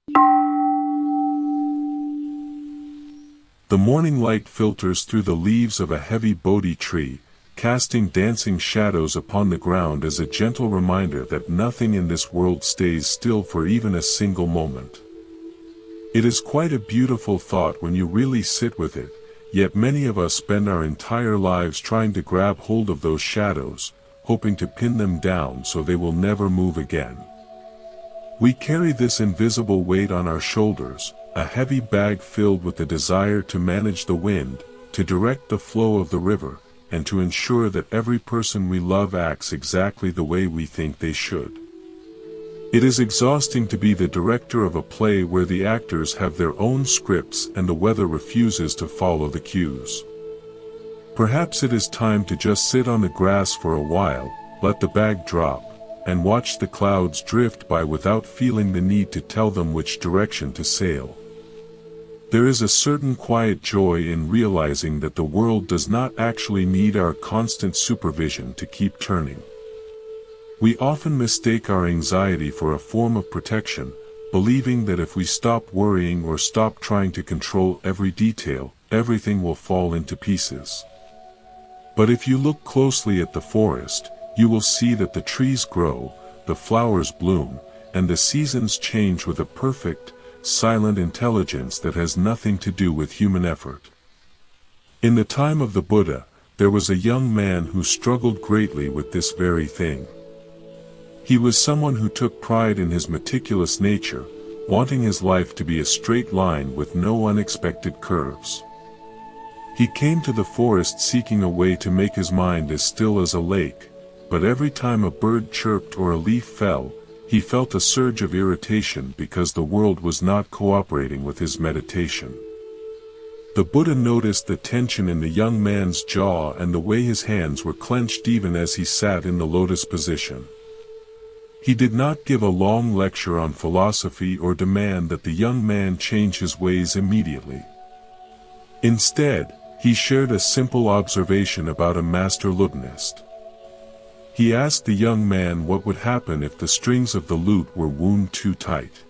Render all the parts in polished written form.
The morning light filters through the leaves of a heavy Bodhi tree, casting dancing shadows upon the ground as a gentle reminder that nothing in this world stays still for even a single moment. It is quite a beautiful thought when you really sit with it, yet many of us spend our entire lives trying to grab hold of those shadows, hoping to pin them down so they will never move again. We carry this invisible weight on our shoulders, a heavy bag filled with the desire to manage the wind, to direct the flow of the river, and to ensure that every person we love acts exactly the way we think they should. It is exhausting to be the director of a play where the actors have their own scripts and the weather refuses to follow the cues. Perhaps it is time to just sit on the grass for a while, let the bag drop, and watch the clouds drift by without feeling the need to tell them which direction to sail. There is a certain quiet joy in realizing that the world does not actually need our constant supervision to keep turning. We often mistake our anxiety for a form of protection, believing that if we stop worrying or stop trying to control every detail, everything will fall into pieces. But if you look closely at the forest, you will see that the trees grow, the flowers bloom, and the seasons change with a perfect, silent intelligence that has nothing to do with human effort. In the time of the Buddha, there was a young man who struggled greatly with this very thing. He was someone who took pride in his meticulous nature, wanting his life to be a straight line with no unexpected curves. He came to the forest seeking a way to make his mind as still as a lake, but every time a bird chirped or a leaf fell, he felt a surge of irritation because the world was not cooperating with his meditation. The Buddha noticed the tension in the young man's jaw and the way his hands were clenched even as he sat in the lotus position. He did not give a long lecture on philosophy or demand that the young man change his ways immediately. Instead, he shared a simple observation about a master lutenist. He asked the young man what would happen if the strings of the lute were wound too tight.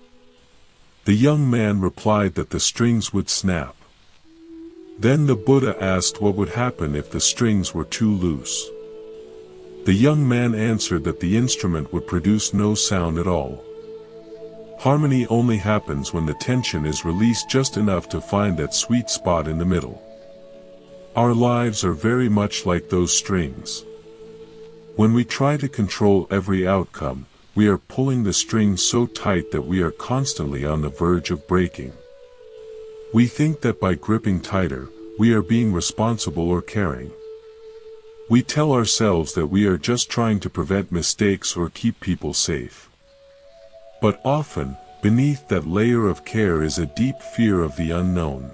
The young man replied that the strings would snap. Then the Buddha asked what would happen if the strings were too loose. The young man answered that the instrument would produce no sound at all. Harmony only happens when the tension is released just enough to find that sweet spot in the middle. Our lives are very much like those strings. When we try to control every outcome, we are pulling the strings so tight that we are constantly on the verge of breaking. We think that by gripping tighter, we are being responsible or caring. We tell ourselves that we are just trying to prevent mistakes or keep people safe. But often, beneath that layer of care is a deep fear of the unknown.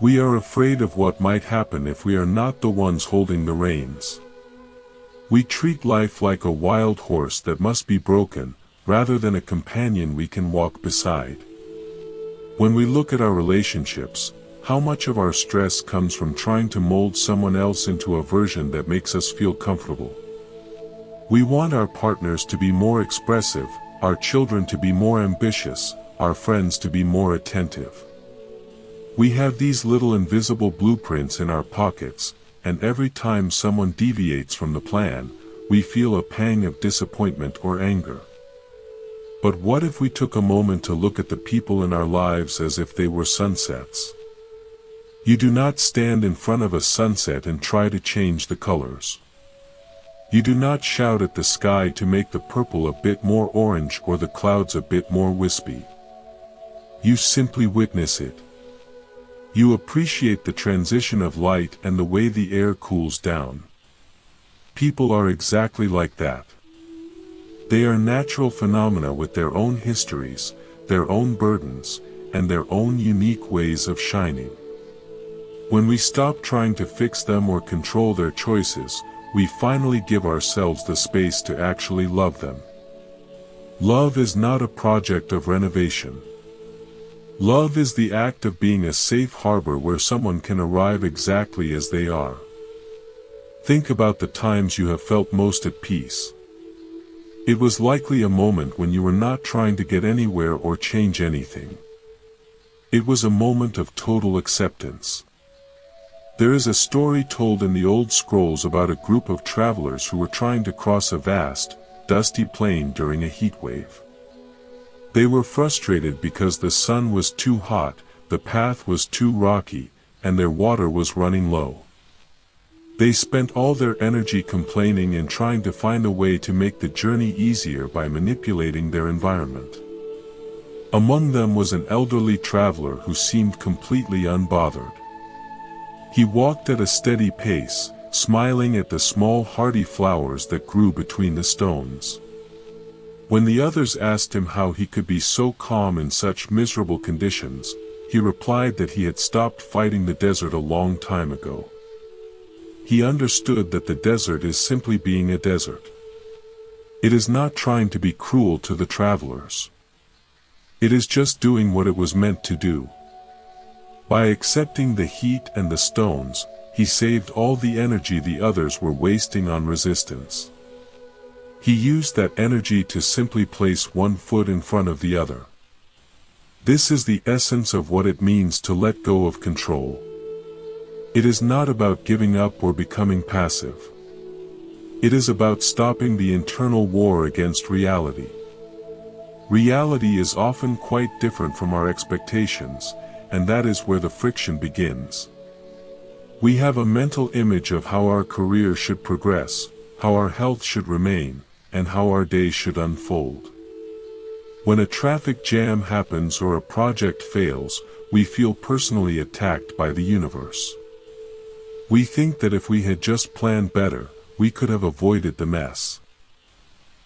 We are afraid of what might happen if we are not the ones holding the reins. We treat life like a wild horse that must be broken, rather than a companion we can walk beside. When we look at our relationships, how much of our stress comes from trying to mold someone else into a version that makes us feel comfortable? We want our partners to be more expressive, our children to be more ambitious, our friends to be more attentive. We have these little invisible blueprints in our pockets, and every time someone deviates from the plan, we feel a pang of disappointment or anger. But what if we took a moment to look at the people in our lives as if they were sunsets? You do not stand in front of a sunset and try to change the colors. You do not shout at the sky to make the purple a bit more orange or the clouds a bit more wispy. You simply witness it. You appreciate the transition of light and the way the air cools down. People are exactly like that. They are natural phenomena with their own histories, their own burdens, and their own unique ways of shining. When we stop trying to fix them or control their choices, we finally give ourselves the space to actually love them. Love is not a project of renovation. Love is the act of being a safe harbor where someone can arrive exactly as they are. Think about the times you have felt most at peace. It was likely a moment when you were not trying to get anywhere or change anything. It was a moment of total acceptance. There is a story told in the old scrolls about a group of travelers who were trying to cross a vast, dusty plain during a heat wave. They were frustrated because the sun was too hot, the path was too rocky, and their water was running low. They spent all their energy complaining and trying to find a way to make the journey easier by manipulating their environment. Among them was an elderly traveler who seemed completely unbothered. He walked at a steady pace, smiling at the small hardy flowers that grew between the stones. When the others asked him how he could be so calm in such miserable conditions, he replied that he had stopped fighting the desert a long time ago. He understood that the desert is simply being a desert. It is not trying to be cruel to the travelers. It is just doing what it was meant to do. By accepting the heat and the stones, he saved all the energy the others were wasting on resistance. He used that energy to simply place one foot in front of the other. This is the essence of what it means to let go of control. It is not about giving up or becoming passive. It is about stopping the internal war against reality. Reality is often quite different from our expectations, and that is where the friction begins. We have a mental image of how our career should progress, how our health should remain, and how our day should unfold. When a traffic jam happens or a project fails, we feel personally attacked by the universe. We think that if we had just planned better, we could have avoided the mess.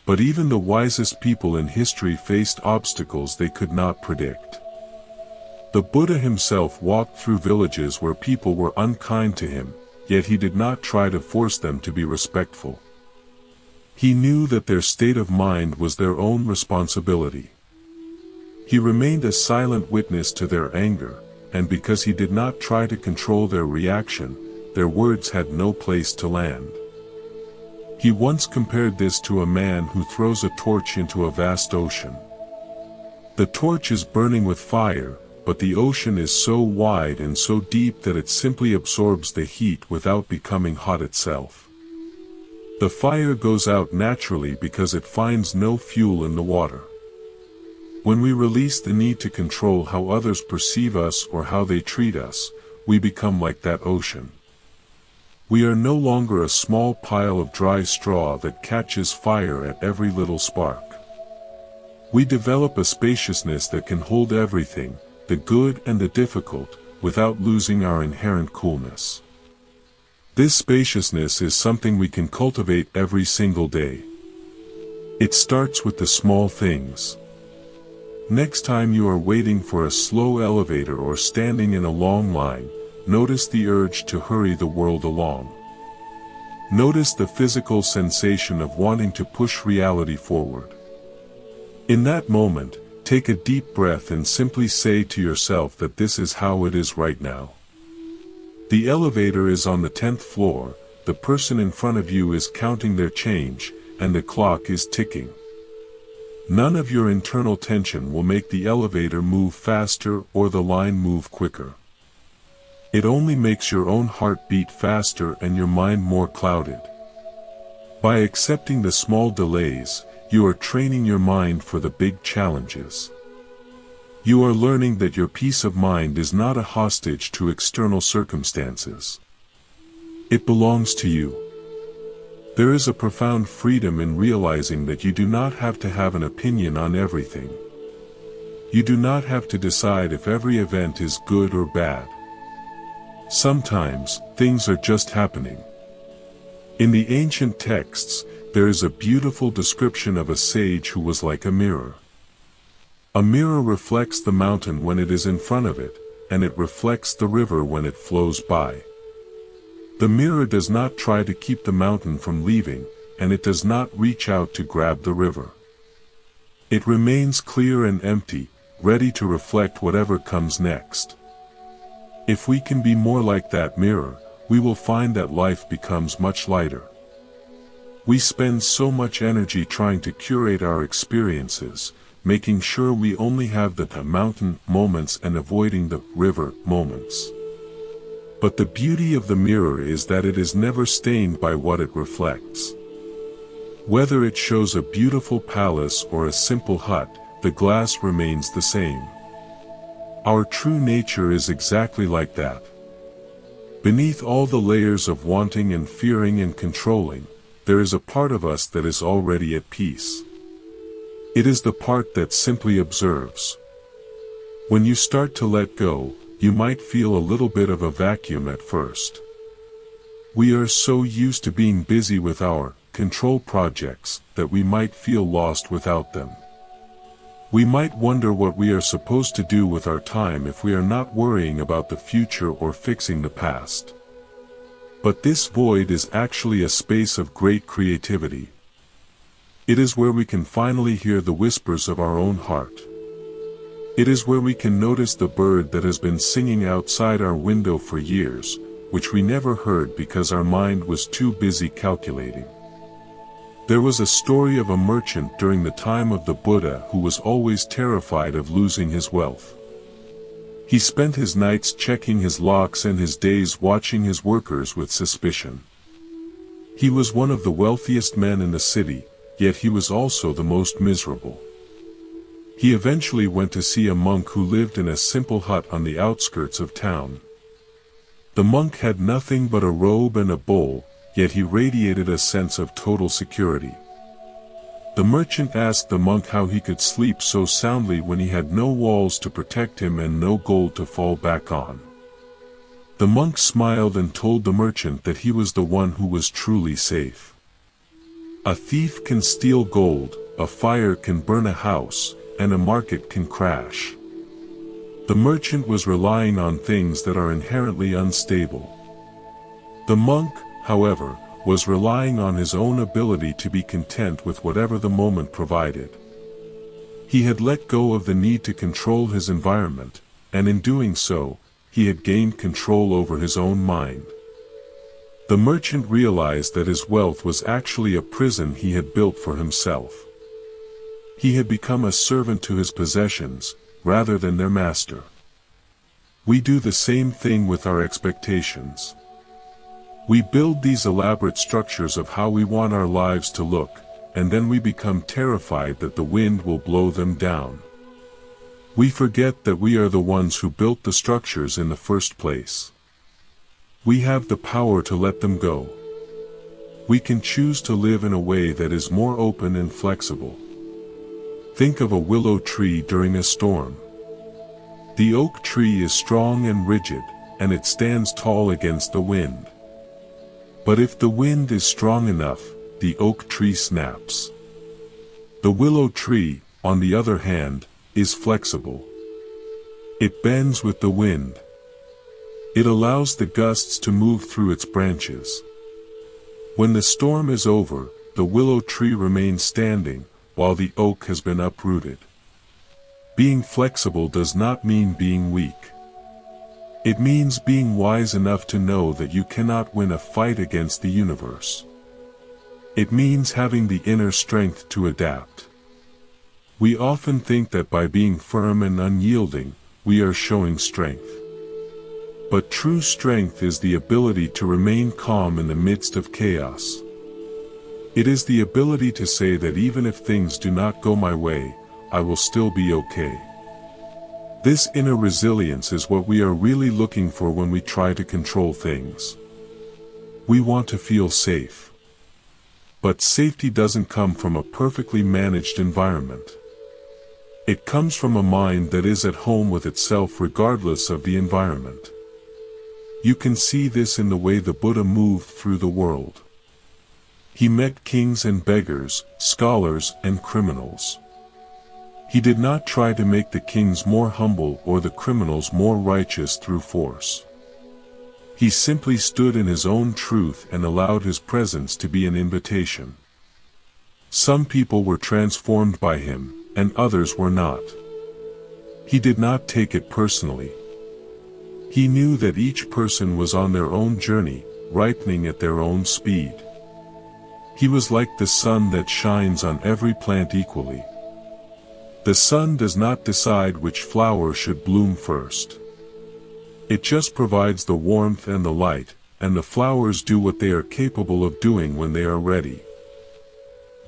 But even the wisest people in history faced obstacles they could not predict. The Buddha himself walked through villages where people were unkind to him, yet he did not try to force them to be respectful. He knew that their state of mind was their own responsibility. He remained a silent witness to their anger, and because he did not try to control their reaction, their words had no place to land. He once compared this to a man who throws a torch into a vast ocean. The torch is burning with fire, but the ocean is so wide and so deep that it simply absorbs the heat without becoming hot itself. The fire goes out naturally because it finds no fuel in the water. When we release the need to control how others perceive us or how they treat us, we become like that ocean. We are no longer a small pile of dry straw that catches fire at every little spark. We develop a spaciousness that can hold everything, the good and the difficult, without losing our inherent coolness. This spaciousness is something we can cultivate every single day. It starts with the small things. Next time you are waiting for a slow elevator or standing in a long line, notice the urge to hurry the world along. Notice the physical sensation of wanting to push reality forward. In that moment, take a deep breath and simply say to yourself that this is how it is right now. The elevator is on the 10th floor, the person in front of you is counting their change, and the clock is ticking. None of your internal tension will make the elevator move faster or the line move quicker. It only makes your own heart beat faster and your mind more clouded. By accepting the small delays, you are training your mind for the big challenges. You are learning that your peace of mind is not a hostage to external circumstances. It belongs to you. There is a profound freedom in realizing that you do not have to have an opinion on everything. You do not have to decide if every event is good or bad. Sometimes, things are just happening. In the ancient texts, there is a beautiful description of a sage who was like a mirror. A mirror reflects the mountain when it is in front of it, and it reflects the river when it flows by. The mirror does not try to keep the mountain from leaving, and it does not reach out to grab the river. It remains clear and empty, ready to reflect whatever comes next. If we can be more like that mirror, we will find that life becomes much lighter. We spend so much energy trying to curate our experiences, making sure we only have the mountain moments and avoiding the river moments. But the beauty of the mirror is that it is never stained by what it reflects. Whether it shows a beautiful palace or a simple hut, the glass remains the same. Our true nature is exactly like that. Beneath all the layers of wanting and fearing and controlling, there is a part of us that is already at peace. It is the part that simply observes. When you start to let go, you might feel a little bit of a vacuum at first. We are so used to being busy with our control projects that we might feel lost without them. We might wonder what we are supposed to do with our time if we are not worrying about the future or fixing the past. But this void is actually a space of great creativity. It is where we can finally hear the whispers of our own heart. It is where we can notice the bird that has been singing outside our window for years, which we never heard because our mind was too busy calculating. There was a story of a merchant during the time of the Buddha who was always terrified of losing his wealth. He spent his nights checking his locks and his days watching his workers with suspicion. He was one of the wealthiest men in the city, yet he was also the most miserable. He eventually went to see a monk who lived in a simple hut on the outskirts of town. The monk had nothing but a robe and a bowl, yet he radiated a sense of total security. The merchant asked the monk how he could sleep so soundly when he had no walls to protect him and no gold to fall back on. The monk smiled and told the merchant that he was the one who was truly safe. A thief can steal gold, a fire can burn a house, and a market can crash. The merchant was relying on things that are inherently unstable. The monk, however, was relying on his own ability to be content with whatever the moment provided. He had let go of the need to control his environment, and in doing so, he had gained control over his own mind. The merchant realized that his wealth was actually a prison he had built for himself. He had become a servant to his possessions, rather than their master. We do the same thing with our expectations. We build these elaborate structures of how we want our lives to look, and then we become terrified that the wind will blow them down. We forget that we are the ones who built the structures in the first place. We have the power to let them go. We can choose to live in a way that is more open and flexible. Think of a willow tree during a storm. The oak tree is strong and rigid, and it stands tall against the wind. But if the wind is strong enough, the oak tree snaps. The willow tree, on the other hand, is flexible. It bends with the wind. It allows the gusts to move through its branches. When the storm is over, the willow tree remains standing, while the oak has been uprooted. Being flexible does not mean being weak. It means being wise enough to know that you cannot win a fight against the universe. It means having the inner strength to adapt. We often think that by being firm and unyielding, we are showing strength. But true strength is the ability to remain calm in the midst of chaos. It is the ability to say that even if things do not go my way, I will still be okay. This inner resilience is what we are really looking for when we try to control things. We want to feel safe. But safety doesn't come from a perfectly managed environment. It comes from a mind that is at home with itself regardless of the environment. You can see this in the way the Buddha moved through the world. He met kings and beggars, scholars and criminals. He did not try to make the kings more humble or the criminals more righteous through force. He simply stood in his own truth and allowed his presence to be an invitation. Some people were transformed by him, and others were not. He did not take it personally. He knew that each person was on their own journey, ripening at their own speed. He was like the sun that shines on every plant equally. The sun does not decide which flower should bloom first. It just provides the warmth and the light, and the flowers do what they are capable of doing when they are ready.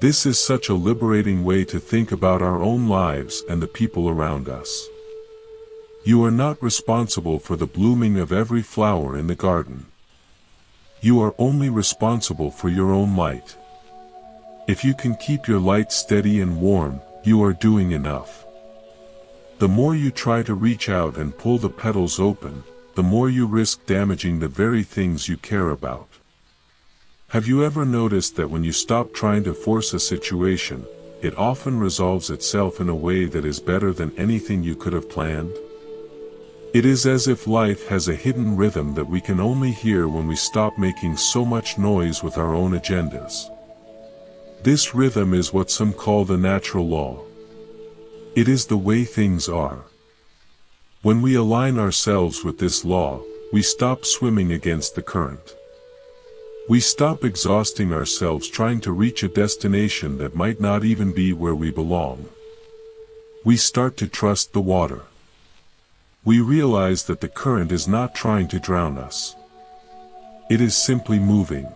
This is such a liberating way to think about our own lives and the people around us. You are not responsible for the blooming of every flower in the garden. You are only responsible for your own light. If you can keep your light steady and warm, you are doing enough. The more you try to reach out and pull the petals open, the more you risk damaging the very things you care about. Have you ever noticed that when you stop trying to force a situation, it often resolves itself in a way that is better than anything you could have planned? It is as if life has a hidden rhythm that we can only hear when we stop making so much noise with our own agendas. This rhythm is what some call the natural law. It is the way things are. When we align ourselves with this law, we stop swimming against the current. We stop exhausting ourselves trying to reach a destination that might not even be where we belong. We start to trust the water. We realize that the current is not trying to drown us. It is simply moving.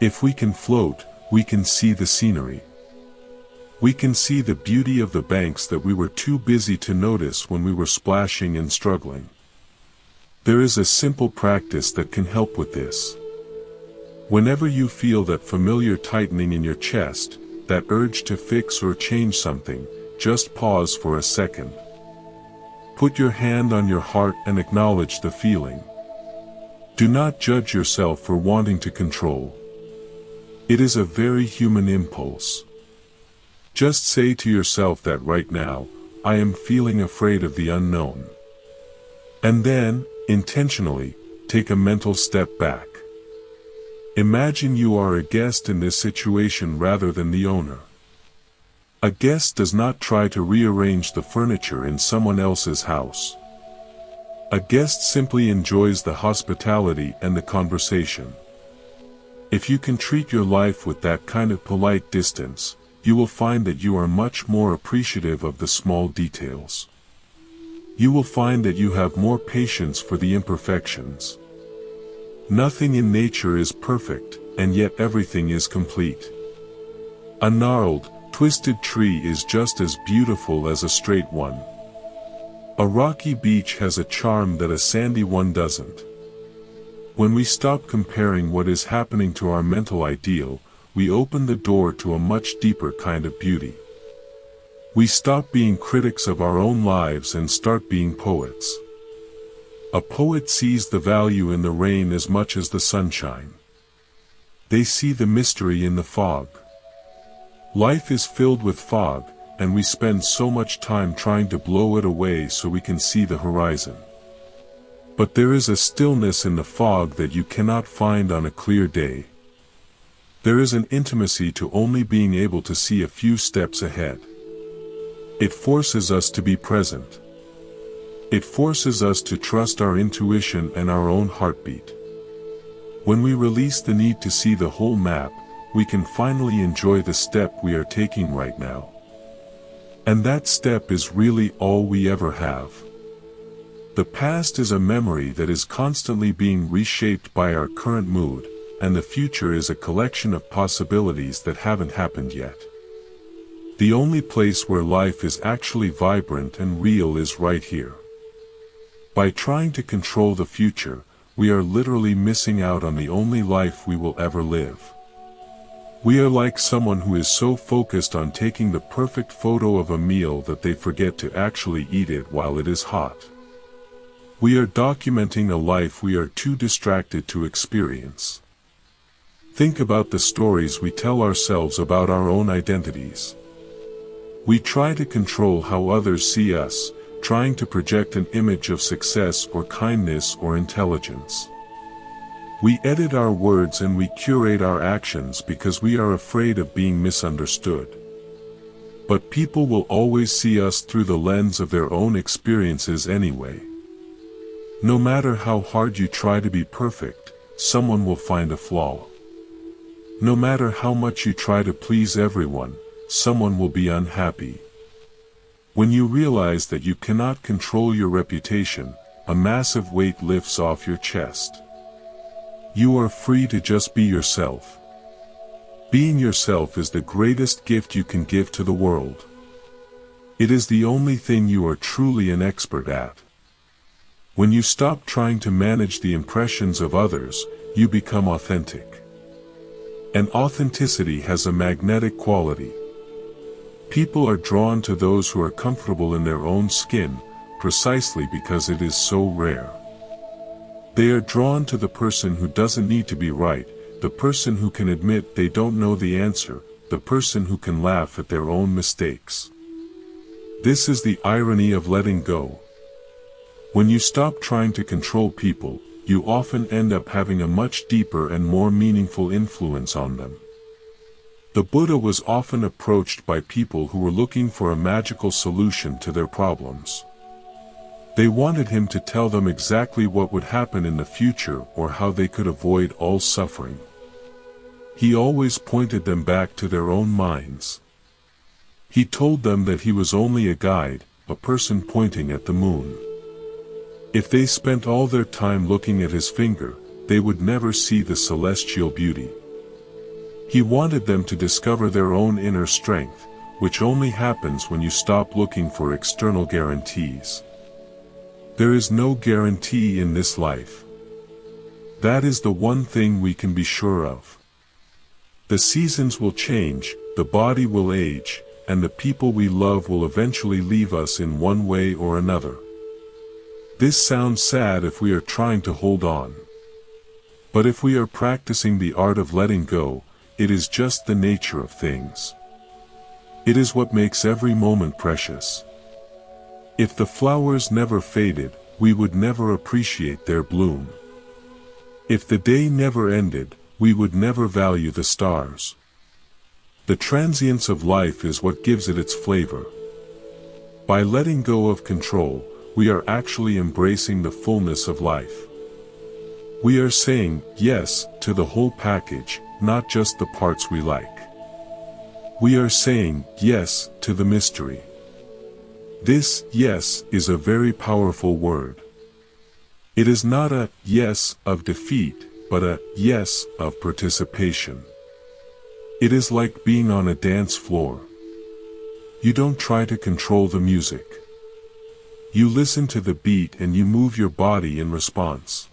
If we can float, we can see the scenery. We can see the beauty of the banks that we were too busy to notice when we were splashing and struggling. There is a simple practice that can help with this. Whenever you feel that familiar tightening in your chest, that urge to fix or change something, just pause for a second. Put your hand on your heart and acknowledge the feeling. Do not judge yourself for wanting to control. It is a very human impulse. Just say to yourself that right now, I am feeling afraid of the unknown. And then, intentionally, take a mental step back. Imagine you are a guest in this situation rather than the owner. A guest does not try to rearrange the furniture in someone else's house. A guest simply enjoys the hospitality and the conversation. If you can treat your life with that kind of polite distance, you will find that you are much more appreciative of the small details. You will find that you have more patience for the imperfections. Nothing in nature is perfect, and yet everything is complete. A gnarled, twisted tree is just as beautiful as a straight one. A rocky beach has a charm that a sandy one doesn't. When we stop comparing what is happening to our mental ideal, we open the door to a much deeper kind of beauty. We stop being critics of our own lives and start being poets. A poet sees the value in the rain as much as the sunshine. They see the mystery in the fog. Life is filled with fog, and we spend so much time trying to blow it away so we can see the horizon. But there is a stillness in the fog that you cannot find on a clear day. There is an intimacy to only being able to see a few steps ahead. It forces us to be present. It forces us to trust our intuition and our own heartbeat. When we release the need to see the whole map, we can finally enjoy the step we are taking right now. And that step is really all we ever have. The past is a memory that is constantly being reshaped by our current mood, and the future is a collection of possibilities that haven't happened yet. The only place where life is actually vibrant and real is right here. By trying to control the future, we are literally missing out on the only life we will ever live. We are like someone who is so focused on taking the perfect photo of a meal that they forget to actually eat it while it is hot. We are documenting a life we are too distracted to experience. Think about the stories we tell ourselves about our own identities. We try to control how others see us, trying to project an image of success or kindness or intelligence. We edit our words and we curate our actions because we are afraid of being misunderstood. But people will always see us through the lens of their own experiences anyway. No matter how hard you try to be perfect, someone will find a flaw. No matter how much you try to please everyone, someone will be unhappy. When you realize that you cannot control your reputation, a massive weight lifts off your chest. You are free to just be yourself. Being yourself is the greatest gift you can give to the world. It is the only thing you are truly an expert at. When you stop trying to manage the impressions of others, you become authentic. And authenticity has a magnetic quality. People are drawn to those who are comfortable in their own skin, precisely because it is so rare. They are drawn to the person who doesn't need to be right, the person who can admit they don't know the answer, the person who can laugh at their own mistakes. This is the irony of letting go. When you stop trying to control people, you often end up having a much deeper and more meaningful influence on them. The Buddha was often approached by people who were looking for a magical solution to their problems. They wanted him to tell them exactly what would happen in the future or how they could avoid all suffering. He always pointed them back to their own minds. He told them that he was only a guide, a person pointing at the moon. If they spent all their time looking at his finger, they would never see the celestial beauty. He wanted them to discover their own inner strength, which only happens when you stop looking for external guarantees. There is no guarantee in this life. That is the one thing we can be sure of. The seasons will change, the body will age, and the people we love will eventually leave us in one way or another. This sounds sad if we are trying to hold on. But if we are practicing the art of letting go, it is just the nature of things. It is what makes every moment precious. If the flowers never faded, we would never appreciate their bloom. If the day never ended, we would never value the stars. The transience of life is what gives it its flavor. By letting go of control, we are actually embracing the fullness of life. We are saying yes to the whole package, not just the parts we like. We are saying yes to the mystery. This yes is a very powerful word. It is not a yes of defeat, but a yes of participation. It is like being on a dance floor. You don't try to control the music. You listen to the beat and you move your body in response.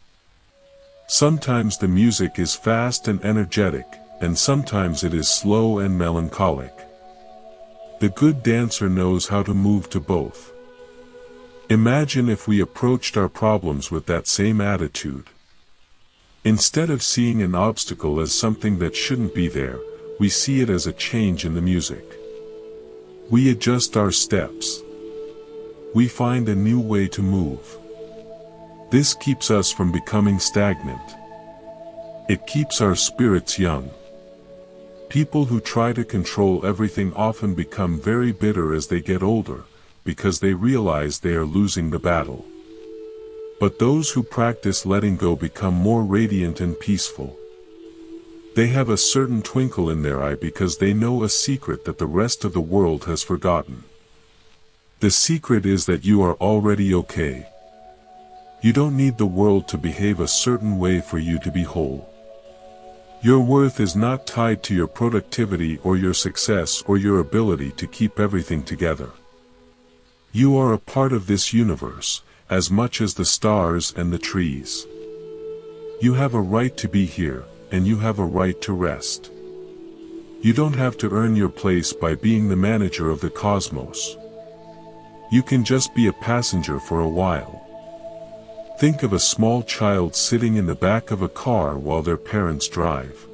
Sometimes the music is fast and energetic, and sometimes it is slow and melancholic. The good dancer knows how to move to both. Imagine if we approached our problems with that same attitude. Instead of seeing an obstacle as something that shouldn't be there, we see it as a change in the music. We adjust our steps. We find a new way to move. This keeps us from becoming stagnant. It keeps our spirits young. People who try to control everything often become very bitter as they get older, because they realize they are losing the battle. But those who practice letting go become more radiant and peaceful. They have a certain twinkle in their eye because they know a secret that the rest of the world has forgotten. The secret is that you are already okay. You don't need the world to behave a certain way for you to be whole. Your worth is not tied to your productivity or your success or your ability to keep everything together. You are a part of this universe, as much as the stars and the trees. You have a right to be here, and you have a right to rest. You don't have to earn your place by being the manager of the cosmos. You can just be a passenger for a while. Think of a small child sitting in the back of a car while their parents drive.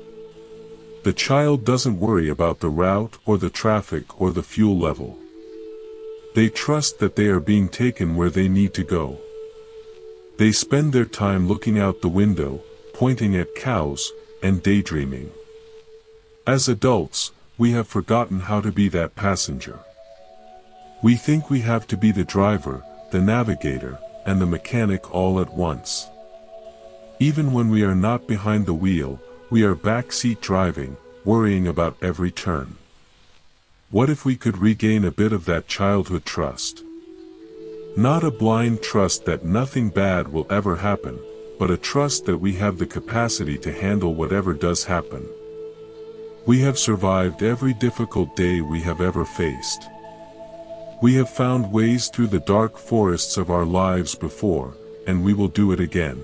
The child doesn't worry about the route or the traffic or the fuel level. They trust that they are being taken where they need to go. They spend their time looking out the window, pointing at cows, and daydreaming. As adults, we have forgotten how to be that passenger. We think we have to be the driver, the navigator, and the mechanic all at once. Even when we are not behind the wheel, We are backseat driving, worrying about every turn. What if we could regain a bit of that childhood trust? Not a blind trust that nothing bad will ever happen, but a trust that we have the capacity to handle whatever does happen. We have survived every difficult day we have ever faced. We have found ways through the dark forests of our lives before, and we will do it again.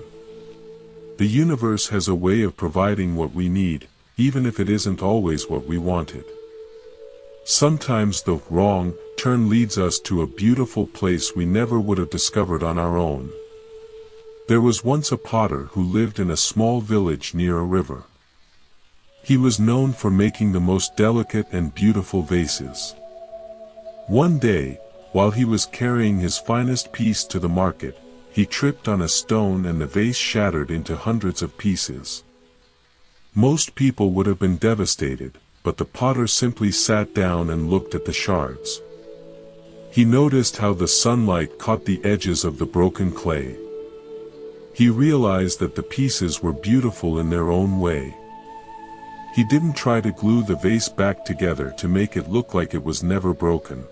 The universe has a way of providing what we need, even if it isn't always what we wanted. Sometimes the wrong turn leads us to a beautiful place we never would have discovered on our own. There was once a potter who lived in a small village near a river. He was known for making the most delicate and beautiful vases. One day, while he was carrying his finest piece to the market, he tripped on a stone and the vase shattered into hundreds of pieces. Most people would have been devastated, but the potter simply sat down and looked at the shards. He noticed how the sunlight caught the edges of the broken clay. He realized that the pieces were beautiful in their own way. He didn't try to glue the vase back together to make it look like it was never broken.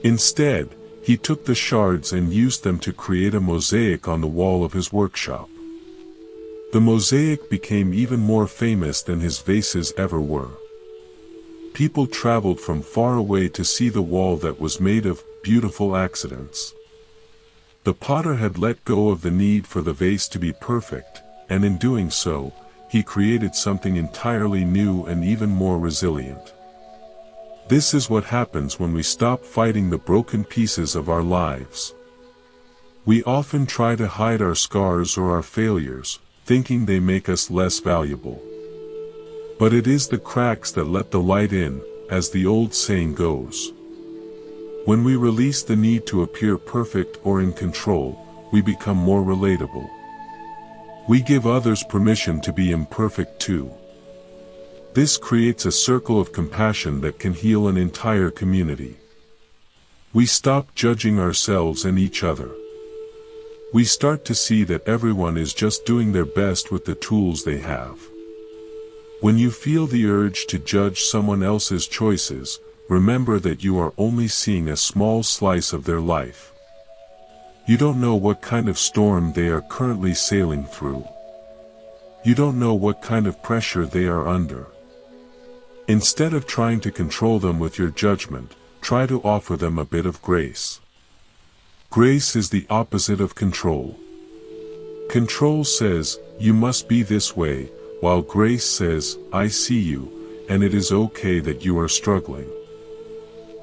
Instead, he took the shards and used them to create a mosaic on the wall of his workshop. The mosaic became even more famous than his vases ever were. People traveled from far away to see the wall that was made of beautiful accidents. The potter had let go of the need for the vase to be perfect, and in doing so, he created something entirely new and even more resilient. This is what happens when we stop fighting the broken pieces of our lives. We often try to hide our scars or our failures, thinking they make us less valuable. But it is the cracks that let the light in, as the old saying goes. When we release the need to appear perfect or in control, we become more relatable. We give others permission to be imperfect too. This creates a circle of compassion that can heal an entire community. We stop judging ourselves and each other. We start to see that everyone is just doing their best with the tools they have. When you feel the urge to judge someone else's choices, remember that you are only seeing a small slice of their life. You don't know what kind of storm they are currently sailing through. You don't know what kind of pressure they are under. Instead of trying to control them with your judgment, try to offer them a bit of grace. Grace is the opposite of control. Control says, you must be this way, while grace says, I see you, and it is okay that you are struggling.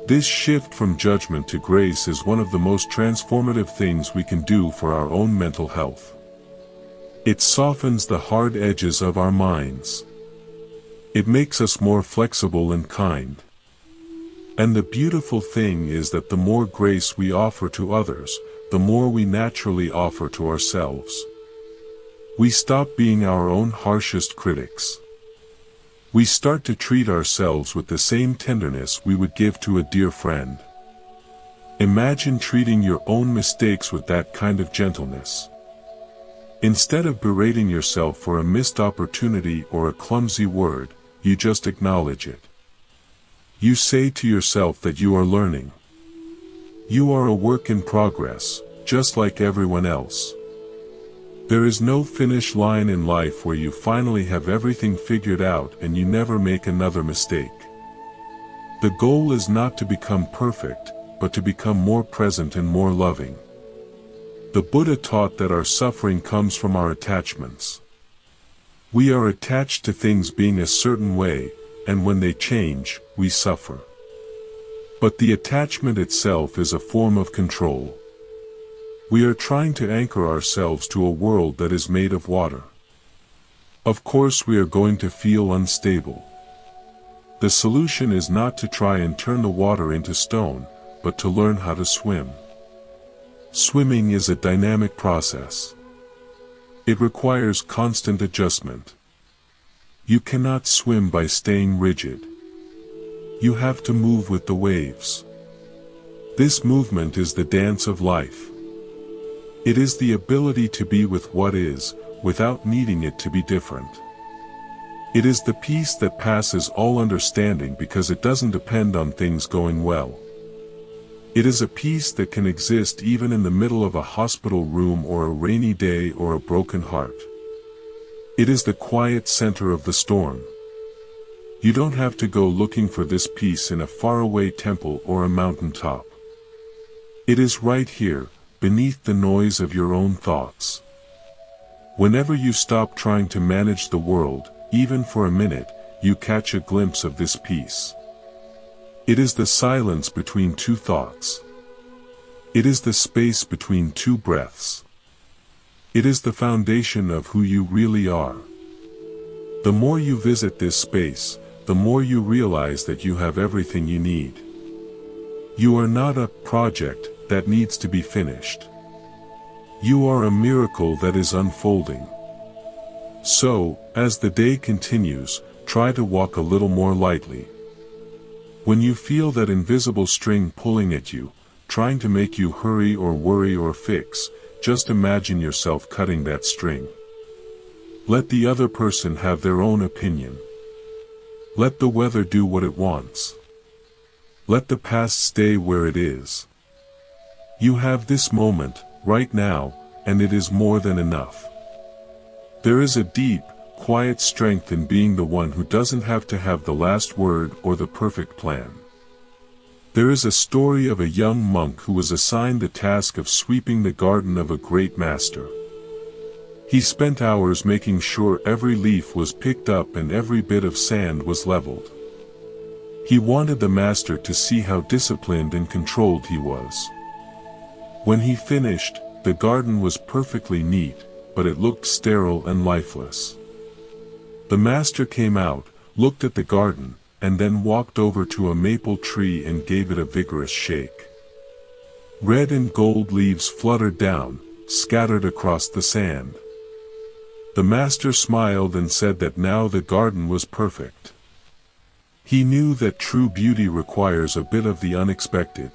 This shift from judgment to grace is one of the most transformative things we can do for our own mental health. It softens the hard edges of our minds. It makes us more flexible and kind. And the beautiful thing is that the more grace we offer to others, the more we naturally offer to ourselves. We stop being our own harshest critics. We start to treat ourselves with the same tenderness we would give to a dear friend. Imagine treating your own mistakes with that kind of gentleness. Instead of berating yourself for a missed opportunity or a clumsy word, you just acknowledge it. You say to yourself that you are learning. You are a work in progress, just like everyone else. There is no finish line in life where you finally have everything figured out and you never make another mistake. The goal is not to become perfect, but to become more present and more loving. The Buddha taught that our suffering comes from our attachments. We are attached to things being a certain way, and when they change, we suffer. But the attachment itself is a form of control. We are trying to anchor ourselves to a world that is made of water. Of course we are going to feel unstable. The solution is not to try and turn the water into stone, but to learn how to swim. Swimming is a dynamic process. It requires constant adjustment. You cannot swim by staying rigid. You have to move with the waves. This movement is the dance of life. It is the ability to be with what is, without needing it to be different. It is the peace that passes all understanding because it doesn't depend on things going well. It is a peace that can exist even in the middle of a hospital room or a rainy day or a broken heart. It is the quiet center of the storm. You don't have to go looking for this peace in a faraway temple or a mountaintop. It is right here, beneath the noise of your own thoughts. Whenever you stop trying to manage the world, even for a minute, you catch a glimpse of this peace. It is the silence between two thoughts. It is the space between two breaths. It is the foundation of who you really are. The more you visit this space, the more you realize that you have everything you need. You are not a project that needs to be finished. You are a miracle that is unfolding. So, as the day continues, try to walk a little more lightly. When you feel that invisible string pulling at you, trying to make you hurry or worry or fix, just imagine yourself cutting that string. Let the other person have their own opinion. Let the weather do what it wants. Let the past stay where it is. You have this moment, right now, and it is more than enough. There is a deep, quiet strength in being the one who doesn't have to have the last word or the perfect plan. There is a story of a young monk who was assigned the task of sweeping the garden of a great master. He spent hours making sure every leaf was picked up and every bit of sand was leveled. He wanted the master to see how disciplined and controlled he was. When he finished, the garden was perfectly neat, but it looked sterile and lifeless. The master came out, looked at the garden, and then walked over to a maple tree and gave it a vigorous shake. Red and gold leaves fluttered down, scattered across the sand. The master smiled and said that now the garden was perfect. He knew that true beauty requires a bit of the unexpected.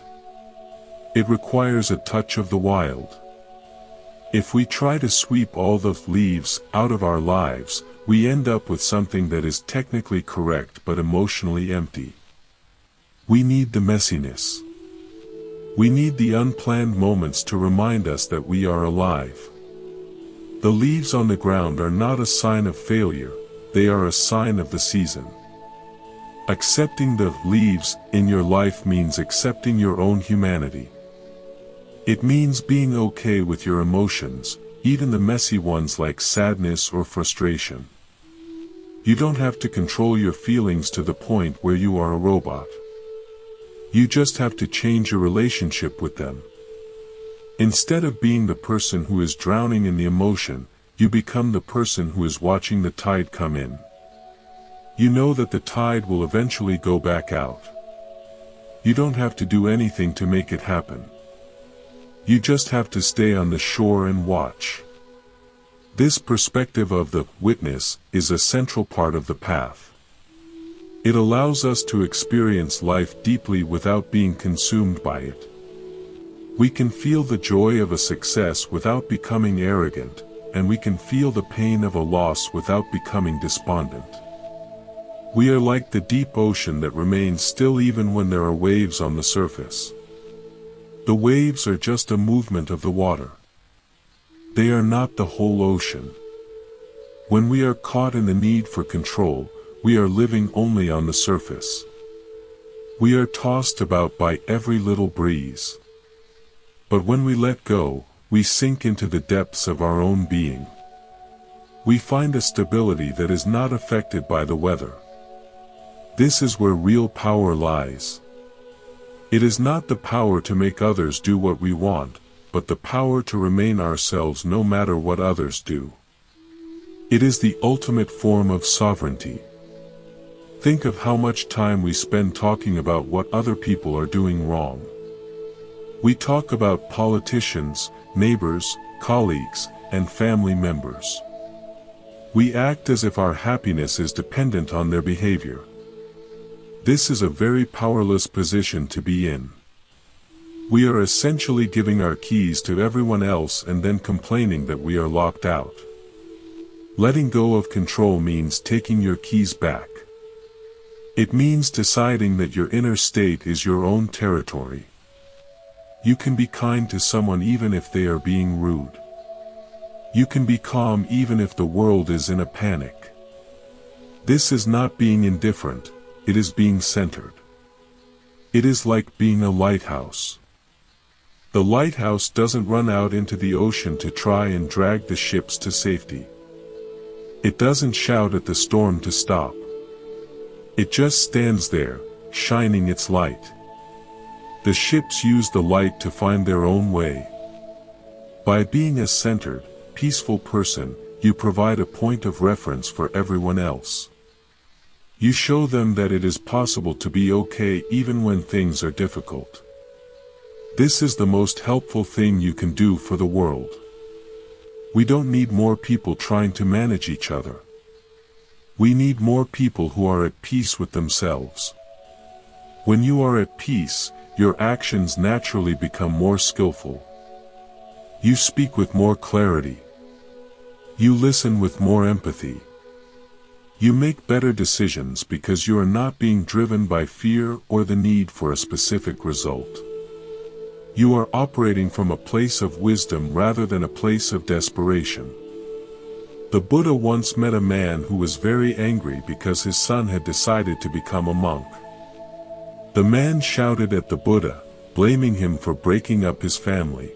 It requires a touch of the wild. If we try to sweep all the leaves out of our lives, we end up with something that is technically correct but emotionally empty. We need the messiness. We need the unplanned moments to remind us that we are alive. The leaves on the ground are not a sign of failure, they are a sign of the season. Accepting the leaves in your life means accepting your own humanity. It means being okay with your emotions, even the messy ones like sadness or frustration. You don't have to control your feelings to the point where you are a robot. You just have to change your relationship with them. Instead of being the person who is drowning in the emotion, you become the person who is watching the tide come in. You know that the tide will eventually go back out. You don't have to do anything to make it happen. You just have to stay on the shore and watch. This perspective of the witness is a central part of the path. It allows us to experience life deeply without being consumed by it. We can feel the joy of a success without becoming arrogant, and we can feel the pain of a loss without becoming despondent. We are like the deep ocean that remains still even when there are waves on the surface. The waves are just a movement of the water. They are not the whole ocean. When we are caught in the need for control, we are living only on the surface. We are tossed about by every little breeze. But when we let go, we sink into the depths of our own being. We find a stability that is not affected by the weather. This is where real power lies. It is not the power to make others do what we want, but the power to remain ourselves no matter what others do. It is the ultimate form of sovereignty. Think of how much time we spend talking about what other people are doing wrong. We talk about politicians, neighbors, colleagues, and family members. We act as if our happiness is dependent on their behavior. This is a very powerless position to be in. We are essentially giving our keys to everyone else and then complaining that we are locked out. Letting go of control means taking your keys back. It means deciding that your inner state is your own territory. You can be kind to someone even if they are being rude. You can be calm even if the world is in a panic. This is not being indifferent, it is being centered. It is like being a lighthouse. The lighthouse doesn't run out into the ocean to try and drag the ships to safety. It doesn't shout at the storm to stop. It just stands there, shining its light. The ships use the light to find their own way. By being a centered, peaceful person, you provide a point of reference for everyone else. You show them that it is possible to be okay even when things are difficult. This is the most helpful thing you can do for the world. We don't need more people trying to manage each other. We need more people who are at peace with themselves. When you are at peace, your actions naturally become more skillful. You speak with more clarity. You listen with more empathy. You make better decisions because you are not being driven by fear or the need for a specific result. You are operating from a place of wisdom rather than a place of desperation. The Buddha once met a man who was very angry because his son had decided to become a monk. The man shouted at the Buddha, blaming him for breaking up his family.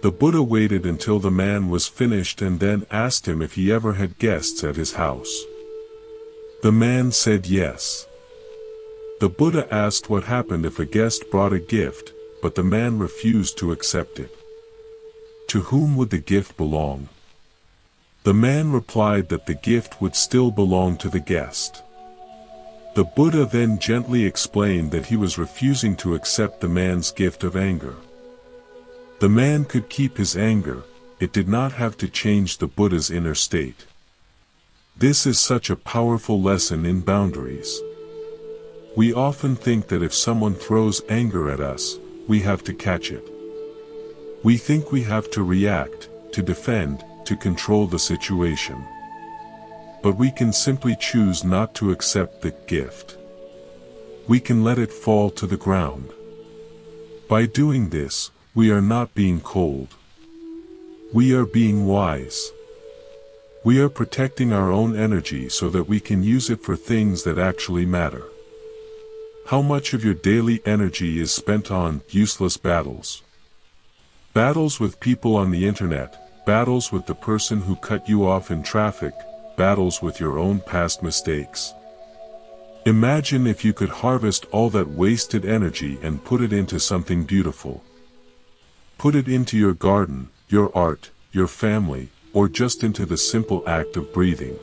The Buddha waited until the man was finished and then asked him if he ever had guests at his house. The man said yes. The Buddha asked what happened if a guest brought a gift, but the man refused to accept it. To whom would the gift belong? The man replied that the gift would still belong to the guest. The Buddha then gently explained that he was refusing to accept the man's gift of anger. The man could keep his anger, it did not have to change the Buddha's inner state. This is such a powerful lesson in boundaries. We often think that if someone throws anger at us, we have to catch it. We think we have to react, to defend, to control the situation. But we can simply choose not to accept the gift. We can let it fall to the ground. By doing this, we are not being cold. We are being wise. We are protecting our own energy so that we can use it for things that actually matter. How much of your daily energy is spent on useless battles? Battles with people on the internet, battles with the person who cut you off in traffic, battles with your own past mistakes. Imagine if you could harvest all that wasted energy and put it into something beautiful. Put it into your garden, your art, your family, or just into the simple act of breathing.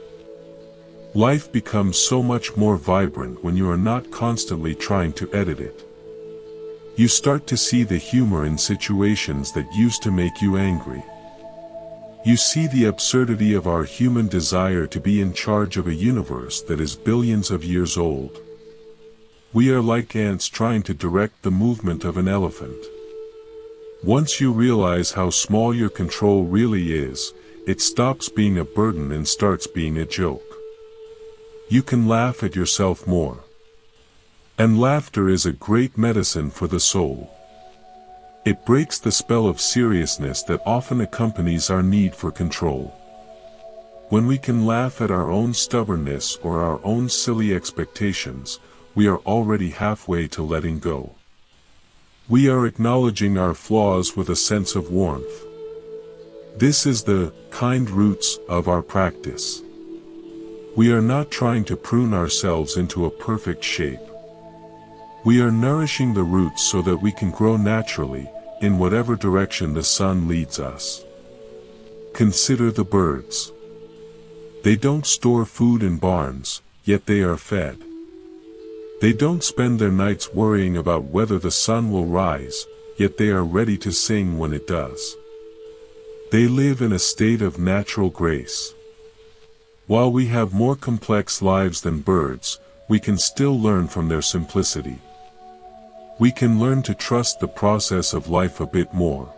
Life becomes so much more vibrant when you are not constantly trying to edit it. You start to see the humor in situations that used to make you angry. You see the absurdity of our human desire to be in charge of a universe that is billions of years old. We are like ants trying to direct the movement of an elephant. Once you realize how small your control really is, it stops being a burden and starts being a joke. You can laugh at yourself more. And laughter is a great medicine for the soul. It breaks the spell of seriousness that often accompanies our need for control. When we can laugh at our own stubbornness or our own silly expectations, we are already halfway to letting go. We are acknowledging our flaws with a sense of warmth. This is the kind roots of our practice. We are not trying to prune ourselves into a perfect shape. We are nourishing the roots so that we can grow naturally, in whatever direction the sun leads us. Consider the birds. They don't store food in barns, yet they are fed. They don't spend their nights worrying about whether the sun will rise, yet they are ready to sing when it does. They live in a state of natural grace. While we have more complex lives than birds, we can still learn from their simplicity. We can learn to trust the process of life a bit more.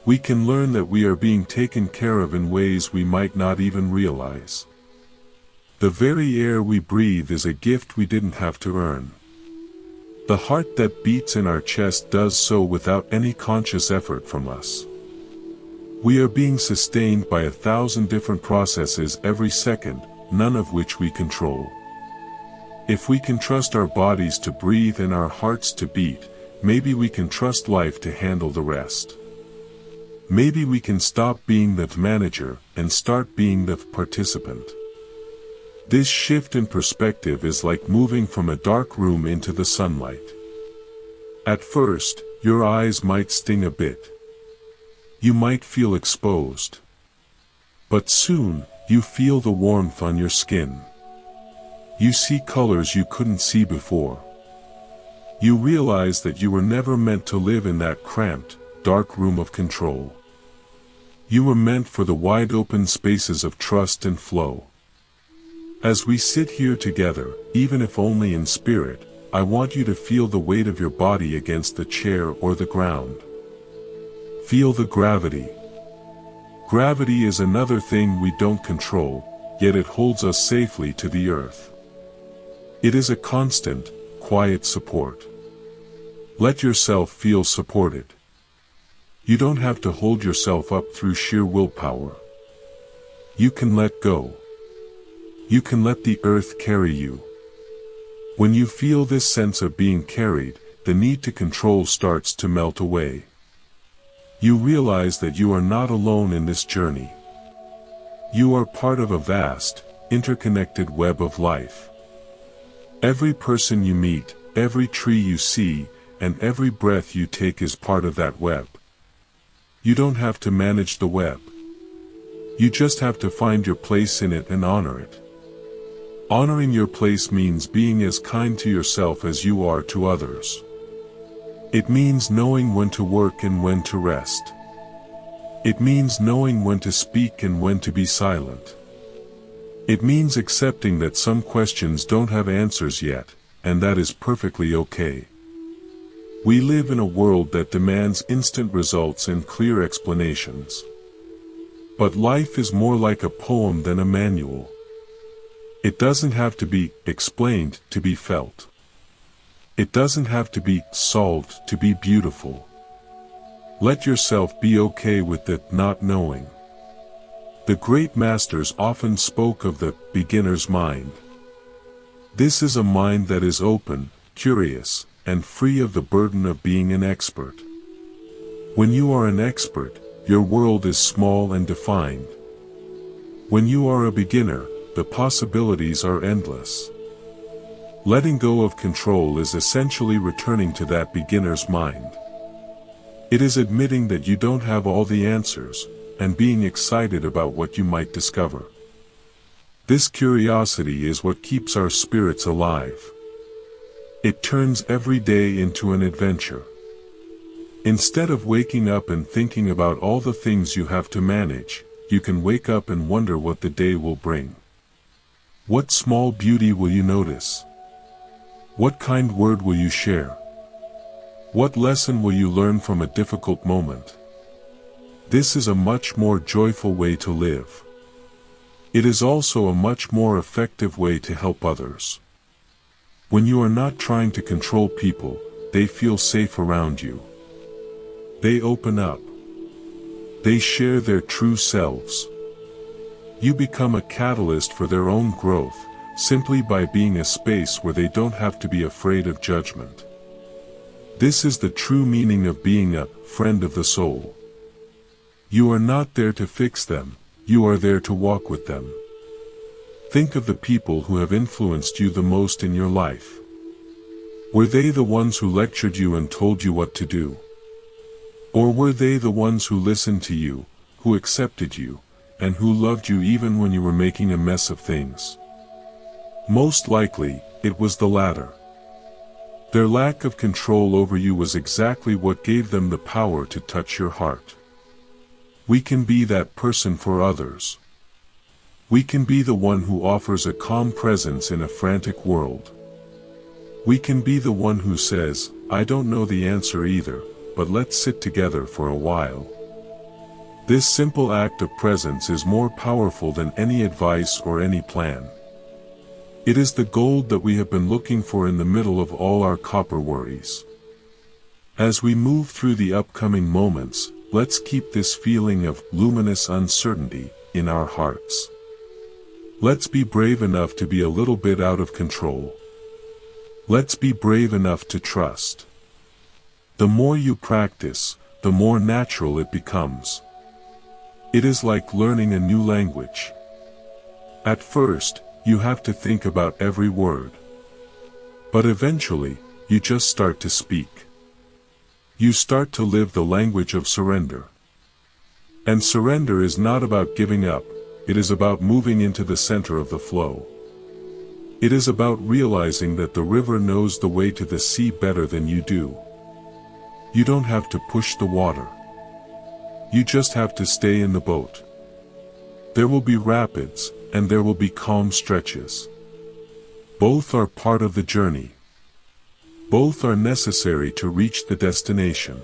We can learn that we are being taken care of in ways we might not even realize. The very air we breathe is a gift we didn't have to earn. The heart that beats in our chest does so without any conscious effort from us. We are being sustained by 1,000 different processes every second, none of which we control. If we can trust our bodies to breathe and our hearts to beat, maybe we can trust life to handle the rest. Maybe we can stop being the manager and start being the participant. This shift in perspective is like moving from a dark room into the sunlight. At first, your eyes might sting a bit. You might feel exposed. But soon, you feel the warmth on your skin. You see colors you couldn't see before. You realize that you were never meant to live in that cramped, dark room of control. You were meant for the wide open spaces of trust and flow. As we sit here together, even if only in spirit, I want you to feel the weight of your body against the chair or the ground. Feel the gravity. Gravity is another thing we don't control, yet it holds us safely to the earth. It is a constant, quiet support. Let yourself feel supported. You don't have to hold yourself up through sheer willpower. You can let go. You can let the earth carry you. When you feel this sense of being carried, the need to control starts to melt away. You realize that you are not alone in this journey. You are part of a vast, interconnected web of life. Every person you meet, every tree you see, and every breath you take is part of that web. You don't have to manage the web. You just have to find your place in it and honor it. Honoring your place means being as kind to yourself as you are to others. It means knowing when to work and when to rest. It means knowing when to speak and when to be silent. It means accepting that some questions don't have answers yet, and that is perfectly okay. We live in a world that demands instant results and clear explanations. But life is more like a poem than a manual. It doesn't have to be explained to be felt. It doesn't have to be solved to be beautiful. Let yourself be okay with the not knowing. The great masters often spoke of the beginner's mind. This is a mind that is open, curious, and free of the burden of being an expert. When you are an expert, your world is small and defined. When you are a beginner, the possibilities are endless. Letting go of control is essentially returning to that beginner's mind. It is admitting that you don't have all the answers, and being excited about what you might discover. This curiosity is what keeps our spirits alive. It turns every day into an adventure. Instead of waking up and thinking about all the things you have to manage, you can wake up and wonder what the day will bring. What small beauty will you notice? What kind word will you share? What lesson will you learn from a difficult moment? This is a much more joyful way to live. It is also a much more effective way to help others. When you are not trying to control people, they feel safe around you. They open up. They share their true selves. You become a catalyst for their own growth, simply by being a space where they don't have to be afraid of judgment. This is the true meaning of being a friend of the soul. You are not there to fix them, you are there to walk with them. Think of the people who have influenced you the most in your life. Were they the ones who lectured you and told you what to do? Or were they the ones who listened to you, who accepted you, and who loved you even when you were making a mess of things? Most likely, it was the latter. Their lack of control over you was exactly what gave them the power to touch your heart. We can be that person for others. We can be the one who offers a calm presence in a frantic world. We can be the one who says, I don't know the answer either, but let's sit together for a while. This simple act of presence is more powerful than any advice or any plan. It is the gold that we have been looking for in the middle of all our copper worries. As we move through the upcoming moments, let's keep this feeling of luminous uncertainty in our hearts. Let's be brave enough to be a little bit out of control. Let's be brave enough to trust. The more you practice, the more natural it becomes. It is like learning a new language. At first, you have to think about every word. But eventually, you just start to speak. You start to live the language of surrender. And surrender is not about giving up, it is about moving into the center of the flow. It is about realizing that the river knows the way to the sea better than you do. You don't have to push the water. You just have to stay in the boat. There will be rapids, and there will be calm stretches. Both are part of the journey. Both are necessary to reach the destination.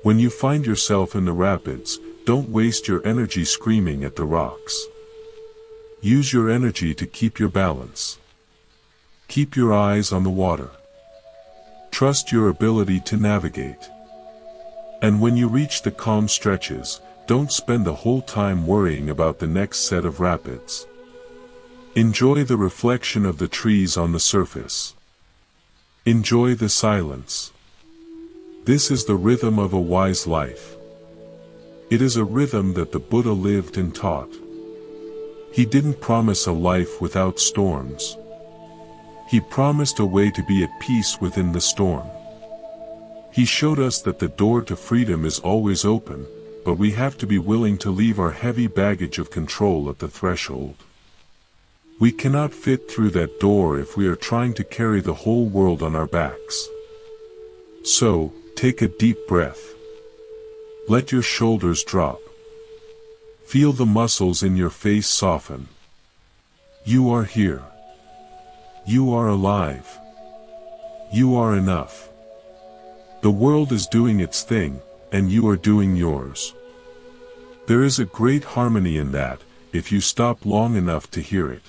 When you find yourself in the rapids, don't waste your energy screaming at the rocks. Use your energy to keep your balance. Keep your eyes on the water. Trust your ability to navigate. And when you reach the calm stretches, don't spend the whole time worrying about the next set of rapids. Enjoy the reflection of the trees on the surface. Enjoy the silence. This is the rhythm of a wise life. It is a rhythm that the Buddha lived and taught. He didn't promise a life without storms. He promised a way to be at peace within the storm. He showed us that the door to freedom is always open, but we have to be willing to leave our heavy baggage of control at the threshold. We cannot fit through that door if we are trying to carry the whole world on our backs. So, take a deep breath. Let your shoulders drop. Feel the muscles in your face soften. You are here. You are alive. You are enough. The world is doing its thing, and you are doing yours. There is a great harmony in that, if you stop long enough to hear it.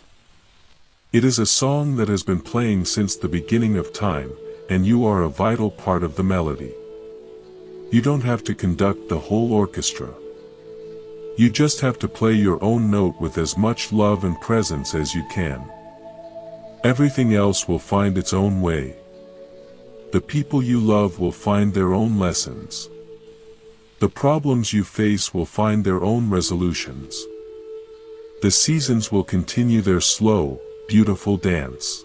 It is a song that has been playing since the beginning of time, and you are a vital part of the melody. You don't have to conduct the whole orchestra. You just have to play your own note with as much love and presence as you can. Everything else will find its own way. The people you love will find their own lessons. The problems you face will find their own resolutions. The seasons will continue their slow, beautiful dance.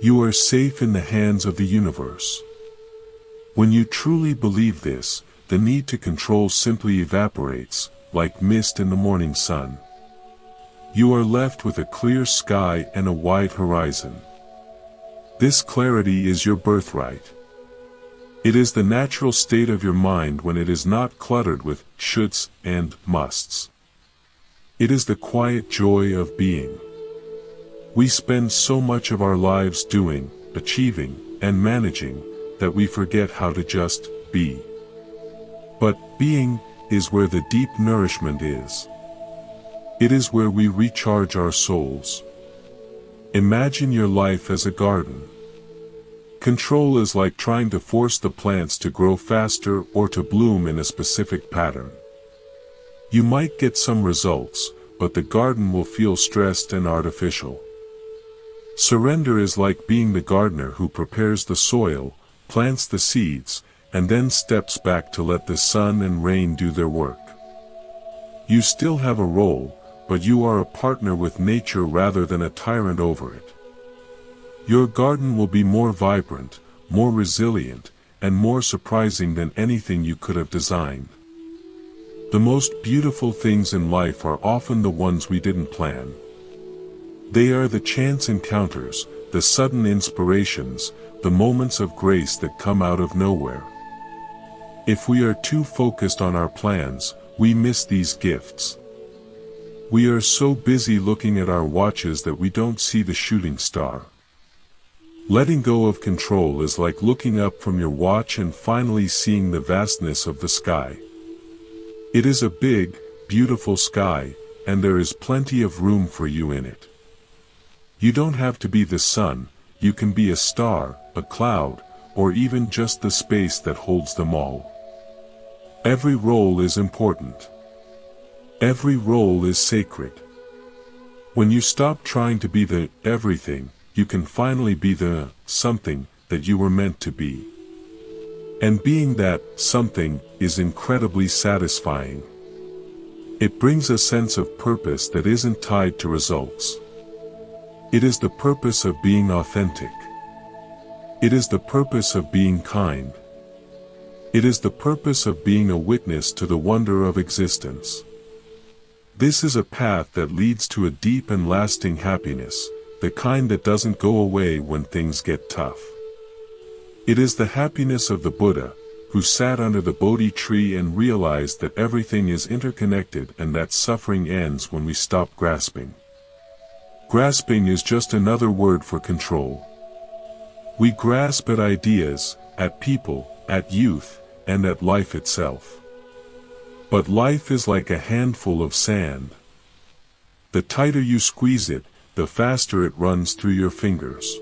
You are safe in the hands of the universe. When you truly believe this, the need to control simply evaporates, like mist in the morning sun. You are left with a clear sky and a wide horizon. This clarity is your birthright. It is the natural state of your mind when it is not cluttered with shoulds and musts. It is the quiet joy of being. We spend so much of our lives doing, achieving, and managing, that we forget how to just be. But being is where the deep nourishment is. It is where we recharge our souls. Imagine your life as a garden. Control is like trying to force the plants to grow faster or to bloom in a specific pattern. You might get some results, but the garden will feel stressed and artificial. Surrender is like being the gardener who prepares the soil, plants the seeds, and then steps back to let the sun and rain do their work. You still have a role, but you are a partner with nature rather than a tyrant over it. Your garden will be more vibrant, more resilient, and more surprising than anything you could have designed. The most beautiful things in life are often the ones we didn't plan. They are the chance encounters, the sudden inspirations, the moments of grace that come out of nowhere. If we are too focused on our plans, we miss these gifts. We are so busy looking at our watches that we don't see the shooting star. Letting go of control is like looking up from your watch and finally seeing the vastness of the sky. It is a big, beautiful sky, and there is plenty of room for you in it. You don't have to be the sun, you can be a star, a cloud, or even just the space that holds them all. Every role is important. Every role is sacred. When you stop trying to be the everything, you can finally be the something that you were meant to be. And being that something is incredibly satisfying. It brings a sense of purpose that isn't tied to results. It is the purpose of being authentic. It is the purpose of being kind. It is the purpose of being a witness to the wonder of existence. This is a path that leads to a deep and lasting happiness, the kind that doesn't go away when things get tough. It is the happiness of the Buddha, who sat under the Bodhi tree and realized that everything is interconnected and that suffering ends when we stop grasping. Grasping is just another word for control. We grasp at ideas, at people, at youth, and at life itself. But life is like a handful of sand. The tighter you squeeze it, the faster it runs through your fingers.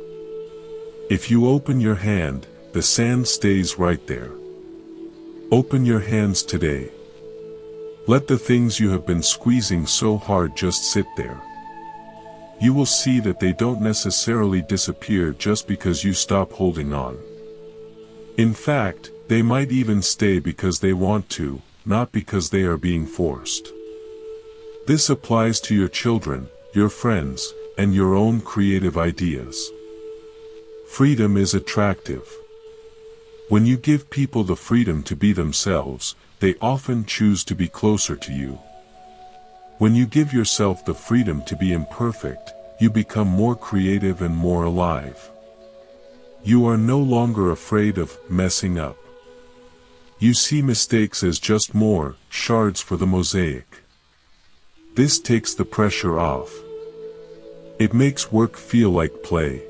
If you open your hand, the sand stays right there. Open your hands today. Let the things you have been squeezing so hard just sit there. You will see that they don't necessarily disappear just because you stop holding on. In fact, they might even stay because they want to, not because they are being forced. This applies to your children, your friends, and your own creative ideas. Freedom is attractive. When you give people the freedom to be themselves, they often choose to be closer to you. When you give yourself the freedom to be imperfect, you become more creative and more alive. You are no longer afraid of messing up. You see mistakes as just more shards for the mosaic. This takes the pressure off. It makes work feel like play.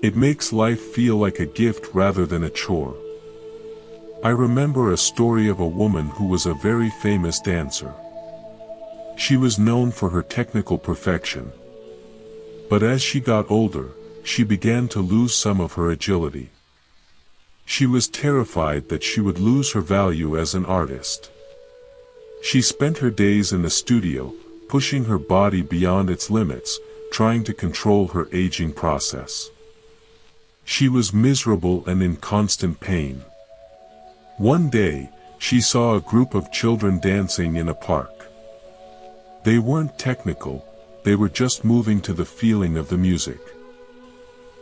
It makes life feel like a gift rather than a chore. I remember a story of a woman who was a very famous dancer. She was known for her technical perfection. But as she got older, she began to lose some of her agility. She was terrified that she would lose her value as an artist. She spent her days in the studio, pushing her body beyond its limits, trying to control her aging process. She was miserable and in constant pain. One day, she saw a group of children dancing in a park. They weren't technical, they were just moving to the feeling of the music.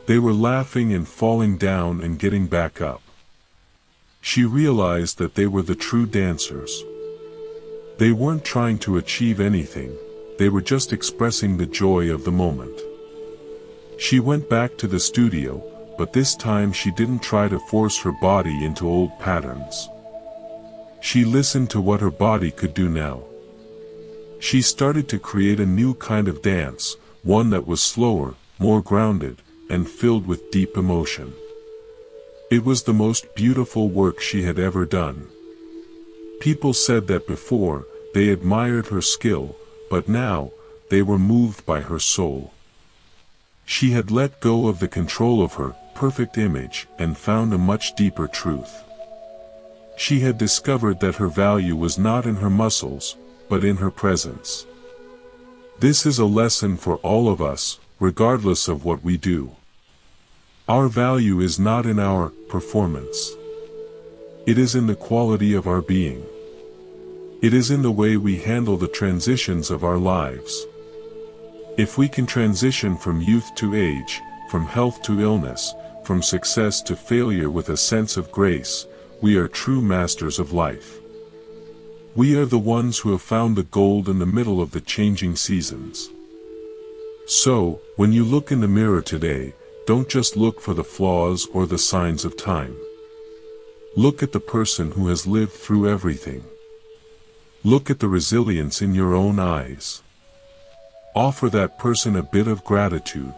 They were laughing and falling down and getting back up. She realized that they were the true dancers. They weren't trying to achieve anything, they were just expressing the joy of the moment. She went back to the studio, but this time she didn't try to force her body into old patterns. She listened to what her body could do now. She started to create a new kind of dance, one that was slower, more grounded, and filled with deep emotion. It was the most beautiful work she had ever done. People said that before, they admired her skill, but now, they were moved by her soul. She had let go of the control of her perfect image and found a much deeper truth. She had discovered that her value was not in her muscles, but in her presence. This is a lesson for all of us, regardless of what we do. Our value is not in our performance. It is in the quality of our being. It is in the way we handle the transitions of our lives. If we can transition from youth to age, from health to illness, from success to failure with a sense of grace, we are true masters of life. We are the ones who have found the gold in the middle of the changing seasons. So, when you look in the mirror today, don't just look for the flaws or the signs of time. Look at the person who has lived through everything. Look at the resilience in your own eyes. Offer that person a bit of gratitude.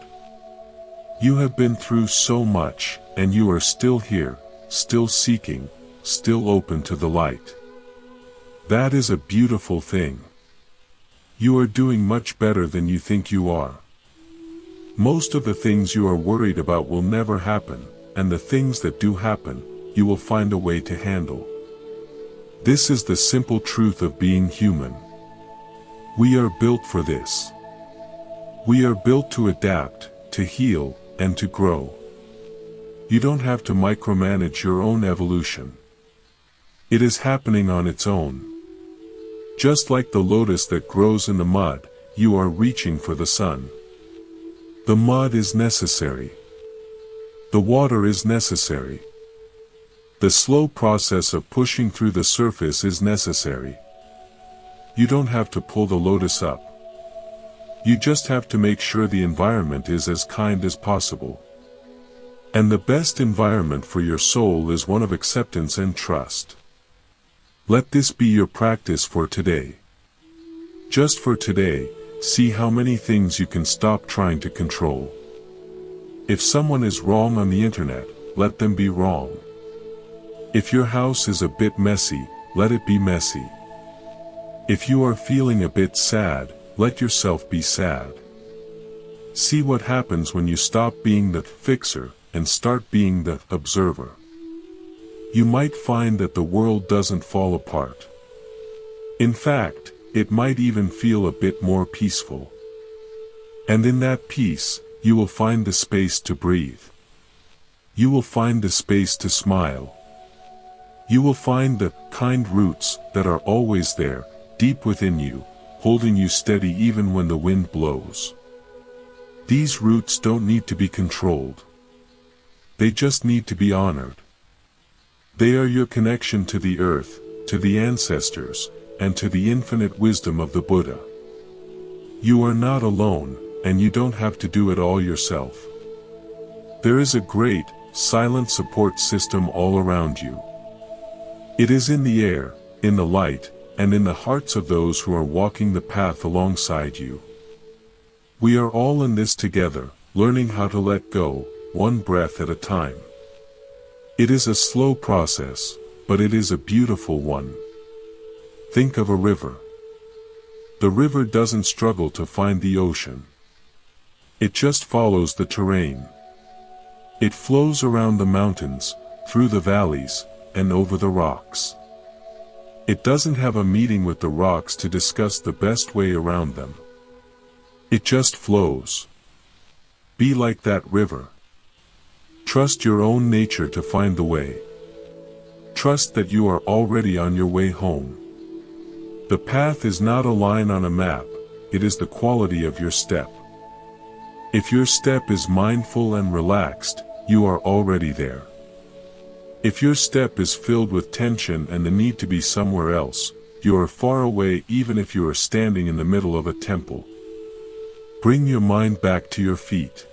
You have been through so much, and you are still here, still seeking, still open to the light. That is a beautiful thing. You are doing much better than you think you are. Most of the things you are worried about will never happen, and the things that do happen, you will find a way to handle. This is the simple truth of being human. We are built for this. We are built to adapt, to heal, and to grow. You don't have to micromanage your own evolution. It is happening on its own. Just like the lotus that grows in the mud, you are reaching for the sun. The mud is necessary. The water is necessary. The slow process of pushing through the surface is necessary. You don't have to pull the lotus up. You just have to make sure the environment is as kind as possible. And the best environment for your soul is one of acceptance and trust. Let this be your practice for today. Just for today, see how many things you can stop trying to control. If someone is wrong on the internet, let them be wrong. If your house is a bit messy, let it be messy. If you are feeling a bit sad, let yourself be sad. See what happens when you stop being the fixer and start being the observer. You might find that the world doesn't fall apart. In fact, it might even feel a bit more peaceful. And in that peace, you will find the space to breathe. You will find the space to smile. You will find the kind roots that are always there, deep within you, holding you steady even when the wind blows. These roots don't need to be controlled. They just need to be honored. They are your connection to the earth, to the ancestors, and to the infinite wisdom of the Buddha. You are not alone, and you don't have to do it all yourself. There is a great, silent support system all around you. It is in the air, in the light, and in the hearts of those who are walking the path alongside you. We are all in this together, learning how to let go, one breath at a time. It is a slow process, but it is a beautiful one. Think of a river. The river doesn't struggle to find the ocean. It just follows the terrain. It flows around the mountains, through the valleys, and over the rocks. It doesn't have a meeting with the rocks to discuss the best way around them. It just flows. Be like that river. Trust your own nature to find the way. Trust that you are already on your way home. The path is not a line on a map, it is the quality of your step. If your step is mindful and relaxed, you are already there. If your step is filled with tension and the need to be somewhere else, you are far away even if you are standing in the middle of a temple. Bring your mind back to your feet.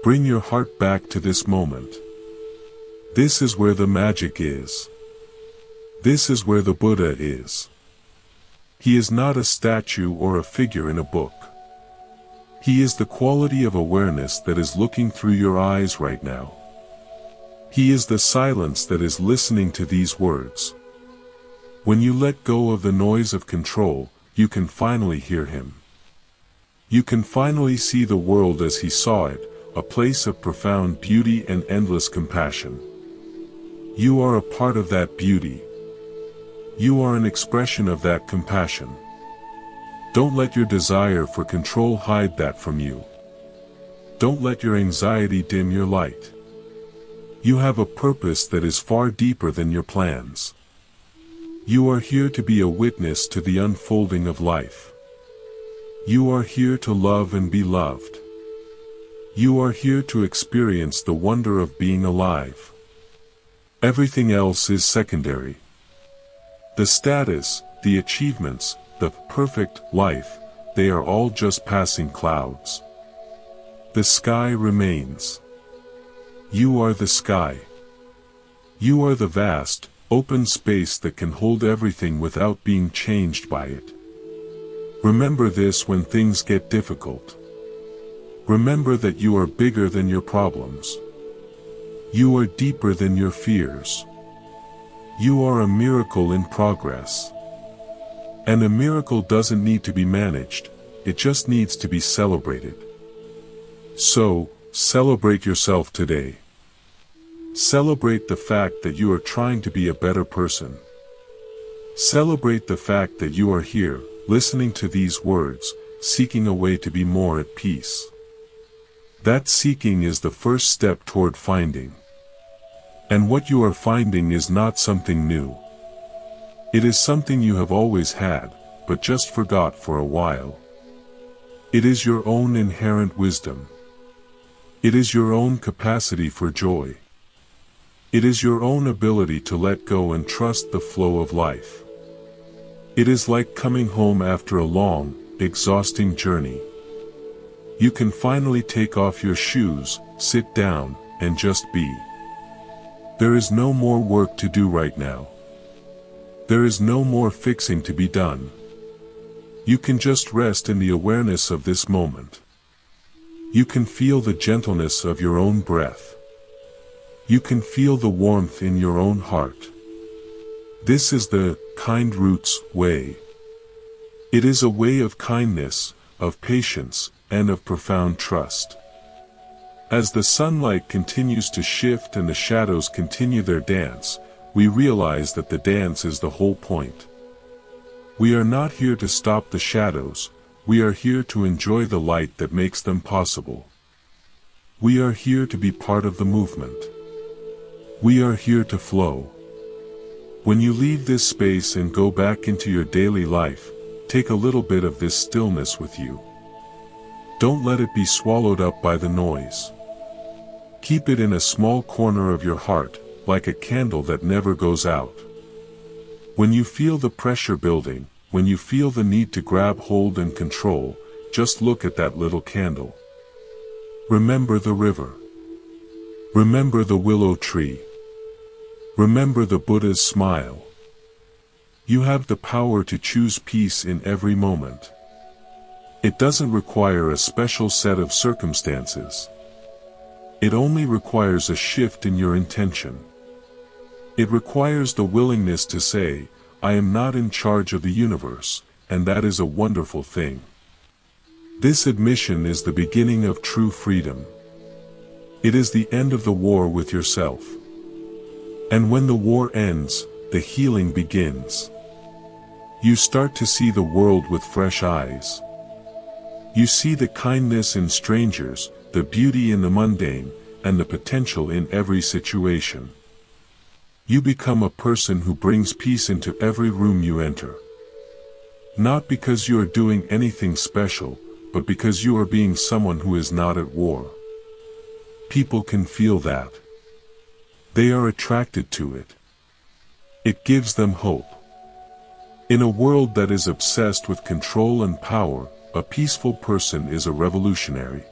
Bring your heart back to this moment. This is where the magic is. This is where the Buddha is. He is not a statue or a figure in a book. He is the quality of awareness that is looking through your eyes right now. He is the silence that is listening to these words. When you let go of the noise of control, you can finally hear him. You can finally see the world as he saw it, a place of profound beauty and endless compassion. You are a part of that beauty. You are an expression of that compassion. Don't let your desire for control hide that from you. Don't let your anxiety dim your light. You have a purpose that is far deeper than your plans. You are here to be a witness to the unfolding of life. You are here to love and be loved. You are here to experience the wonder of being alive. Everything else is secondary. The status, the achievements, the perfect life, they are all just passing clouds. The sky remains. You are the sky. You are the vast, open space that can hold everything without being changed by it. Remember this when things get difficult. Remember that you are bigger than your problems. You are deeper than your fears. You are a miracle in progress. And a miracle doesn't need to be managed, it just needs to be celebrated. So, celebrate yourself today. Celebrate the fact that you are trying to be a better person. Celebrate the fact that you are here, listening to these words, seeking a way to be more at peace. That seeking is the first step toward finding. And what you are finding is not something new. It is something you have always had, but just forgot for a while. It is your own inherent wisdom. It is your own capacity for joy. It is your own ability to let go and trust the flow of life. It is like coming home after a long, exhausting journey. You can finally take off your shoes, sit down, and just be. There is no more work to do right now. There is no more fixing to be done. You can just rest in the awareness of this moment. You can feel the gentleness of your own breath. You can feel the warmth in your own heart. This is the kind roots way. It is a way of kindness, of patience, and of profound trust. As the sunlight continues to shift and the shadows continue their dance, we realize that the dance is the whole point. We are not here to stop the shadows, we are here to enjoy the light that makes them possible. We are here to be part of the movement. We are here to flow. When you leave this space and go back into your daily life, take a little bit of this stillness with you. Don't let it be swallowed up by the noise. Keep it in a small corner of your heart, like a candle that never goes out. When you feel the pressure building, when you feel the need to grab hold and control, just look at that little candle. Remember the river. Remember the willow tree. Remember the Buddha's smile. You have the power to choose peace in every moment. It doesn't require a special set of circumstances. It only requires a shift in your intention. It requires the willingness to say, I am not in charge of the universe, and that is a wonderful thing. This admission is the beginning of true freedom. It is the end of the war with yourself. And when the war ends, the healing begins. You start to see the world with fresh eyes. You see the kindness in strangers, the beauty in the mundane, and the potential in every situation. You become a person who brings peace into every room you enter. Not because you are doing anything special, but because you are being someone who is not at war. People can feel that. They are attracted to it. It gives them hope. In a world that is obsessed with control and power, a peaceful person is a revolutionary.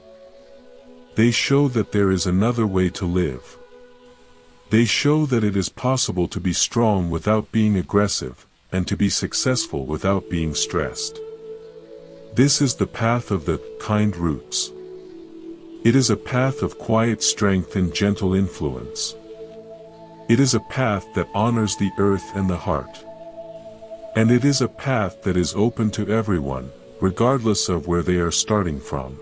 They show that there is another way to live. They show that it is possible to be strong without being aggressive, and to be successful without being stressed. This is the path of the kind roots. It is a path of quiet strength and gentle influence. It is a path that honors the earth and the heart. And it is a path that is open to everyone, regardless of where they are starting from.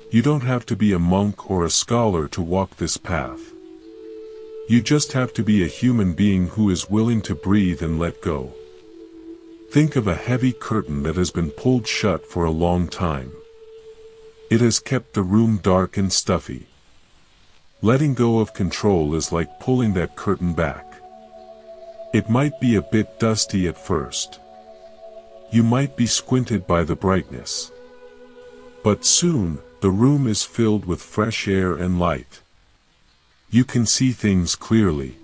You don't have to be a monk or a scholar to walk this path. You just have to be a human being who is willing to breathe and let go. Think of a heavy curtain that has been pulled shut for a long time. It has kept the room dark and stuffy. Letting go of control is like pulling that curtain back. It might be a bit dusty at first. You might be squinted by the brightness. But soon, the room is filled with fresh air and light. You can see things clearly.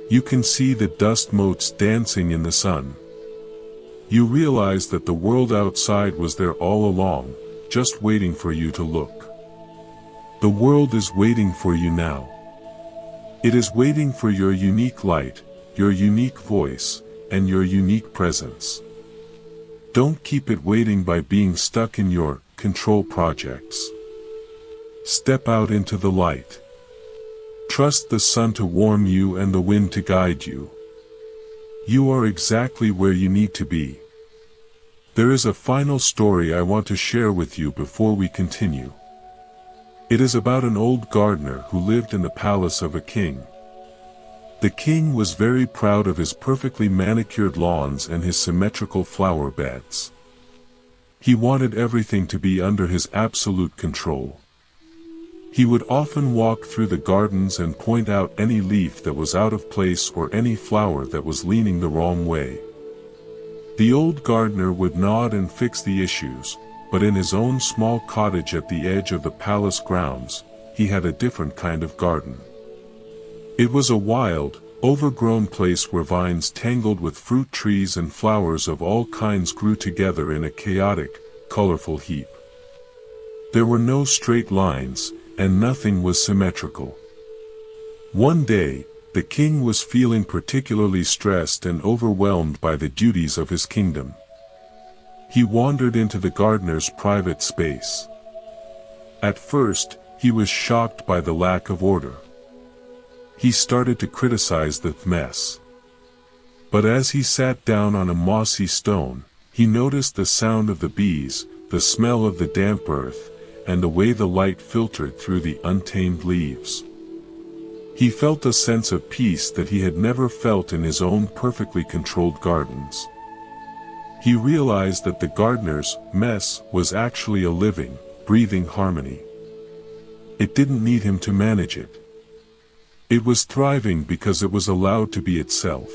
You can see the dust motes dancing in the sun. You realize that the world outside was there all along, just waiting for you to look. The world is waiting for you now. It is waiting for your unique light, your unique voice, and your unique presence. Don't keep it waiting by being stuck in your control projects. Step out into the light. Trust the sun to warm you and the wind to guide you. You are exactly where you need to be. There is a final story I want to share with you before we continue. It is about an old gardener who lived in the palace of a king. The king was very proud of his perfectly manicured lawns and his symmetrical flower beds. He wanted everything to be under his absolute control. He would often walk through the gardens and point out any leaf that was out of place or any flower that was leaning the wrong way. The old gardener would nod and fix the issues, but in his own small cottage at the edge of the palace grounds, he had a different kind of garden. It was a wild, overgrown place where vines tangled with fruit trees and flowers of all kinds grew together in a chaotic, colorful heap. There were no straight lines, and nothing was symmetrical. One day, the king was feeling particularly stressed and overwhelmed by the duties of his kingdom. He wandered into the gardener's private space. At first, he was shocked by the lack of order. He started to criticize the mess. But as he sat down on a mossy stone, he noticed the sound of the bees, the smell of the damp earth, and the way the light filtered through the untamed leaves. He felt a sense of peace that he had never felt in his own perfectly controlled gardens. He realized that the gardener's mess was actually a living, breathing harmony. It didn't need him to manage it. It was thriving because it was allowed to be itself.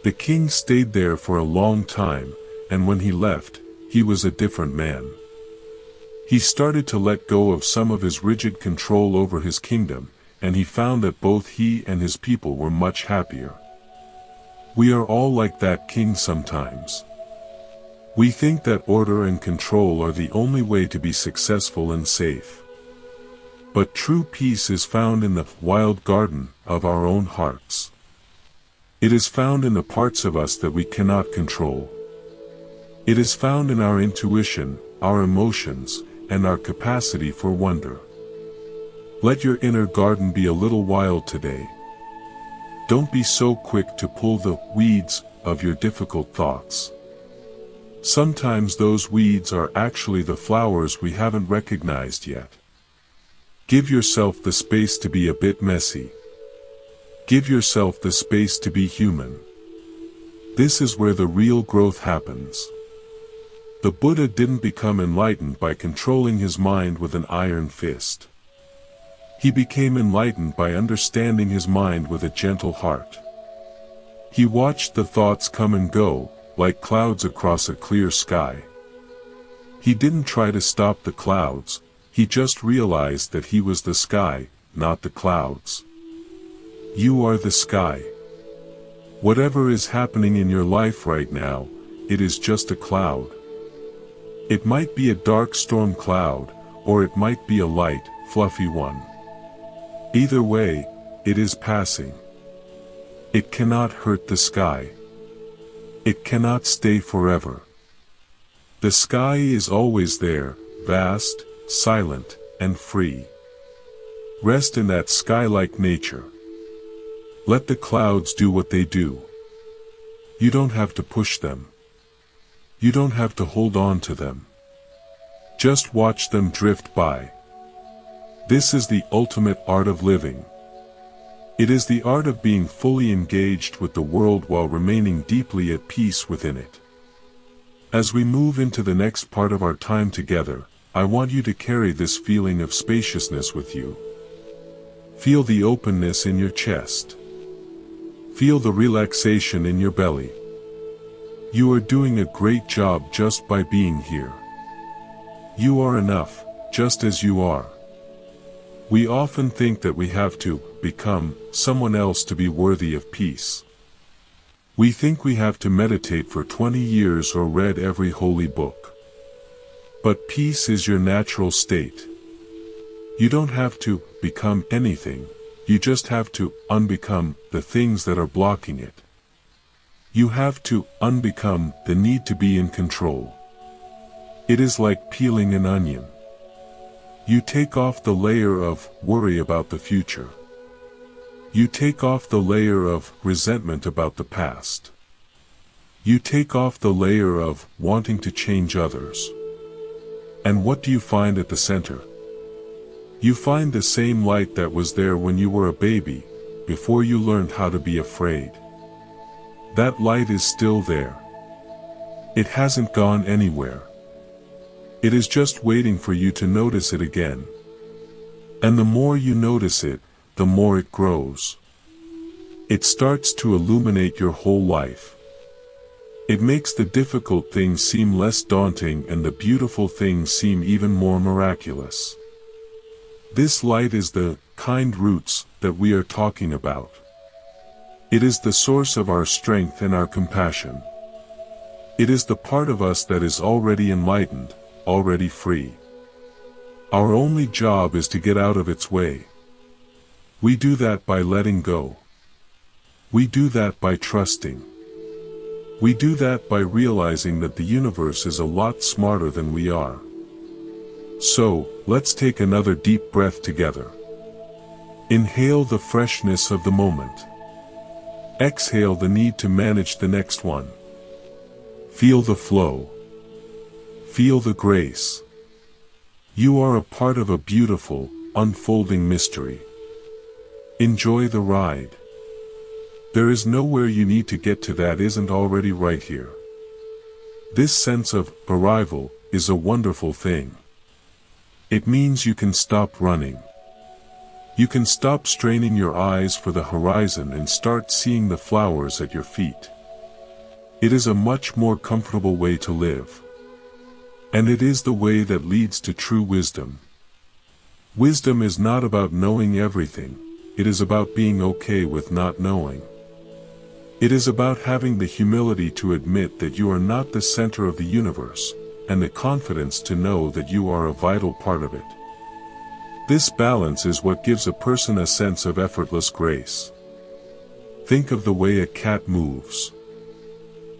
The king stayed there for a long time, and when he left, he was a different man. He started to let go of some of his rigid control over his kingdom, and he found that both he and his people were much happier. We are all like that king sometimes. We think that order and control are the only way to be successful and safe. But true peace is found in the wild garden of our own hearts. It is found in the parts of us that we cannot control. It is found in our intuition, our emotions, and our capacity for wonder. Let your inner garden be a little wild today. Don't be so quick to pull the weeds of your difficult thoughts. Sometimes those weeds are actually the flowers we haven't recognized yet. Give yourself the space to be a bit messy. Give yourself the space to be human. This is where the real growth happens. The Buddha didn't become enlightened by controlling his mind with an iron fist. He became enlightened by understanding his mind with a gentle heart. He watched the thoughts come and go, like clouds across a clear sky. He didn't try to stop the clouds, he just realized that he was the sky, not the clouds. You are the sky. Whatever is happening in your life right now, it is just a cloud. It might be a dark storm cloud, or it might be a light, fluffy one. Either way, it is passing. It cannot hurt the sky. It cannot stay forever. The sky is always there, vast, silent, and free. Rest in that sky-like nature. Let the clouds do what they do. You don't have to push them. You don't have to hold on to them. Just watch them drift by. This is the ultimate art of living. It is the art of being fully engaged with the world while remaining deeply at peace within it. As we move into the next part of our time together, I want you to carry this feeling of spaciousness with you. Feel the openness in your chest. Feel the relaxation in your belly. You are doing a great job just by being here. You are enough, just as you are. We often think that we have to become someone else to be worthy of peace. We think we have to meditate for 20 years or read every holy book. But peace is your natural state. You don't have to become anything, you just have to unbecome the things that are blocking it. You have to unbecome the need to be in control. It is like peeling an onion. You take off the layer of worry about the future. You take off the layer of resentment about the past. You take off the layer of wanting to change others. And what do you find at the center? You find the same light that was there when you were a baby, before you learned how to be afraid. That light is still there. It hasn't gone anywhere. It is just waiting for you to notice it again. And the more you notice it, the more it grows. It starts to illuminate your whole life. It makes the difficult things seem less daunting and the beautiful things seem even more miraculous. This light is the kind roots that we are talking about. It is the source of our strength and our compassion. It is the part of us that is already enlightened, already free. Our only job is to get out of its way. We do that by letting go. We do that by trusting. We do that by realizing that the universe is a lot smarter than we are. So, let's take another deep breath together. Inhale the freshness of the moment. Exhale the need to manage the next one. Feel the flow. Feel the grace. You are a part of a beautiful, unfolding mystery. Enjoy the ride. There is nowhere you need to get to that isn't already right here. This sense of arrival is a wonderful thing. It means you can stop running. You can stop straining your eyes for the horizon and start seeing the flowers at your feet. It is a much more comfortable way to live. And it is the way that leads to true wisdom. Wisdom is not about knowing everything, it is about being okay with not knowing. It is about having the humility to admit that you are not the center of the universe, and the confidence to know that you are a vital part of it. This balance is what gives a person a sense of effortless grace. Think of the way a cat moves.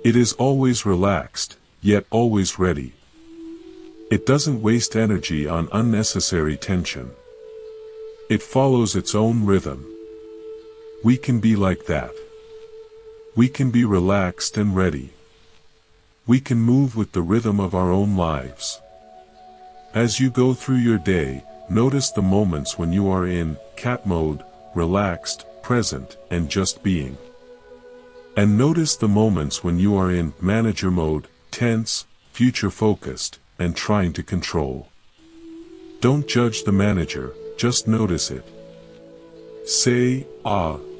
It is always relaxed, yet always ready. It doesn't waste energy on unnecessary tension. It follows its own rhythm. We can be like that. We can be relaxed and ready. We can move with the rhythm of our own lives. As you go through your day, notice the moments when you are in cat mode, relaxed, present, and just being. And notice the moments when you are in manager mode, tense, future-focused, and trying to control. Don't judge the manager, just notice it. Say,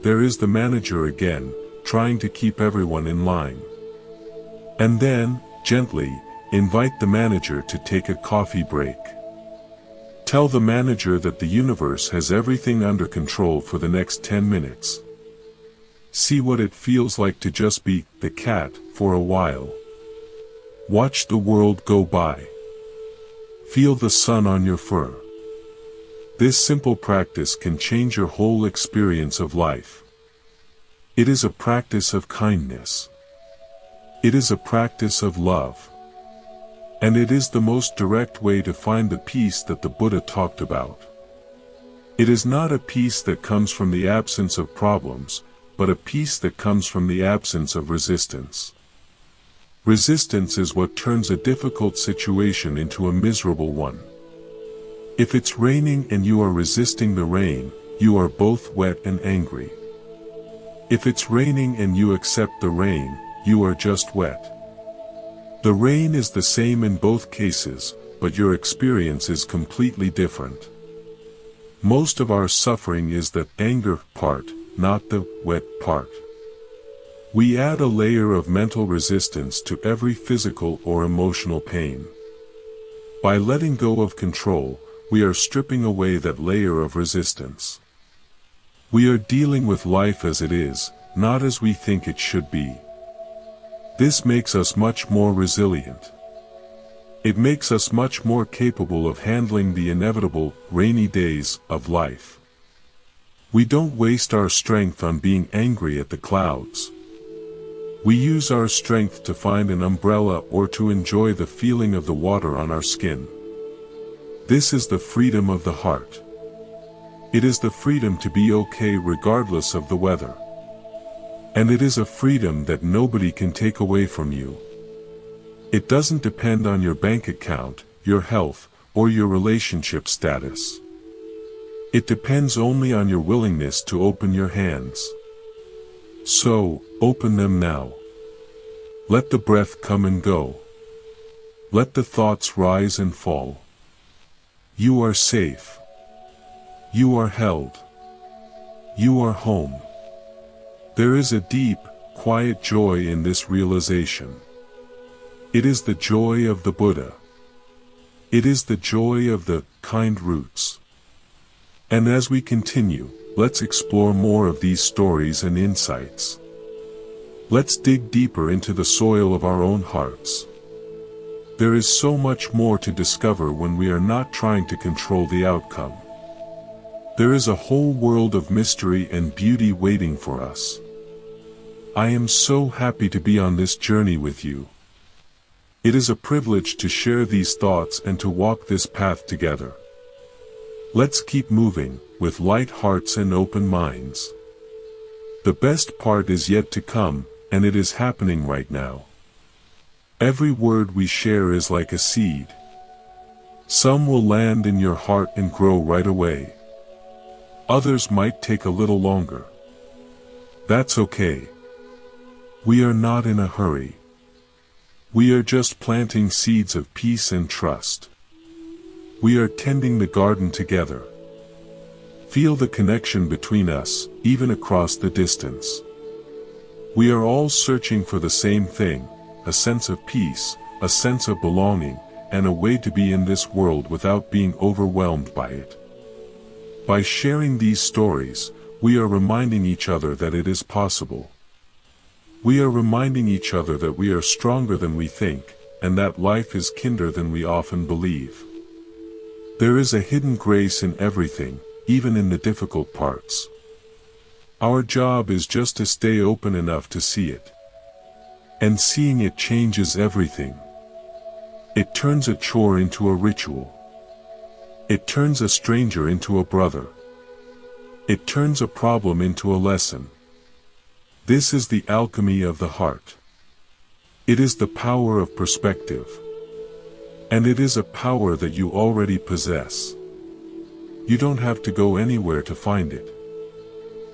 there is the manager again, trying to keep everyone in line. And then, gently, invite the manager to take a coffee break. Tell the manager that the universe has everything under control for the next 10 minutes. See what it feels like to just be the cat for a while. Watch the world go by. Feel the sun on your fur. This simple practice can change your whole experience of life. It is a practice of kindness. It is a practice of love. And it is the most direct way to find the peace that the Buddha talked about. It is not a peace that comes from the absence of problems, but a peace that comes from the absence of resistance. Resistance is what turns a difficult situation into a miserable one. If it's raining and you are resisting the rain, you are both wet and angry. If it's raining and you accept the rain, you are just wet. The rain is the same in both cases, but your experience is completely different. Most of our suffering is the anger part, not the wet part. We add a layer of mental resistance to every physical or emotional pain. By letting go of control, we are stripping away that layer of resistance. We are dealing with life as it is, not as we think it should be. This makes us much more resilient. It makes us much more capable of handling the inevitable, rainy days of life. We don't waste our strength on being angry at the clouds. We use our strength to find an umbrella or to enjoy the feeling of the water on our skin. This is the freedom of the heart. It is the freedom to be okay regardless of the weather. And it is a freedom that nobody can take away from you. It doesn't depend on your bank account, your health, or your relationship status. It depends only on your willingness to open your hands. So, open them now. Let the breath come and go. Let the thoughts rise and fall. You are safe. You are held. You are home. There is a deep, quiet joy in this realization. It is the joy of the Buddha. It is the joy of the kind roots. And as we continue, let's explore more of these stories and insights. Let's dig deeper into the soil of our own hearts. There is so much more to discover when we are not trying to control the outcome. There is a whole world of mystery and beauty waiting for us. I am so happy to be on this journey with you. It is a privilege to share these thoughts and to walk this path together. Let's keep moving, with light hearts and open minds. The best part is yet to come, and it is happening right now. Every word we share is like a seed. Some will land in your heart and grow right away. Others might take a little longer. That's okay. We are not in a hurry. We are just planting seeds of peace and trust. We are tending the garden together. Feel the connection between us, even across the distance. We are all searching for the same thing, a sense of peace, a sense of belonging, and a way to be in this world without being overwhelmed by it. By sharing these stories, we are reminding each other that it is possible. We are reminding each other that we are stronger than we think, and that life is kinder than we often believe. There is a hidden grace in everything, even in the difficult parts. Our job is just to stay open enough to see it. And seeing it changes everything. It turns a chore into a ritual. It turns a stranger into a brother. It turns a problem into a lesson. This is the alchemy of the heart. It is the power of perspective. And it is a power that you already possess. You don't have to go anywhere to find it.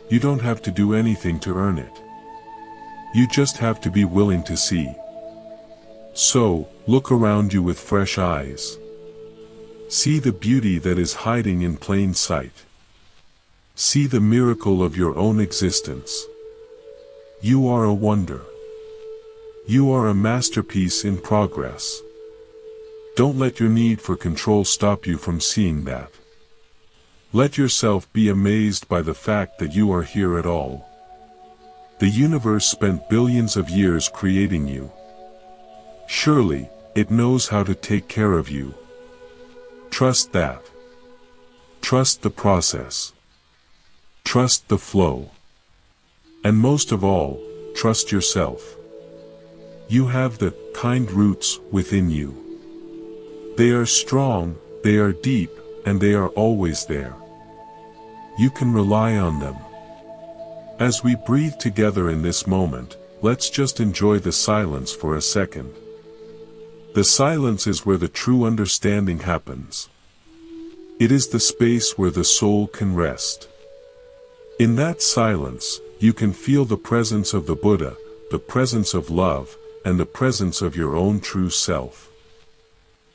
You don't have to do anything to earn it. You just have to be willing to see. So, look around you with fresh eyes. See the beauty that is hiding in plain sight. See the miracle of your own existence. You are a wonder. You are a masterpiece in progress. Don't let your need for control stop you from seeing that. Let yourself be amazed by the fact that you are here at all. The universe spent billions of years creating you. Surely, it knows how to take care of you. Trust that. Trust the process. Trust the flow. And most of all, trust yourself. You have the kind roots within you. They are strong, they are deep, and they are always there. You can rely on them. As we breathe together in this moment, let's just enjoy the silence for a second. The silence is where the true understanding happens. It is the space where the soul can rest. In that silence, you can feel the presence of the Buddha, the presence of love, and the presence of your own true self.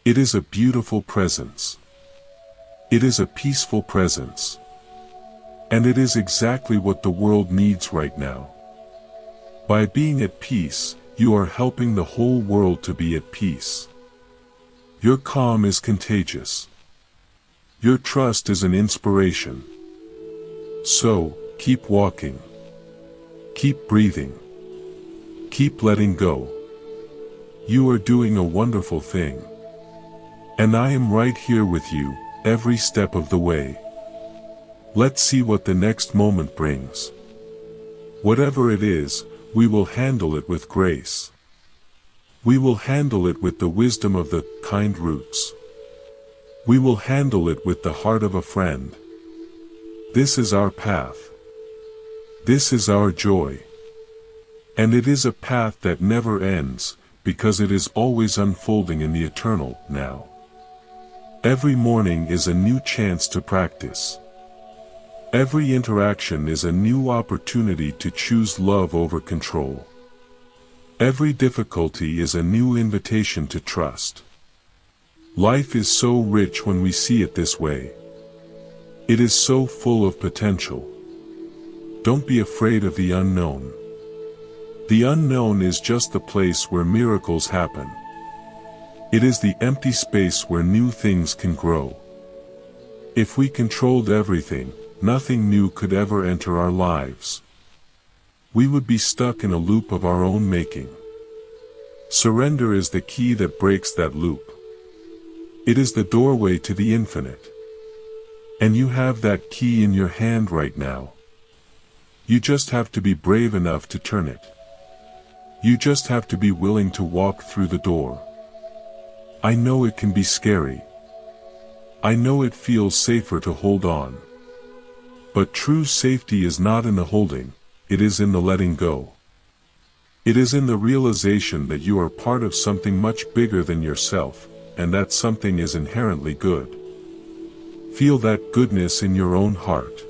It is a beautiful presence. It is a peaceful presence. And it is exactly what the world needs right now. By being at peace, you are helping the whole world to be at peace. Your calm is contagious. Your trust is an inspiration. So, keep walking. Keep breathing. Keep letting go. You are doing a wonderful thing. And I am right here with you, every step of the way. Let's see what the next moment brings. Whatever it is, we will handle it with grace. We will handle it with the wisdom of the kind roots. We will handle it with the heart of a friend. This is our path. This is our joy. And it is a path that never ends, because it is always unfolding in the eternal now. Every morning is a new chance to practice. Every interaction is a new opportunity to choose love over control. Every difficulty is a new invitation to trust. Life is so rich when we see it this way. It is so full of potential. Don't be afraid of the unknown. The unknown is just the place where miracles happen. It is the empty space where new things can grow. If we controlled everything, nothing new could ever enter our lives. We would be stuck in a loop of our own making. Surrender is the key that breaks that loop. It is the doorway to the infinite. And you have that key in your hand right now. You just have to be brave enough to turn it. You just have to be willing to walk through the door. I know it can be scary. I know it feels safer to hold on. But true safety is not in the holding, it is in the letting go. It is in the realization that you are part of something much bigger than yourself, and that something is inherently good. Feel that goodness in your own heart.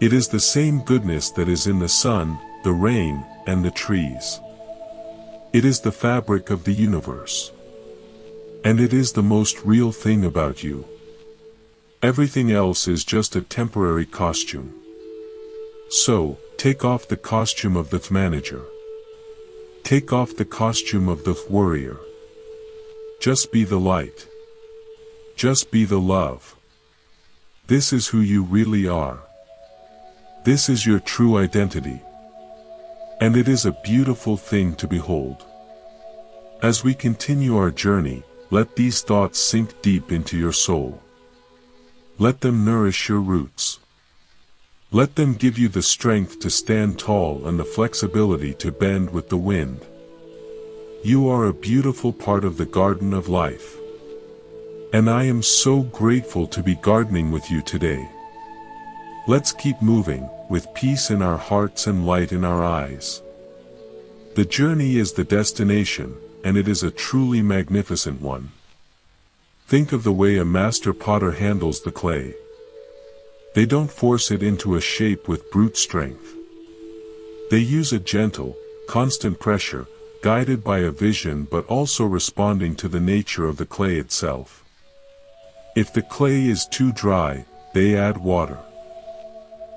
It is the same goodness that is in the sun, the rain, and the trees. It is the fabric of the universe. And it is the most real thing about you. Everything else is just a temporary costume. So, take off the costume of the manager. Take off the costume of the warrior. Just be the light. Just be the love. This is who you really are. This is your true identity. And it is a beautiful thing to behold. As we continue our journey, let these thoughts sink deep into your soul. Let them nourish your roots. Let them give you the strength to stand tall and the flexibility to bend with the wind. You are a beautiful part of the garden of life. And I am so grateful to be gardening with you today. Let's keep moving, with peace in our hearts and light in our eyes. The journey is the destination, and it is a truly magnificent one. Think of the way a master potter handles the clay. They don't force it into a shape with brute strength. They use a gentle, constant pressure, guided by a vision but also responding to the nature of the clay itself. If the clay is too dry, they add water.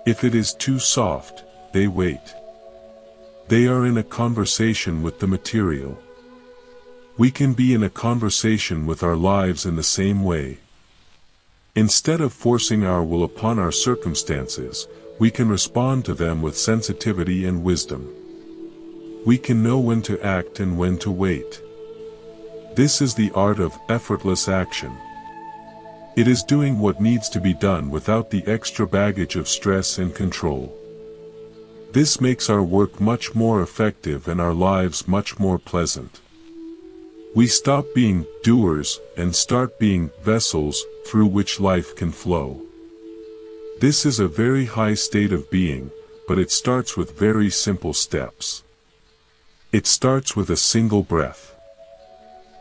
If it is too soft, they wait. They are in a conversation with the material. We can be in a conversation with our lives in the same way. Instead of forcing our will upon our circumstances, we can respond to them with sensitivity and wisdom. We can know when to act and when to wait. This is the art of effortless action. It is doing what needs to be done without the extra baggage of stress and control. This makes our work much more effective and our lives much more pleasant. We stop being doers and start being vessels through which life can flow. This is a very high state of being, but it starts with very simple steps. It starts with a single breath.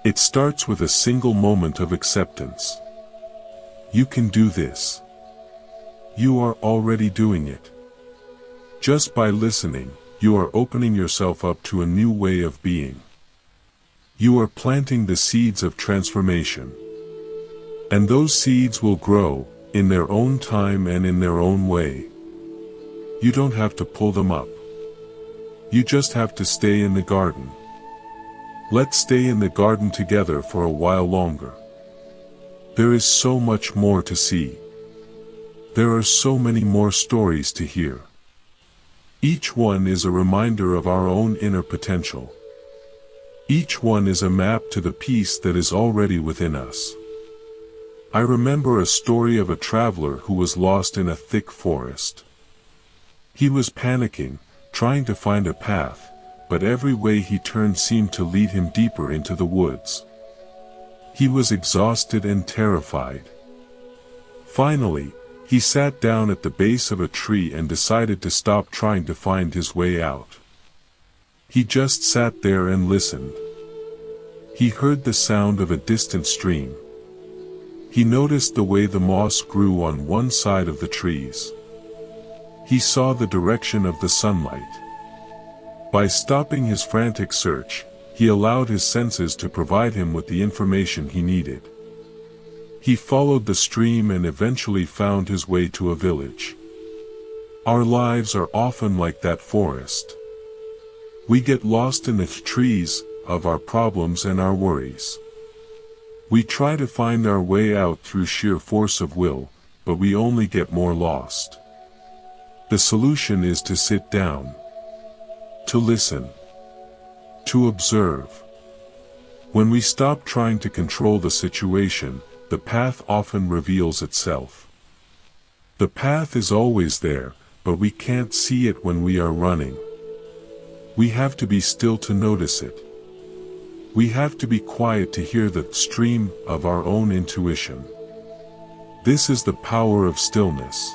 It starts with a single moment of acceptance. You can do this. You are already doing it. Just by listening, you are opening yourself up to a new way of being. You are planting the seeds of transformation. And those seeds will grow, in their own time and in their own way. You don't have to pull them up. You just have to stay in the garden. Let's stay in the garden together for a while longer. There is so much more to see. There are so many more stories to hear. Each one is a reminder of our own inner potential. Each one is a map to the peace that is already within us. I remember a story of a traveler who was lost in a thick forest. He was panicking, trying to find a path, but every way he turned seemed to lead him deeper into the woods. He was exhausted and terrified. Finally, He sat down at the base of a tree and decided to stop trying to find his way out. He just sat there and listened. He heard the sound of a distant stream. He noticed the way the moss grew on one side of the trees. He saw the direction of the sunlight. By stopping his frantic search, he allowed his senses to provide him with the information he needed. He followed the stream and eventually found his way to a village. Our lives are often like that forest. We get lost in the trees of our problems and our worries. We try to find our way out through sheer force of will, but we only get more lost. The solution is to sit down, to listen, to observe. When we stop trying to control the situation, the path often reveals itself. The path is always there, but we can't see it when we are running. We have to be still to notice it. We have to be quiet to hear the stream of our own intuition. This is the power of stillness.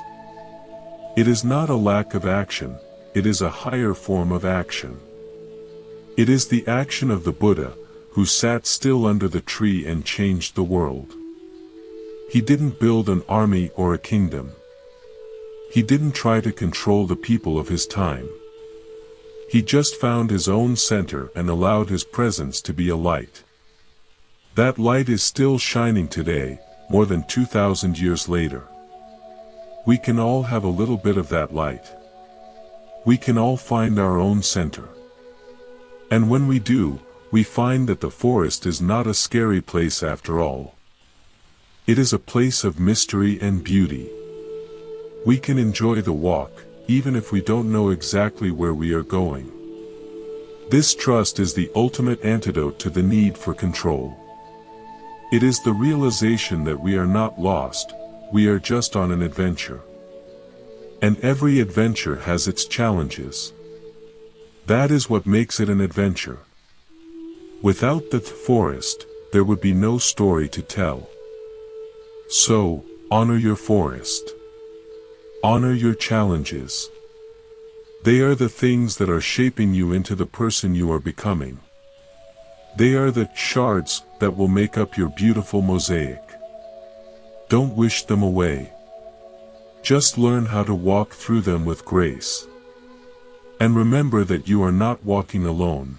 It is not a lack of action, it is a higher form of action. It is the action of the Buddha, who sat still under the tree and changed the world. He didn't build an army or a kingdom. He didn't try to control the people of his time. He just found his own center and allowed his presence to be a light. That light is still shining today, more than 2,000 years later. We can all have a little bit of that light. We can all find our own center. And when we do, we find that the forest is not a scary place after all. It is a place of mystery and beauty. We can enjoy the walk, even if we don't know exactly where we are going. This trust is the ultimate antidote to the need for control. It is the realization that we are not lost, we are just on an adventure. And every adventure has its challenges. That is what makes it an adventure. Without the forest, there would be no story to tell. So, honor your forest. Honor your challenges. They are the things that are shaping you into the person you are becoming. They are the shards that will make up your beautiful mosaic. Don't wish them away. Just learn how to walk through them with grace. And remember that you are not walking alone.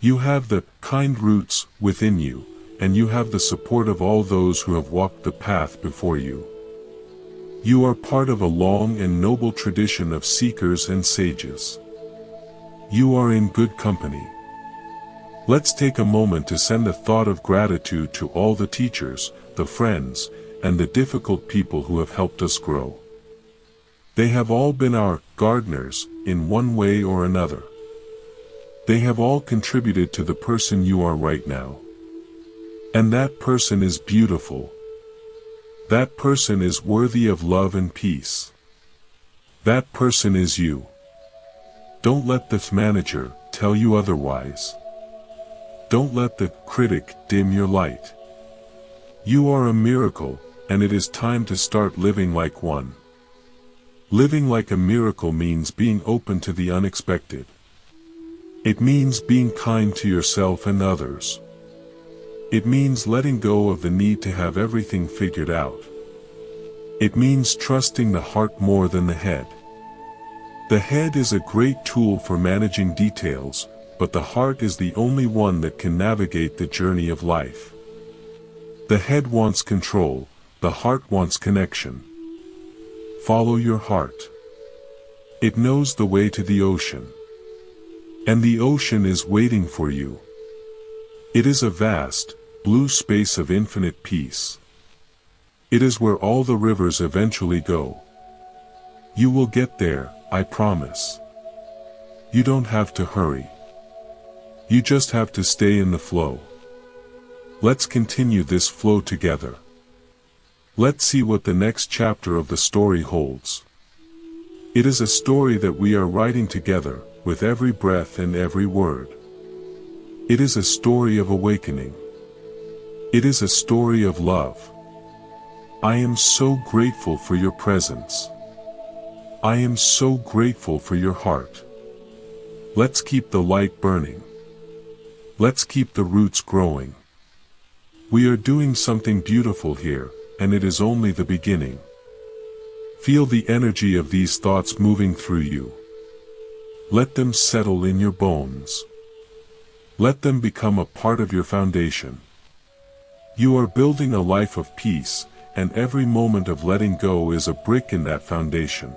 You have the kind roots within you, and you have the support of all those who have walked the path before you. You are part of a long and noble tradition of seekers and sages. You are in good company. Let's take a moment to send a thought of gratitude to all the teachers, the friends, and the difficult people who have helped us grow. They have all been our gardeners, in one way or another. They have all contributed to the person you are right now. And that person is beautiful. That person is worthy of love and peace. That person is you. Don't let the manager tell you otherwise. Don't let the critic dim your light. You are a miracle, and it is time to start living like one. Living like a miracle means being open to the unexpected. It means being kind to yourself and others. It means letting go of the need to have everything figured out. It means trusting the heart more than the head. The head is a great tool for managing details, but the heart is the only one that can navigate the journey of life. The head wants control, the heart wants connection. Follow your heart. It knows the way to the ocean. And the ocean is waiting for you. It is a vast, blue space of infinite peace. It is where all the rivers eventually go. You will get there, I promise. You don't have to hurry. You just have to stay in the flow. Let's continue this flow together. Let's see what the next chapter of the story holds. It is a story that we are writing together, with every breath and every word. It is a story of awakening. It is a story of love. I am so grateful for your presence. I am so grateful for your heart. Let's keep the light burning. Let's keep the roots growing. We are doing something beautiful here, and it is only the beginning. Feel the energy of these thoughts moving through you. Let them settle in your bones. Let them become a part of your foundation. You are building a life of peace, and every moment of letting go is a brick in that foundation.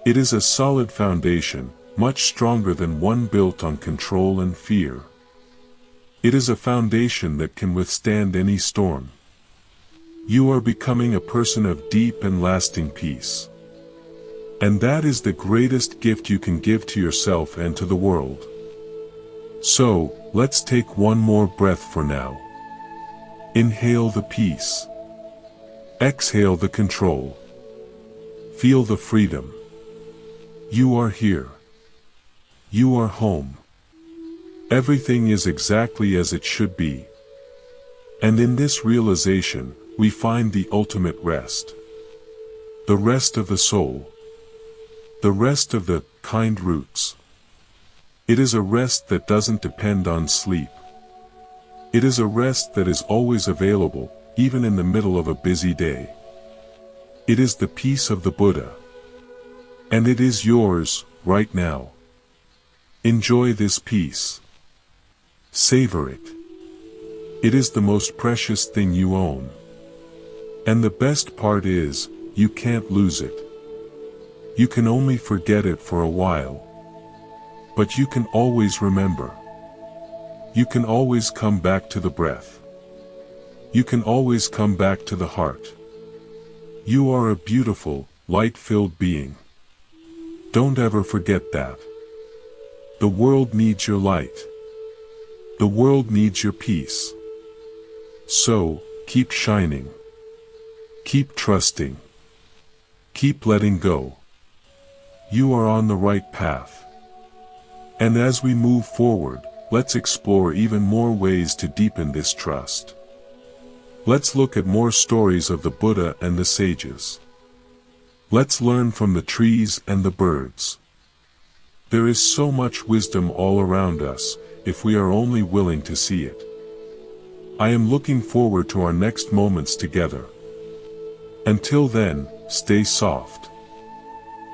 It is a solid foundation, much stronger than one built on control and fear. It is a foundation that can withstand any storm. You are becoming a person of deep and lasting peace. And that is the greatest gift you can give to yourself and to the world. So, let's take one more breath for now. Inhale the peace. Exhale the control. Feel the freedom. You are here. You are home. Everything is exactly as it should be. And in this realization, we find the ultimate rest. The rest of the soul. The rest of the kind roots. It is a rest that doesn't depend on sleep. It is a rest that is always available, even in the middle of a busy day. It is the peace of the Buddha. And it is yours, right now. Enjoy this peace. Savor it. It is the most precious thing you own. And the best part is, you can't lose it. You can only forget it for a while. But you can always remember. You can always come back to the breath. You can always come back to the heart. You are a beautiful, light-filled being. Don't ever forget that. The world needs your light. The world needs your peace. So, keep shining. Keep trusting. Keep letting go. You are on the right path. And as we move forward, let's explore even more ways to deepen this trust. Let's look at more stories of the Buddha and the sages. Let's learn from the trees and the birds. There is so much wisdom all around us, if we are only willing to see it. I am looking forward to our next moments together. Until then, stay soft.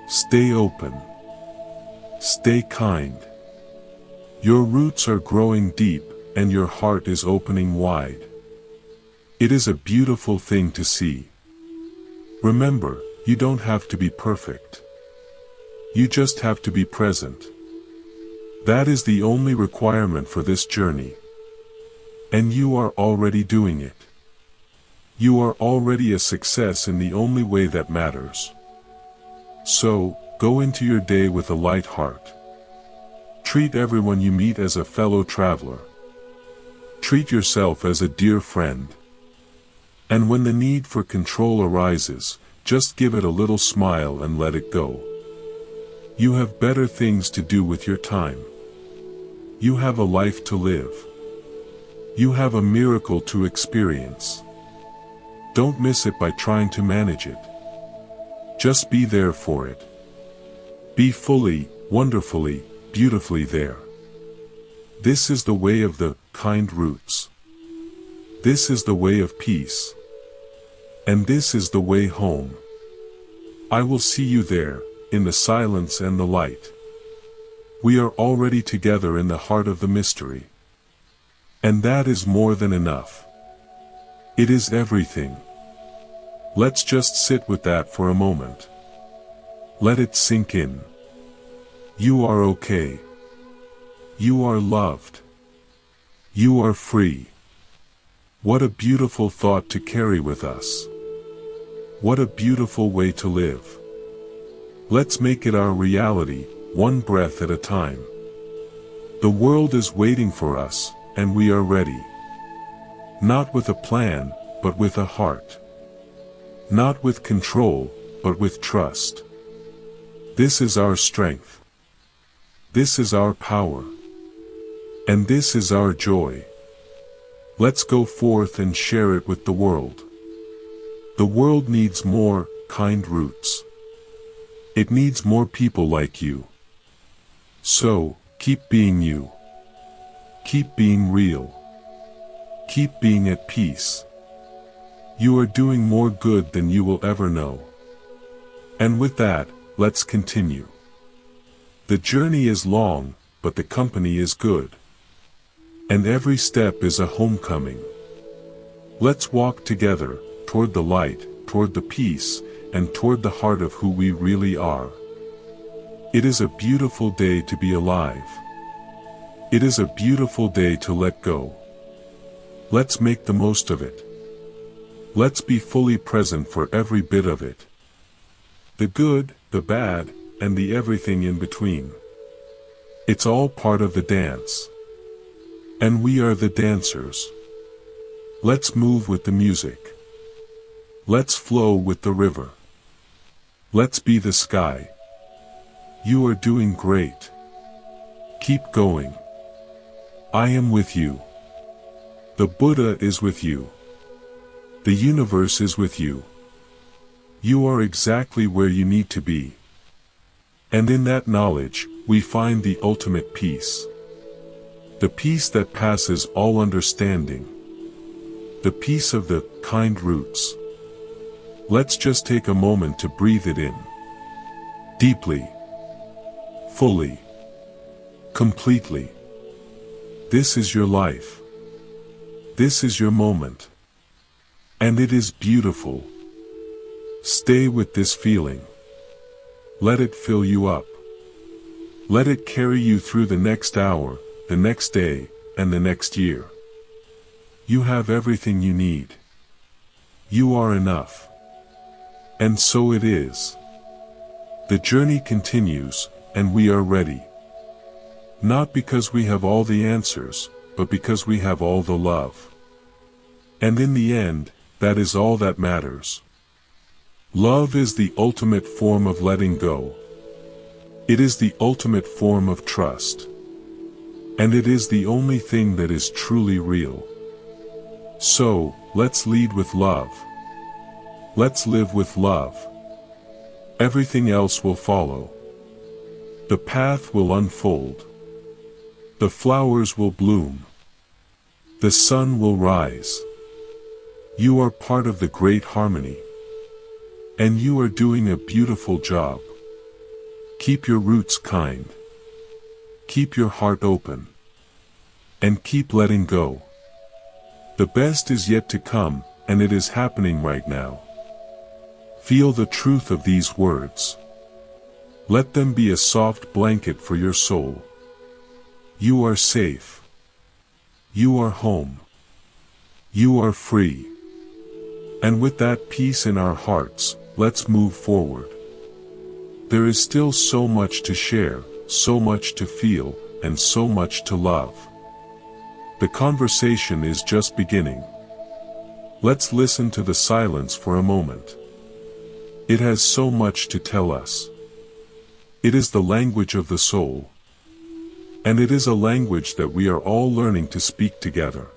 Stay open. Stay kind. Your roots are growing deep, and your heart is opening wide. It is a beautiful thing to see. Remember, you don't have to be perfect. You just have to be present. That is the only requirement for this journey. And you are already doing it. You are already a success in the only way that matters. So, go into your day with a light heart. Treat everyone you meet as a fellow traveler. Treat yourself as a dear friend. And when the need for control arises, just give it a little smile and let it go. You have better things to do with your time. You have a life to live. You have a miracle to experience. Don't miss it by trying to manage it. Just be there for it. Be fully, wonderfully, beautifully there. This is the way of the kind roots. This is the way of peace. And this is the way home. I will see you there, in the silence and the light. We are already together in the heart of the mystery. And that is more than enough. It is everything. Let's just sit with that for a moment. Let it sink in. You are okay. You are loved. You are free. What a beautiful thought to carry with us. What a beautiful way to live. Let's make it our reality, one breath at a time. The world is waiting for us, and we are ready. Not with a plan, but with a heart. Not with control, but with trust. This is our strength. This is our power. And this is our joy. Let's go forth and share it with the world. The world needs more kind roots. It needs more people like you. So, keep being you. Keep being real. Keep being at peace. You are doing more good than you will ever know. And with that, let's continue. The journey is long, but the company is good. And every step is a homecoming. Let's walk together, toward the light, toward the peace, and toward the heart of who we really are. It is a beautiful day to be alive. It is a beautiful day to let go. Let's make the most of it. Let's be fully present for every bit of it. The good, the bad, and the everything in between. It's all part of the dance. And we are the dancers. Let's move with the music. Let's flow with the river. Let's be the sky. You are doing great. Keep going. I am with you. The Buddha is with you. The universe is with you. You are exactly where you need to be. And in that knowledge, we find the ultimate peace. The peace that passes all understanding. The peace of the kind roots. Let's just take a moment to breathe it in. Deeply. Fully. Completely. This is your life. This is your moment. And it is beautiful. Stay with this feeling. Let it fill you up. Let it carry you through the next hour, the next day, and the next year. You have everything you need. You are enough. And so it is. The journey continues, and we are ready. Not because we have all the answers, but because we have all the love. And in the end, that is all that matters. Love is the ultimate form of letting go. It is the ultimate form of trust. And it is the only thing that is truly real. So, let's lead with love. Let's live with love. Everything else will follow. The path will unfold. The flowers will bloom. The sun will rise. You are part of the great harmony. And you are doing a beautiful job. Keep your roots kind. Keep your heart open. And keep letting go. The best is yet to come, and it is happening right now. Feel the truth of these words. Let them be a soft blanket for your soul. You are safe. You are home. You are free. And with that peace in our hearts, let's move forward. There is still so much to share, so much to feel, and so much to love. The conversation is just beginning. Let's listen to the silence for a moment. It has so much to tell us. It is the language of the soul. And it is a language that we are all learning to speak together.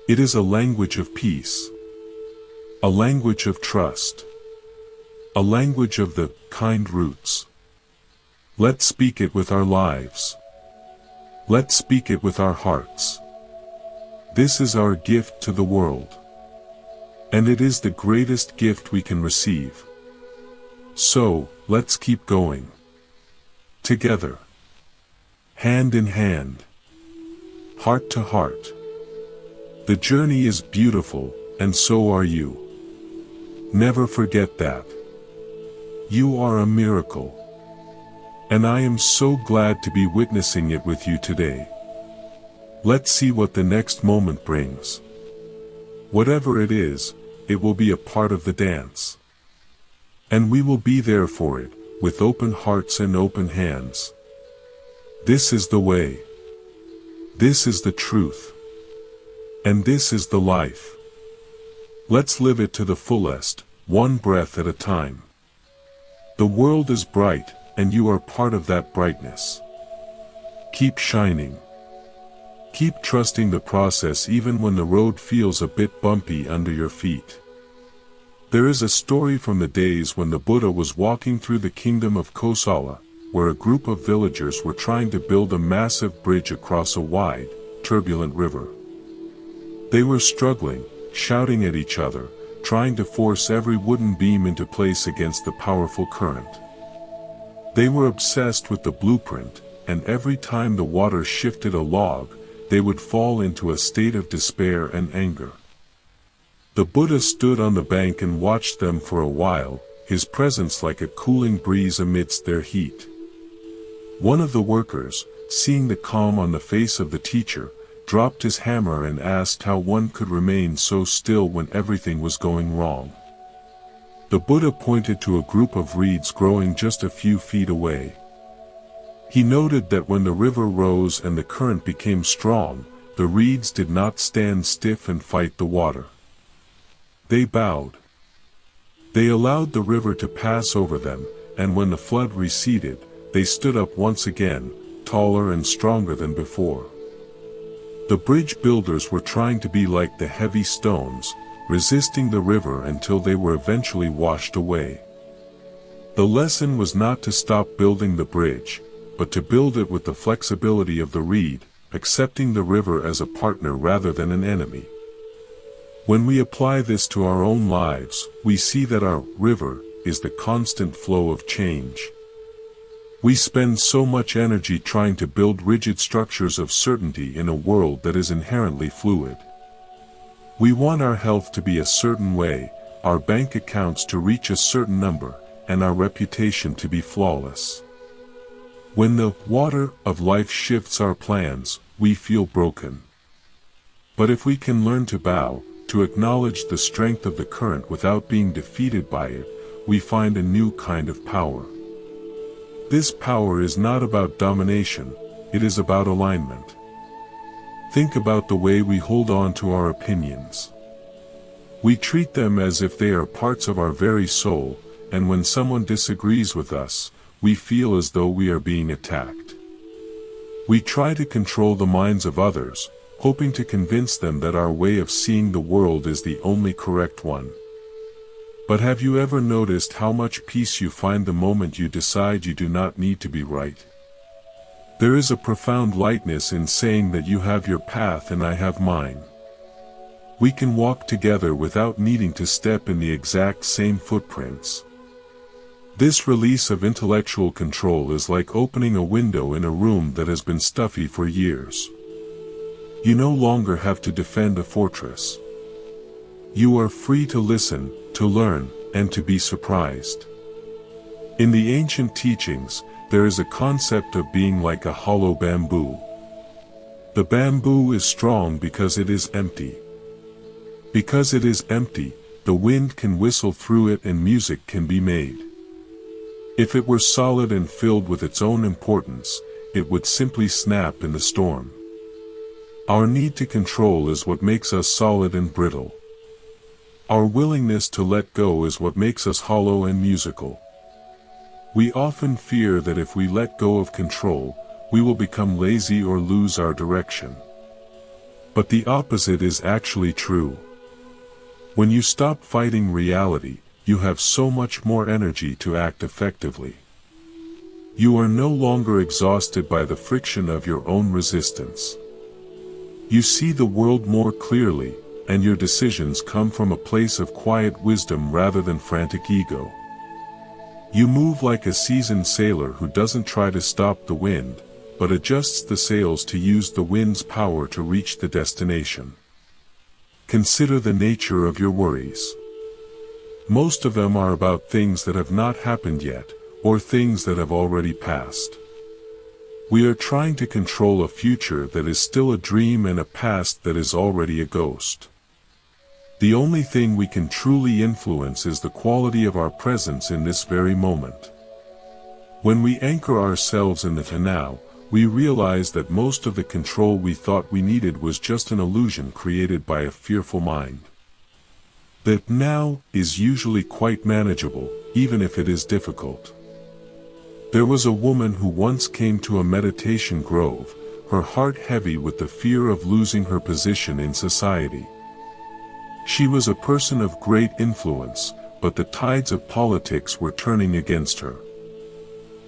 It is a language of peace. A language of trust. A language of the kind roots. Let's speak it with our lives. Let's speak it with our hearts. This is our gift to the world. And it is the greatest gift we can receive. So, let's keep going. Together. Hand in hand. Heart to heart. The journey is beautiful, and so are you. Never forget that. You are a miracle. And I am so glad to be witnessing it with you today. Let's see what the next moment brings. Whatever it is, it will be a part of the dance. And we will be there for it, with open hearts and open hands. This is the way. This is the truth. And this is the life. Let's live it to the fullest, one breath at a time. The world is bright, and you are part of that brightness. Keep shining. Keep trusting the process even when the road feels a bit bumpy under your feet. There is a story from the days when the Buddha was walking through the kingdom of Kosala, where a group of villagers were trying to build a massive bridge across a wide, turbulent river. They were struggling, shouting at each other, trying to force every wooden beam into place against the powerful current. They were obsessed with the blueprint, and every time the water shifted a log, they would fall into a state of despair and anger. The Buddha stood on the bank and watched them for a while, his presence like a cooling breeze amidst their heat. One of the workers, seeing the calm on the face of the teacher, dropped his hammer and asked how one could remain so still when everything was going wrong. The Buddha pointed to a group of reeds growing just a few feet away. He noted that when the river rose and the current became strong, the reeds did not stand stiff and fight the water. They bowed. They allowed the river to pass over them, and when the flood receded, they stood up once again, taller and stronger than before. The bridge builders were trying to be like the heavy stones, resisting the river until they were eventually washed away. The lesson was not to stop building the bridge, but to build it with the flexibility of the reed, accepting the river as a partner rather than an enemy. When we apply this to our own lives, we see that our river is the constant flow of change. We spend so much energy trying to build rigid structures of certainty in a world that is inherently fluid. We want our health to be a certain way, our bank accounts to reach a certain number, and our reputation to be flawless. When the water of life shifts our plans, we feel broken. But if we can learn to bow, to acknowledge the strength of the current without being defeated by it, we find a new kind of power. This power is not about domination, it is about alignment. Think about the way we hold on to our opinions. We treat them as if they are parts of our very soul, and when someone disagrees with us, we feel as though we are being attacked. We try to control the minds of others, hoping to convince them that our way of seeing the world is the only correct one. But have you ever noticed how much peace you find the moment you decide you do not need to be right? There is a profound lightness in saying that you have your path and I have mine. We can walk together without needing to step in the exact same footprints. This release of intellectual control is like opening a window in a room that has been stuffy for years. You no longer have to defend a fortress. You are free to listen, to learn, and to be surprised. In the ancient teachings, there is a concept of being like a hollow bamboo. The bamboo is strong because it is empty. Because it is empty, the wind can whistle through it and music can be made. If it were solid and filled with its own importance, it would simply snap in the storm. Our need to control is what makes us solid and brittle. Our willingness to let go is what makes us hollow and musical. We often fear that if we let go of control, we will become lazy or lose our direction. But the opposite is actually true. When you stop fighting reality, you have so much more energy to act effectively. You are no longer exhausted by the friction of your own resistance. You see the world more clearly, and your decisions come from a place of quiet wisdom rather than frantic ego. You move like a seasoned sailor who doesn't try to stop the wind, but adjusts the sails to use the wind's power to reach the destination. Consider the nature of your worries. Most of them are about things that have not happened yet, or things that have already passed. We are trying to control a future that is still a dream and a past that is already a ghost. The only thing we can truly influence is the quality of our presence in this very moment. When we anchor ourselves in the now, we realize that most of the control we thought we needed was just an illusion created by a fearful mind. That now is usually quite manageable, even if it is difficult. There was a woman who once came to a meditation grove, her heart heavy with the fear of losing her position in society. She was a person of great influence, but the tides of politics were turning against her.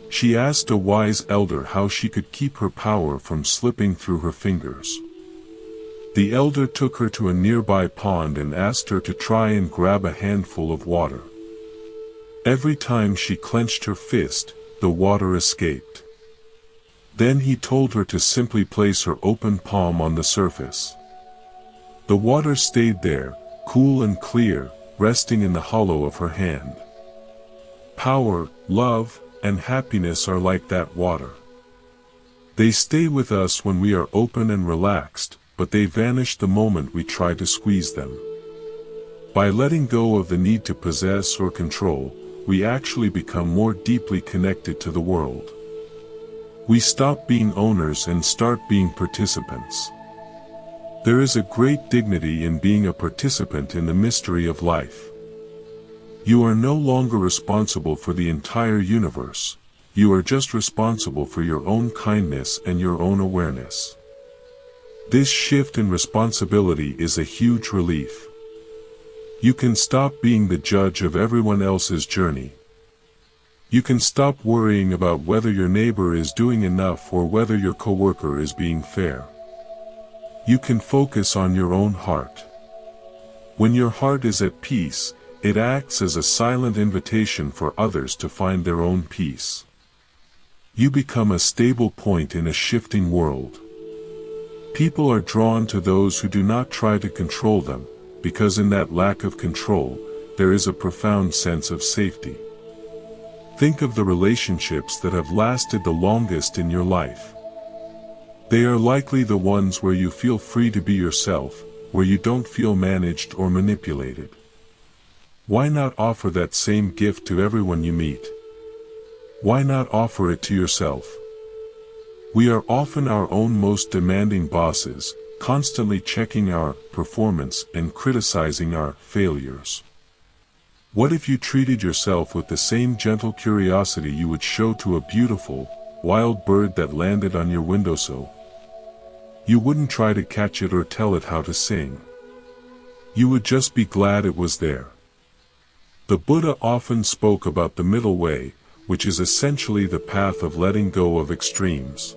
She asked a wise elder how she could keep her power from slipping through her fingers. The elder took her to a nearby pond and asked her to try and grab a handful of water. Every time she clenched her fist, the water escaped. Then he told her to simply place her open palm on the surface. The water stayed there, cool and clear, resting in the hollow of her hand. Power, love, and happiness are like that water. They stay with us when we are open and relaxed, but they vanish the moment we try to squeeze them. By letting go of the need to possess or control, we actually become more deeply connected to the world. We stop being owners and start being participants. There is a great dignity in being a participant in the mystery of life. You are no longer responsible for the entire universe. You are just responsible for your own kindness and your own awareness. This shift in responsibility is a huge relief. You can stop being the judge of everyone else's journey. You can stop worrying about whether your neighbor is doing enough or whether your coworker is being fair. You can focus on your own heart. When your heart is at peace, it acts as a silent invitation for others to find their own peace. You become a stable point in a shifting world. People are drawn to those who do not try to control them, because in that lack of control, there is a profound sense of safety. Think of the relationships that have lasted the longest in your life. They are likely the ones where you feel free to be yourself, where you don't feel managed or manipulated. Why not offer that same gift to everyone you meet? Why not offer it to yourself? We are often our own most demanding bosses, constantly checking our performance and criticizing our failures. What if you treated yourself with the same gentle curiosity you would show to a beautiful, wild bird that landed on your windowsill? You wouldn't try to catch it or tell it how to sing. You would just be glad it was there. The Buddha often spoke about the middle way, which is essentially the path of letting go of extremes.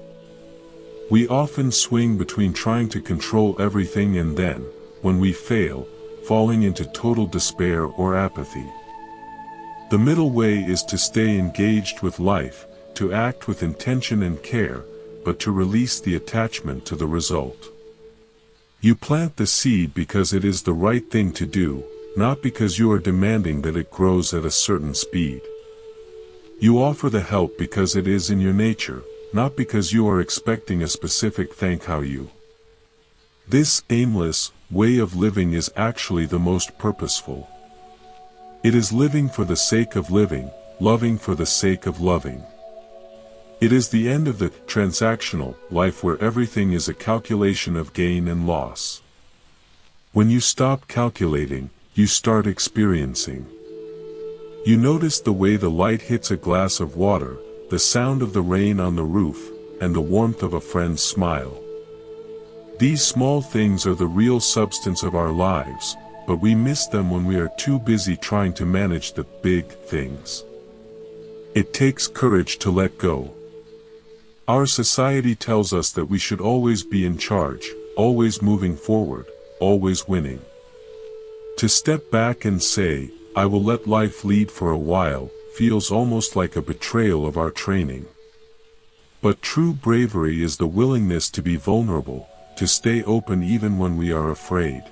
We often swing between trying to control everything and then, when we fail, falling into total despair or apathy. The middle way is to stay engaged with life, to act with intention and care, but to release the attachment to the result. You plant the seed because it is the right thing to do, not because you are demanding that it grows at a certain speed. You offer the help because it is in your nature, not because you are expecting a specific thank you. This aimless way of living is actually the most purposeful. It is living for the sake of living, loving for the sake of loving. It is the end of the transactional life where everything is a calculation of gain and loss. When you stop calculating, you start experiencing. You notice the way the light hits a glass of water, the sound of the rain on the roof, and the warmth of a friend's smile. These small things are the real substance of our lives, but we miss them when we are too busy trying to manage the big things. It takes courage to let go. Our society tells us that we should always be in charge, always moving forward, always winning. To step back and say, "I will let life lead for a while," feels almost like a betrayal of our training. But true bravery is the willingness to be vulnerable, to stay open even when we are afraid.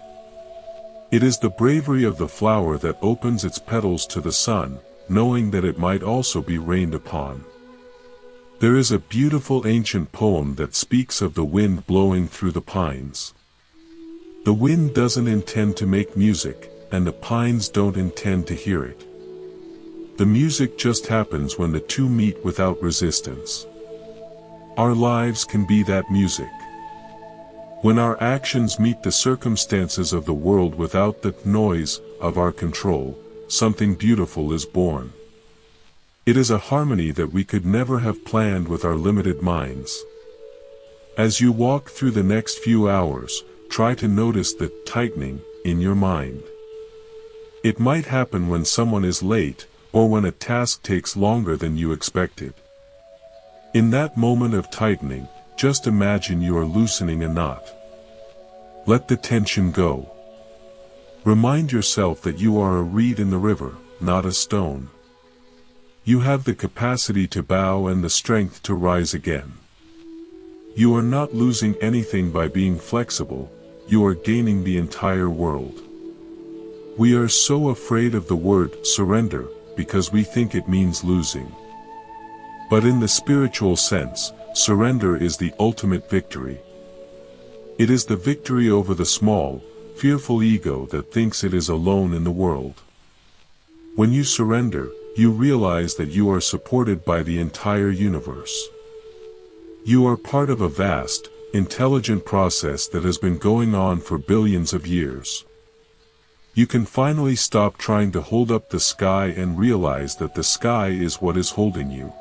It is the bravery of the flower that opens its petals to the sun, knowing that it might also be rained upon. There is a beautiful ancient poem that speaks of the wind blowing through the pines. The wind doesn't intend to make music, and the pines don't intend to hear it. The music just happens when the two meet without resistance. Our lives can be that music. When our actions meet the circumstances of the world without the noise of our control, something beautiful is born. It is a harmony that we could never have planned with our limited minds. As you walk through the next few hours, try to notice the tightening in your mind. It might happen when someone is late, or when a task takes longer than you expected. In that moment of tightening, just imagine you are loosening a knot. Let the tension go. Remind yourself that you are a reed in the river, not a stone. You have the capacity to bow and the strength to rise again. You are not losing anything by being flexible, you are gaining the entire world. We are so afraid of the word surrender because we think it means losing. But in the spiritual sense, surrender is the ultimate victory. It is the victory over the small, fearful ego that thinks it is alone in the world. When you surrender, you realize that you are supported by the entire universe. You are part of a vast, intelligent process that has been going on for billions of years. You can finally stop trying to hold up the sky and realize that the sky is what is holding you.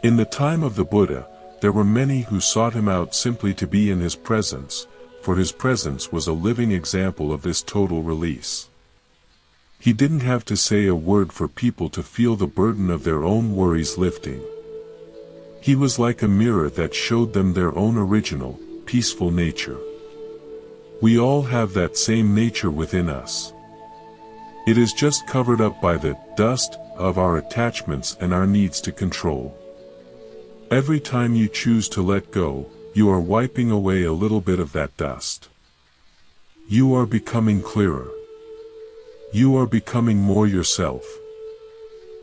In the time of the Buddha, there were many who sought him out simply to be in his presence, for his presence was a living example of this total release. He didn't have to say a word for people to feel the burden of their own worries lifting. He was like a mirror that showed them their own original, peaceful nature. We all have that same nature within us. It is just covered up by the dust of our attachments and our needs to control. Every time you choose to let go, you are wiping away a little bit of that dust. You are becoming clearer. You are becoming more yourself.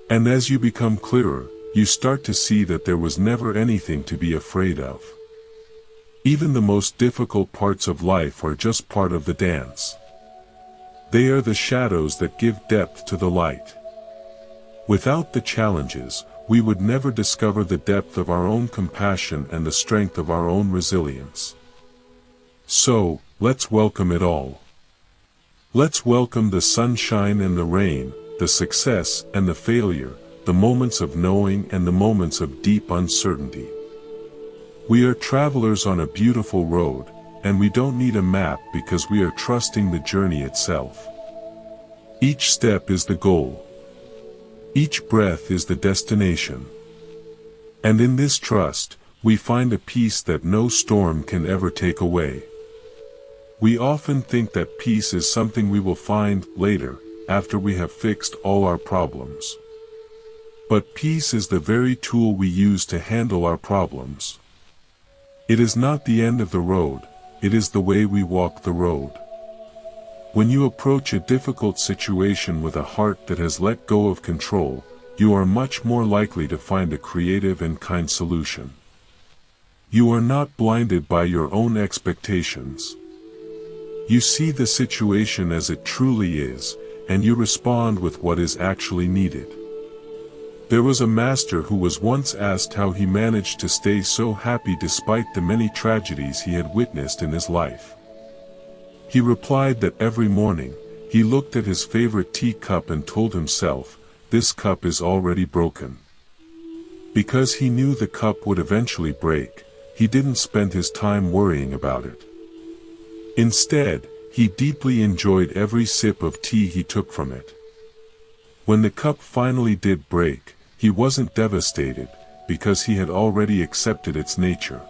And as you become clearer, you start to see that there was never anything to be afraid of. Even the most difficult parts of life are just part of the dance. They are the shadows that give depth to the light. Without the challenges, we would never discover the depth of our own compassion and the strength of our own resilience. So, let's welcome it all. Let's welcome the sunshine and the rain, the success and the failure, the moments of knowing and the moments of deep uncertainty. We are travelers on a beautiful road, and we don't need a map because we are trusting the journey itself. Each step is the goal. Each breath is the destination. And in this trust, we find a peace that no storm can ever take away. We often think that peace is something we will find later, after we have fixed all our problems. But peace is the very tool we use to handle our problems. It is not the end of the road, it is the way we walk the road. When you approach a difficult situation with a heart that has let go of control, you are much more likely to find a creative and kind solution. You are not blinded by your own expectations. You see the situation as it truly is, and you respond with what is actually needed. There was a master who was once asked how he managed to stay so happy despite the many tragedies he had witnessed in his life. He replied that every morning, he looked at his favorite tea cup and told himself, "This cup is already broken." Because he knew the cup would eventually break, he didn't spend his time worrying about it. Instead, he deeply enjoyed every sip of tea he took from it. When the cup finally did break, he wasn't devastated, because he had already accepted its nature.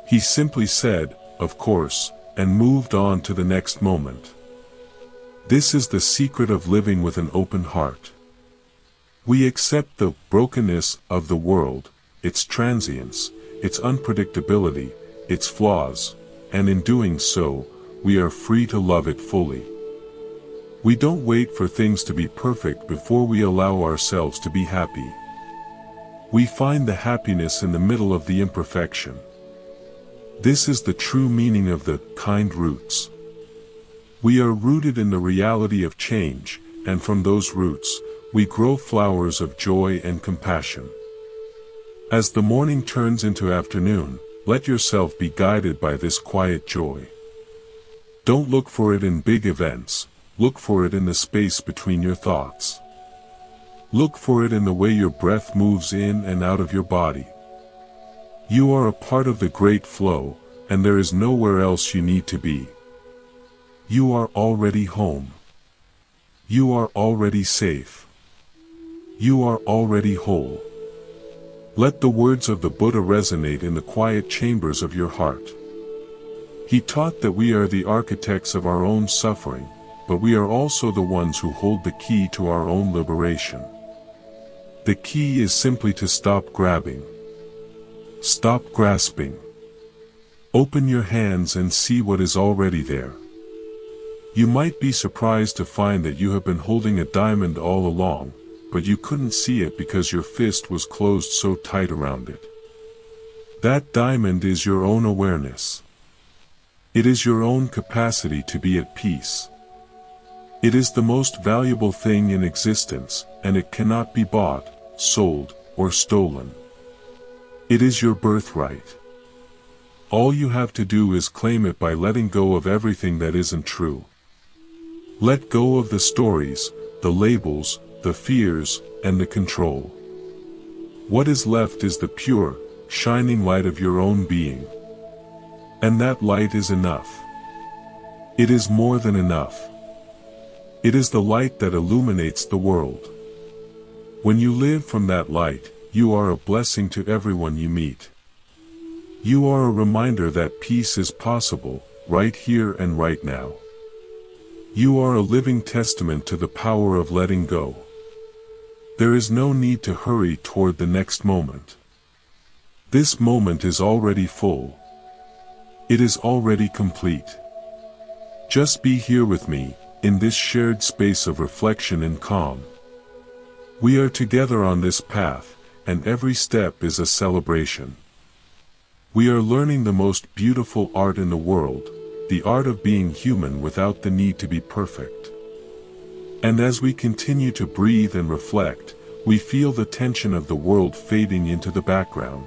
He simply said, "Of course," and moved on to the next moment. This is the secret of living with an open heart. We accept the brokenness of the world, its transience, its unpredictability, its flaws, and in doing so, we are free to love it fully. We don't wait for things to be perfect before we allow ourselves to be happy. We find the happiness in the middle of the imperfection. This is the true meaning of the kind roots. We are rooted in the reality of change, and from those roots, we grow flowers of joy and compassion. As the morning turns into afternoon, let yourself be guided by this quiet joy. Don't look for it in big events. Look for it in the space between your thoughts. Look for it in the way your breath moves in and out of your body. You are a part of the great flow, and there is nowhere else you need to be. You are already home. You are already safe. You are already whole. Let the words of the Buddha resonate in the quiet chambers of your heart. He taught that we are the architects of our own suffering, but we are also the ones who hold the key to our own liberation. The key is simply to stop grabbing. Stop grasping. Open your hands and see what is already there. You might be surprised to find that you have been holding a diamond all along, but you couldn't see it because your fist was closed so tight around it. That diamond is your own awareness. It is your own capacity to be at peace. It is the most valuable thing in existence, and it cannot be bought, sold, or stolen. It is your birthright. All you have to do is claim it by letting go of everything that isn't true. Let go of the stories, the labels, the fears, and the control. What is left is the pure, shining light of your own being. And that light is enough. It is more than enough. It is the light that illuminates the world. When you live from that light, you are a blessing to everyone you meet. You are a reminder that peace is possible, right here and right now. You are a living testament to the power of letting go. There is no need to hurry toward the next moment. This moment is already full. It is already complete. Just be here with me, in this shared space of reflection and calm. We are together on this path, and every step is a celebration. We are learning the most beautiful art in the world, the art of being human without the need to be perfect. And as we continue to breathe and reflect, we feel the tension of the world fading into the background.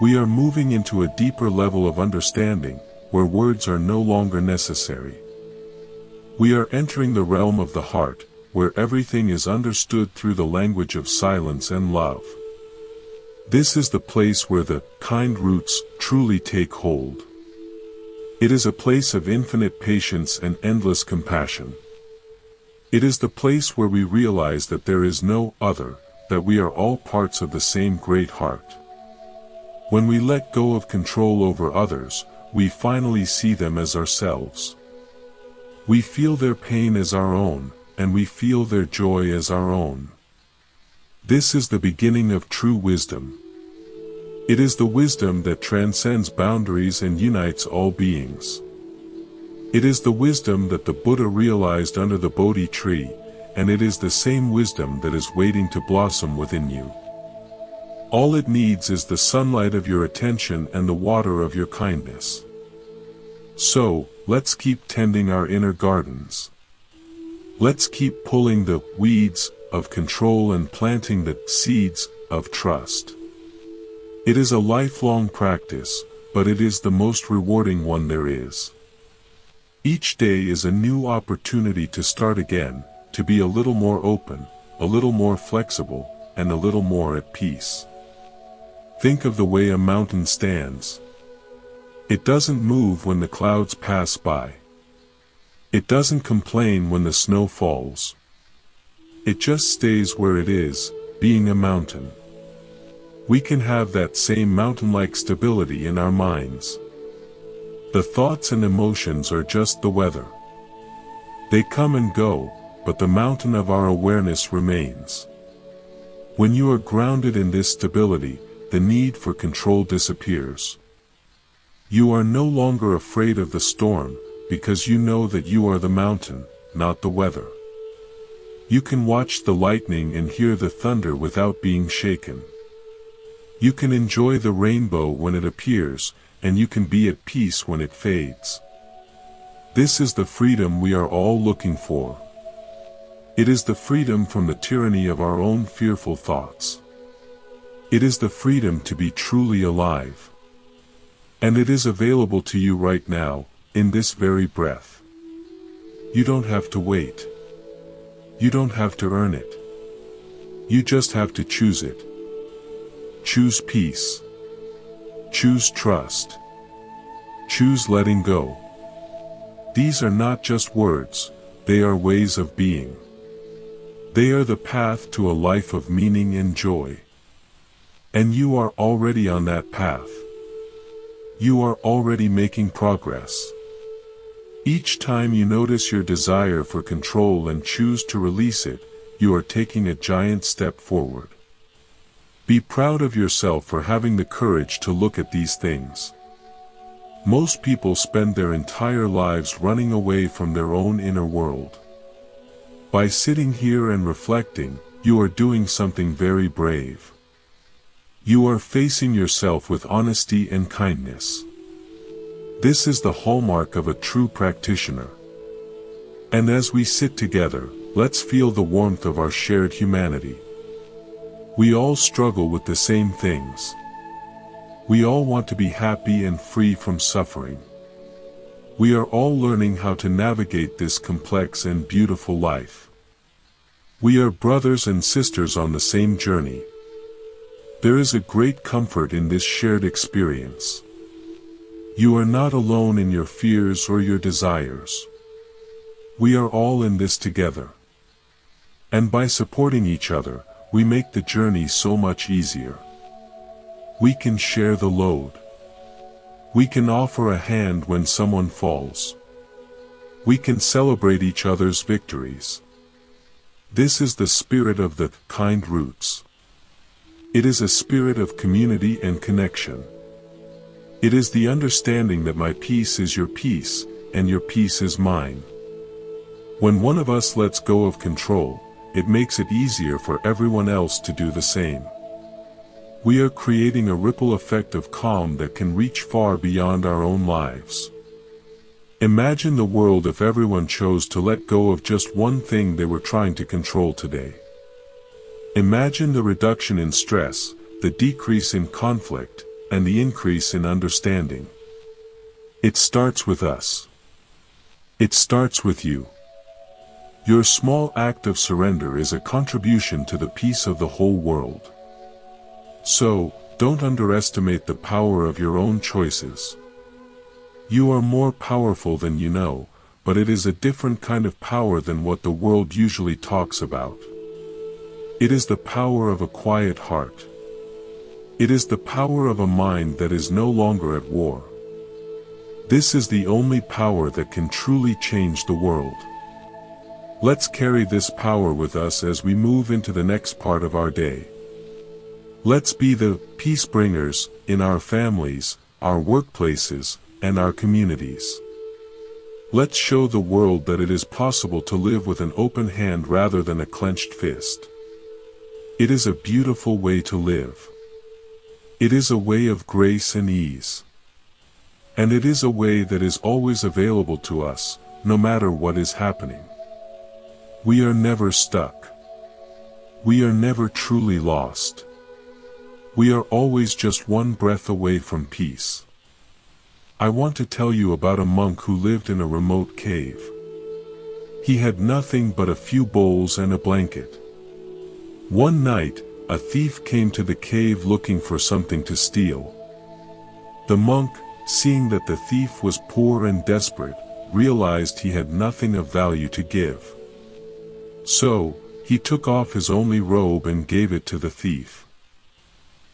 We are moving into a deeper level of understanding, where words are no longer necessary. We are entering the realm of the heart, where everything is understood through the language of silence and love. This is the place where the kind roots truly take hold. It is a place of infinite patience and endless compassion. It is the place where we realize that there is no other, that we are all parts of the same great heart. When we let go of control over others, we finally see them as ourselves. We feel their pain as our own, and we feel their joy as our own. This is the beginning of true wisdom. It is the wisdom that transcends boundaries and unites all beings. It is the wisdom that the Buddha realized under the Bodhi tree, and it is the same wisdom that is waiting to blossom within you. All it needs is the sunlight of your attention and the water of your kindness. So, let's keep tending our inner gardens. Let's keep pulling the weeds of control and planting the seeds of trust. It is a lifelong practice, but it is the most rewarding one there is. Each day is a new opportunity to start again, to be a little more open, a little more flexible, and a little more at peace. Think of the way a mountain stands. It doesn't move when the clouds pass by. It doesn't complain when the snow falls. It just stays where it is, being a mountain. We can have that same mountain-like stability in our minds. The thoughts and emotions are just the weather. They come and go, but the mountain of our awareness remains. When you are grounded in this stability, the need for control disappears. You are no longer afraid of the storm, because you know that you are the mountain, not the weather. You can watch the lightning and hear the thunder without being shaken. You can enjoy the rainbow when it appears, and you can be at peace when it fades. This is the freedom we are all looking for. It is the freedom from the tyranny of our own fearful thoughts. It is the freedom to be truly alive. And it is available to you right now, in this very breath. You don't have to wait. You don't have to earn it. You just have to choose it. Choose peace. Choose trust. Choose letting go. These are not just words, they are ways of being. They are the path to a life of meaning and joy. And you are already on that path. You are already making progress. Each time you notice your desire for control and choose to release it, you are taking a giant step forward. Be proud of yourself for having the courage to look at these things. Most people spend their entire lives running away from their own inner world. By sitting here and reflecting, you are doing something very brave. You are facing yourself with honesty and kindness. This is the hallmark of a true practitioner. And as we sit together, let's feel the warmth of our shared humanity. We all struggle with the same things. We all want to be happy and free from suffering. We are all learning how to navigate this complex and beautiful life. We are brothers and sisters on the same journey. There is a great comfort in this shared experience. You are not alone in your fears or your desires. We are all in this together. And by supporting each other, we make the journey so much easier. We can share the load. We can offer a hand when someone falls. We can celebrate each other's victories. This is the spirit of the kind roots. It is a spirit of community and connection. It is the understanding that my peace is your peace, and your peace is mine. When one of us lets go of control, it makes it easier for everyone else to do the same. We are creating a ripple effect of calm that can reach far beyond our own lives. Imagine the world if everyone chose to let go of just one thing they were trying to control today. Imagine the reduction in stress, the decrease in conflict, and the increase in understanding. It starts with us. It starts with you. Your small act of surrender is a contribution to the peace of the whole world. So, don't underestimate the power of your own choices. You are more powerful than you know, but it is a different kind of power than what the world usually talks about. It is the power of a quiet heart. It is the power of a mind that is no longer at war. This is the only power that can truly change the world. Let's carry this power with us as we move into the next part of our day. Let's be the peace bringers in our families, our workplaces, and our communities. Let's show the world that it is possible to live with an open hand rather than a clenched fist. It is a beautiful way to live. It is a way of grace and ease. And it is a way that is always available to us, no matter what is happening. We are never stuck. We are never truly lost. We are always just one breath away from peace. I want to tell you about a monk who lived in a remote cave. He had nothing but a few bowls and a blanket. One night, a thief came to the cave looking for something to steal. The monk, seeing that the thief was poor and desperate, realized he had nothing of value to give. So, he took off his only robe and gave it to the thief.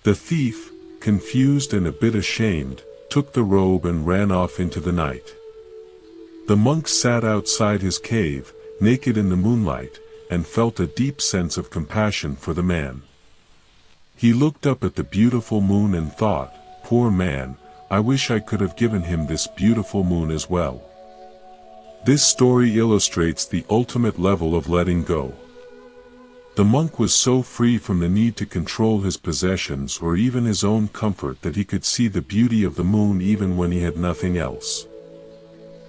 The thief, confused and a bit ashamed, took the robe and ran off into the night. The monk sat outside his cave, naked in the moonlight, and felt a deep sense of compassion for the man. He looked up at the beautiful moon and thought, "Poor man, I wish I could have given him this beautiful moon as well." This story illustrates the ultimate level of letting go. The monk was so free from the need to control his possessions or even his own comfort that he could see the beauty of the moon even when he had nothing else.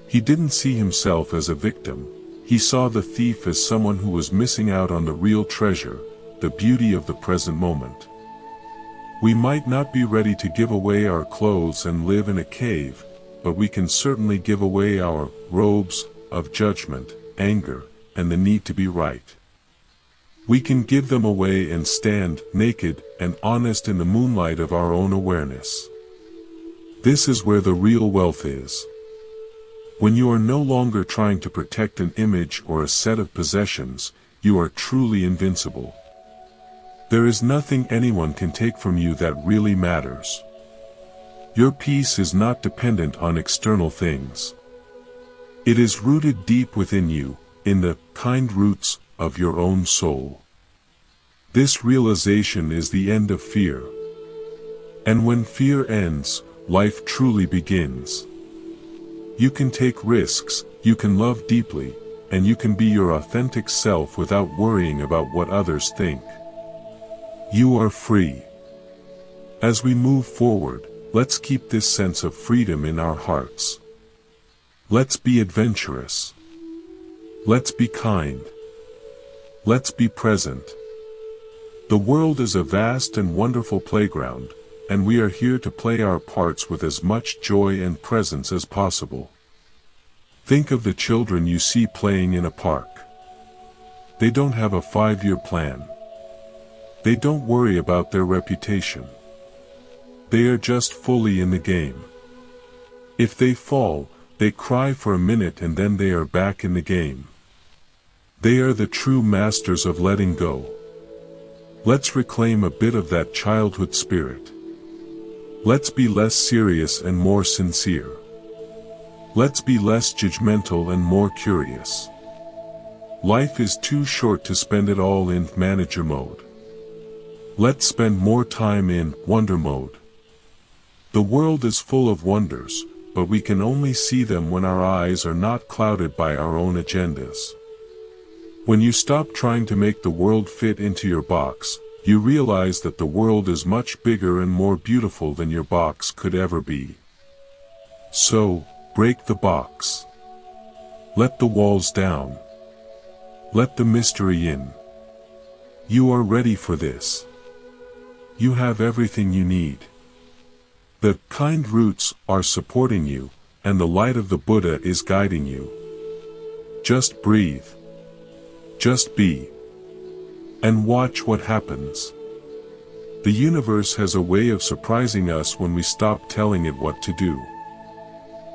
He didn't see himself as a victim. He saw the thief as someone who was missing out on the real treasure, the beauty of the present moment. We might not be ready to give away our clothes and live in a cave, but we can certainly give away our robes of judgment, anger, and the need to be right. We can give them away and stand naked and honest in the moonlight of our own awareness. This is where the real wealth is. When you are no longer trying to protect an image or a set of possessions, you are truly invincible. There is nothing anyone can take from you that really matters. Your peace is not dependent on external things. It is rooted deep within you, in the kind roots of your own soul. This realization is the end of fear. And when fear ends, life truly begins. You can take risks, you can love deeply, and you can be your authentic self without worrying about what others think. You are free. As we move forward, let's keep this sense of freedom in our hearts. Let's be adventurous. Let's be kind. Let's be present. The world is a vast and wonderful playground, and we are here to play our parts with as much joy and presence as possible. Think of the children you see playing in a park. They don't have a 5-year plan. They don't worry about their reputation. They are just fully in the game. If they fall, they cry for a minute and then they are back in the game. They are the true masters of letting go. Let's reclaim a bit of that childhood spirit. Let's be less serious and more sincere. Let's be less judgmental and more curious. Life is too short to spend it all in manager mode. Let's spend more time in wonder mode. The world is full of wonders, but we can only see them when our eyes are not clouded by our own agendas. When you stop trying to make the world fit into your box, you realize that the world is much bigger and more beautiful than your box could ever be. So, break the box. Let the walls down. Let the mystery in. You are ready for this. You have everything you need. The kind roots are supporting you, and the light of the Buddha is guiding you. Just breathe. Just be. And watch what happens. The universe has a way of surprising us when we stop telling it what to do.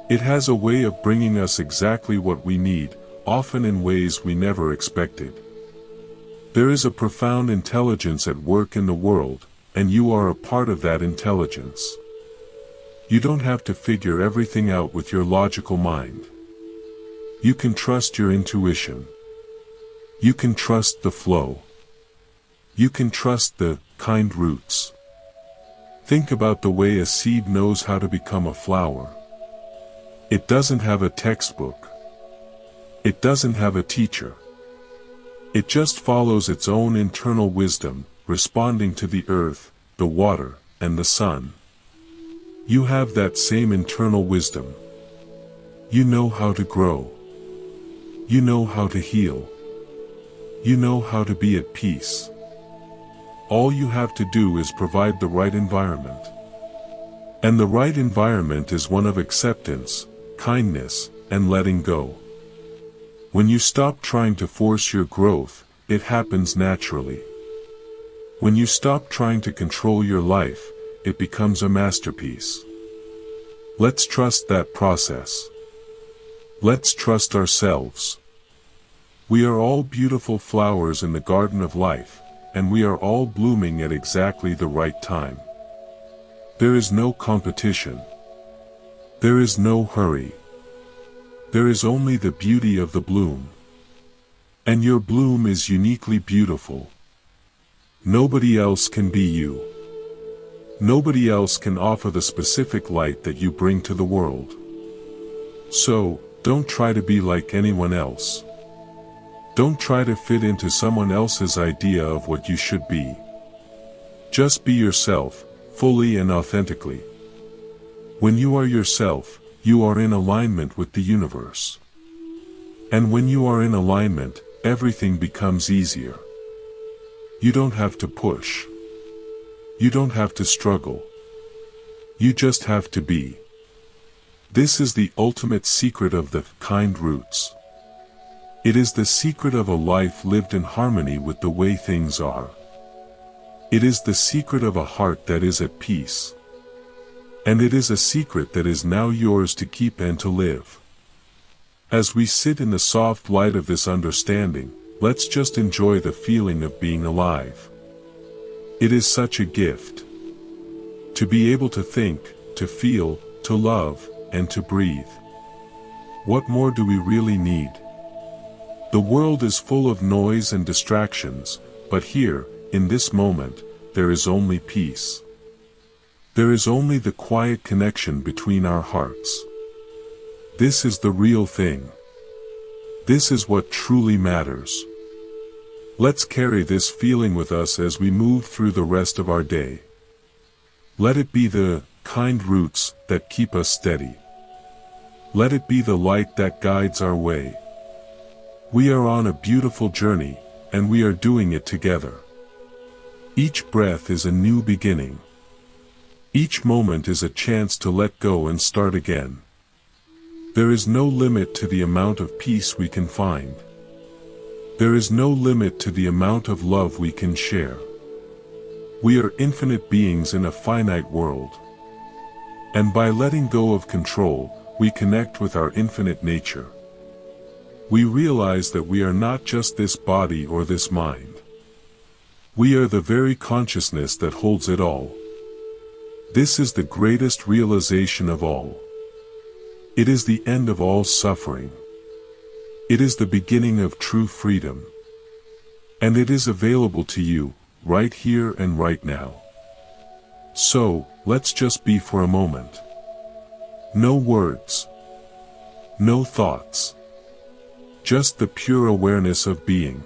It has a way of bringing us exactly what we need, often in ways we never expected. There is a profound intelligence at work in the world, and you are a part of that intelligence. You don't have to figure everything out with your logical mind. You can trust your intuition. You can trust the flow. You can trust the kind roots. Think about the way a seed knows how to become a flower. It doesn't have a textbook. It doesn't have a teacher. It just follows its own internal wisdom, responding to the earth, the water, and the sun. You have that same internal wisdom. You know how to grow. You know how to heal. You know how to be at peace. All you have to do is provide the right environment. And the right environment is one of acceptance, kindness, and letting go. When you stop trying to force your growth, it happens naturally. When you stop trying to control your life, it becomes a masterpiece. Let's trust that process. Let's trust ourselves. We are all beautiful flowers in the garden of life, and we are all blooming at exactly the right time. There is no competition. There is no hurry. There is only the beauty of the bloom. And your bloom is uniquely beautiful. Nobody else can be you. Nobody else can offer the specific light that you bring to the world. So, don't try to be like anyone else. Don't try to fit into someone else's idea of what you should be. Just be yourself, fully and authentically. When you are yourself, you are in alignment with the universe. And when you are in alignment, everything becomes easier. You don't have to push. You don't have to struggle. You just have to be. This is the ultimate secret of the kind roots. It is the secret of a life lived in harmony with the way things are. It is the secret of a heart that is at peace. And it is a secret that is now yours to keep and to live. As we sit in the soft light of this understanding, let's just enjoy the feeling of being alive. It is such a gift. To be able to think, to feel, to love, and to breathe. What more do we really need? The world is full of noise and distractions, but here, in this moment, there is only peace. There is only the quiet connection between our hearts. This is the real thing. This is what truly matters. Let's carry this feeling with us as we move through the rest of our day. Let it be the kind roots that keep us steady. Let it be the light that guides our way. We are on a beautiful journey, and we are doing it together. Each breath is a new beginning. Each moment is a chance to let go and start again. There is no limit to the amount of peace we can find. There is no limit to the amount of love we can share. We are infinite beings in a finite world. And by letting go of control, we connect with our infinite nature. We realize that we are not just this body or this mind. We are the very consciousness that holds it all. This is the greatest realization of all. It is the end of all suffering. It is the beginning of true freedom. And it is available to you, right here and right now. So, let's just be for a moment. No words. No thoughts. Just the pure awareness of being.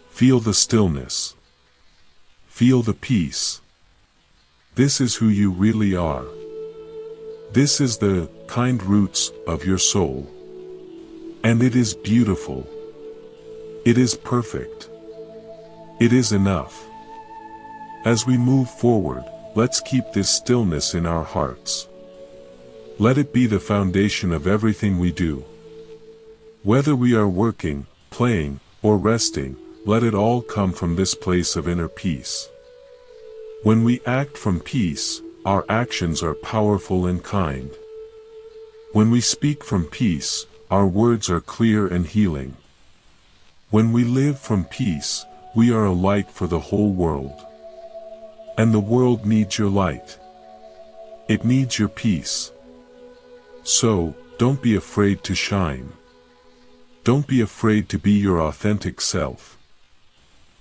Feel the stillness. Feel the peace. This is who you really are. This is the kind roots of your soul. And it is beautiful. It is perfect. It is enough. As we move forward, let's keep this stillness in our hearts. Let it be the foundation of everything we do. Whether we are working, playing, or resting, let it all come from this place of inner peace. When we act from peace, our actions are powerful and kind. When we speak from peace, our words are clear and healing. When we live from peace, we are a light for the whole world. And the world needs your light. It needs your peace. So, don't be afraid to shine. Don't be afraid to be your authentic self.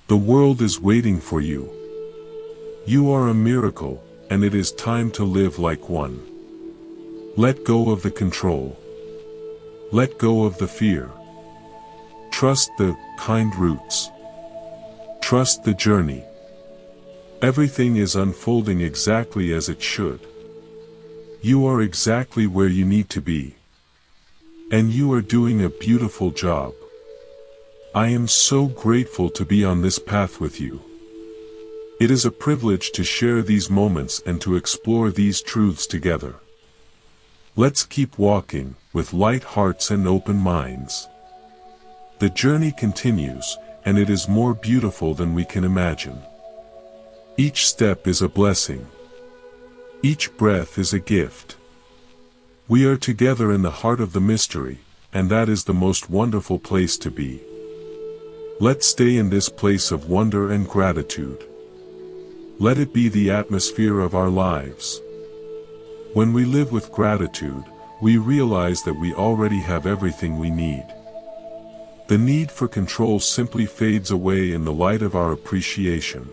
The world is waiting for you. You are a miracle, and it is time to live like one. Let go of the control. Let go of the fear. Trust the kind roots. Trust the journey. Everything is unfolding exactly as it should. You are exactly where you need to be. And you are doing a beautiful job. I am so grateful to be on this path with you. It is a privilege to share these moments and to explore these truths together. Let's keep walking, with light hearts and open minds. The journey continues, and it is more beautiful than we can imagine. Each step is a blessing. Each breath is a gift. We are together in the heart of the mystery, and that is the most wonderful place to be. Let's stay in this place of wonder and gratitude. Let it be the atmosphere of our lives. When we live with gratitude, we realize that we already have everything we need. The need for control simply fades away in the light of our appreciation.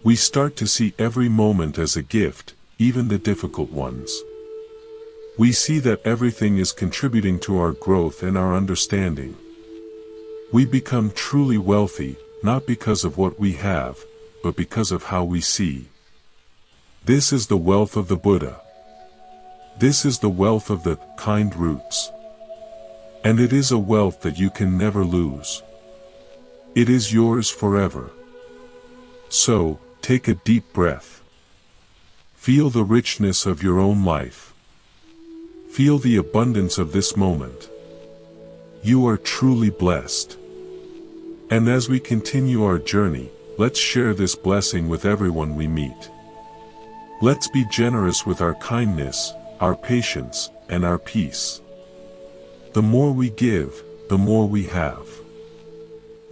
We start to see every moment as a gift, even the difficult ones. We see that everything is contributing to our growth and our understanding. We become truly wealthy, not because of what we have, but because of how we see. This is the wealth of the Buddha. This is the wealth of the kind roots. And it is a wealth that you can never lose. It is yours forever. So, take a deep breath. Feel the richness of your own life. Feel the abundance of this moment. You are truly blessed. And as we continue our journey, let's share this blessing with everyone we meet. Let's be generous with our kindness, our patience, and our peace. The more we give, the more we have.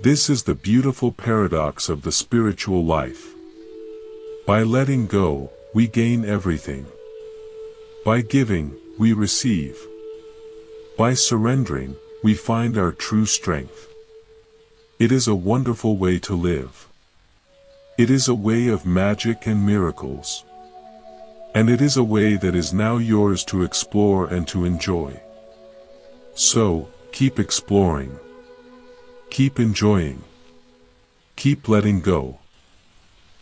This is the beautiful paradox of the spiritual life. By letting go, we gain everything. By giving, we receive. By surrendering, we find our true strength. It is a wonderful way to live. It is a way of magic and miracles. And it is a way that is now yours to explore and to enjoy. So, keep exploring. Keep enjoying. Keep letting go.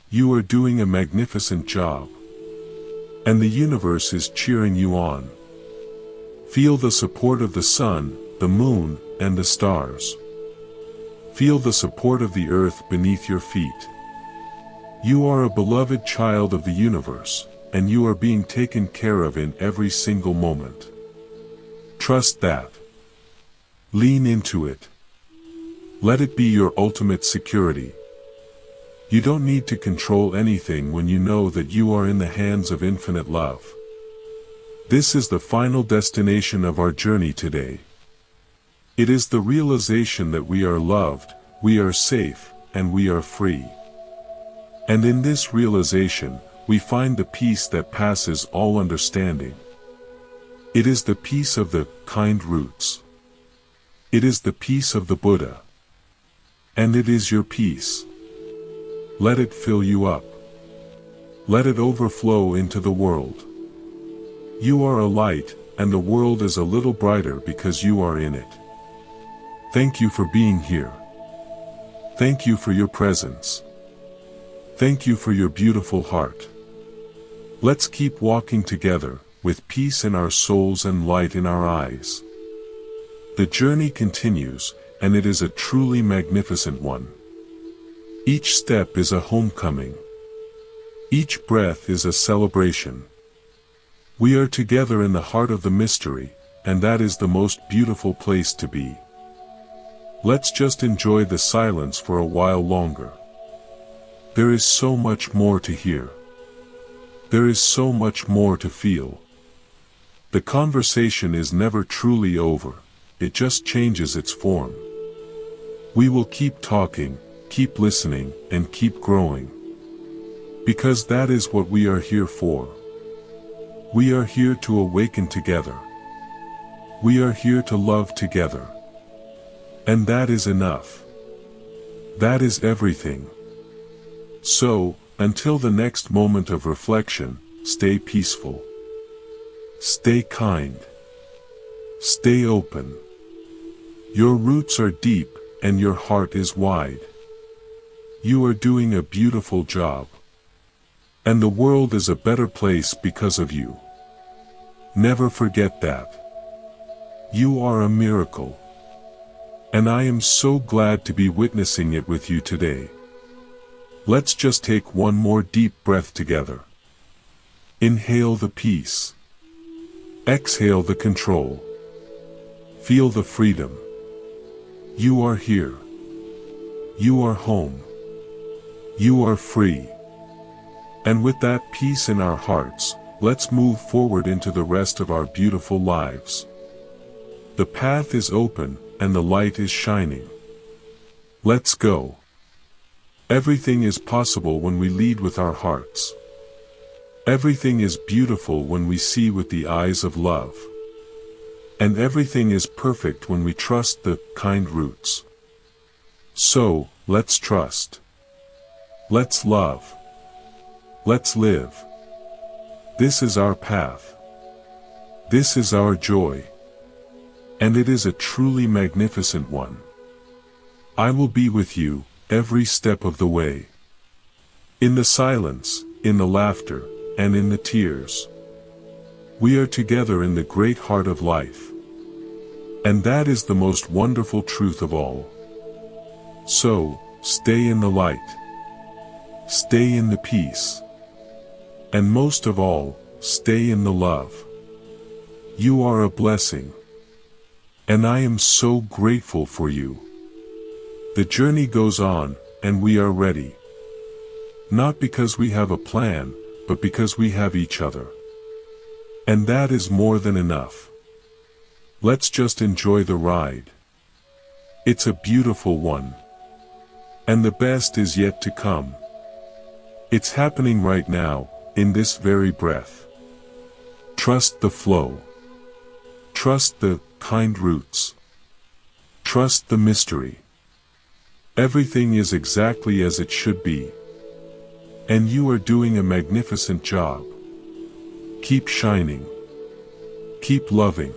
You are doing a magnificent job. And the universe is cheering you on. Feel the support of the sun, the moon, and the stars. Feel the support of the earth beneath your feet. You are a beloved child of the universe, and you are being taken care of in every single moment. Trust that. Lean into it. Let it be your ultimate security. You don't need to control anything when you know that you are in the hands of infinite love. This is the final destination of our journey today. It is the realization that we are loved, we are safe, and we are free. And in this realization, we find the peace that passes all understanding. It is the peace of the kind roots. It is the peace of the Buddha. And it is your peace. Let it fill you up. Let it overflow into the world. You are a light, and the world is a little brighter because you are in it. Thank you for being here. Thank you for your presence. Thank you for your beautiful heart. Let's keep walking together, with peace in our souls and light in our eyes. The journey continues, and it is a truly magnificent one. Each step is a homecoming. Each breath is a celebration. We are together in the heart of the mystery, and that is the most beautiful place to be. Let's just enjoy the silence for a while longer. There is so much more to hear. There is so much more to feel. The conversation is never truly over, it just changes its form. We will keep talking, keep listening, and keep growing. Because that is what we are here for. We are here to awaken together. We are here to love together. And that is enough. That is everything. So, until the next moment of reflection, stay peaceful. Stay kind. Stay open. Your roots are deep, and your heart is wide. You are doing a beautiful job. And the world is a better place because of you. Never forget that. You are a miracle. And I am so glad to be witnessing it with you today. Let's just take one more deep breath together. Inhale the peace. Exhale the control. Feel the freedom. You are here. You are home. You are free. And with that peace in our hearts, let's move forward into the rest of our beautiful lives. The path is open, and the light is shining. Let's go. Everything is possible when we lead with our hearts. Everything is beautiful when we see with the eyes of love. And everything is perfect when we trust the kind roots. So, let's trust. Let's love. Let's live. This is our path. This is our joy. And it is a truly magnificent one. I will be with you, every step of the way. In the silence, in the laughter, and in the tears. We are together in the great heart of life. And that is the most wonderful truth of all. So, stay in the light. Stay in the peace. And most of all, stay in the love. You are a blessing. And I am so grateful for you. The journey goes on, and we are ready. Not because we have a plan, but because we have each other. And that is more than enough. Let's just enjoy the ride. It's a beautiful one. And the best is yet to come. It's happening right now, in this very breath. Trust the flow. Trust the kind roots. Trust the mystery. Everything is exactly as it should be. And you are doing a magnificent job. Keep shining. Keep loving.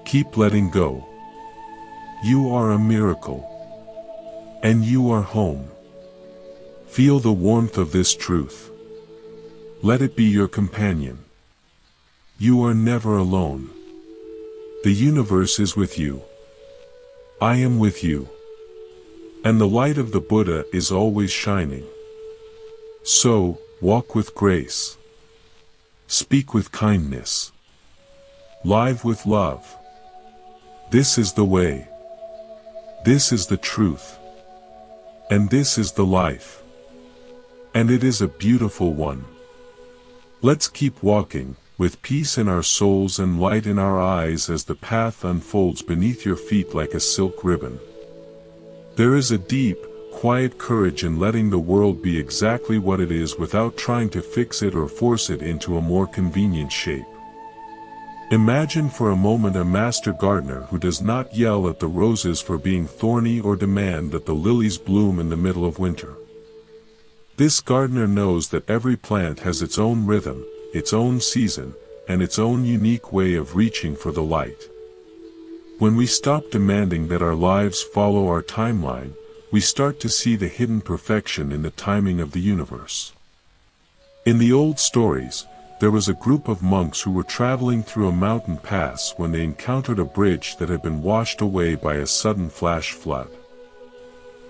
Keep letting go. You are a miracle. And you are home. Feel the warmth of this truth. Let it be your companion. You are never alone. The universe is with you. I am with you. And the light of the Buddha is always shining. So, walk with grace. Speak with kindness. Live with love. This is the way. This is the truth. And this is the life. And it is a beautiful one. Let's keep walking, with peace in our souls and light in our eyes as the path unfolds beneath your feet like a silk ribbon. There is a deep, quiet courage in letting the world be exactly what it is without trying to fix it or force it into a more convenient shape. Imagine for a moment a master gardener who does not yell at the roses for being thorny or demand that the lilies bloom in the middle of winter. This gardener knows that every plant has its own rhythm, its own season, and its own unique way of reaching for the light. When we stop demanding that our lives follow our timeline, we start to see the hidden perfection in the timing of the universe. In the old stories, there was a group of monks who were traveling through a mountain pass when they encountered a bridge that had been washed away by a sudden flash flood.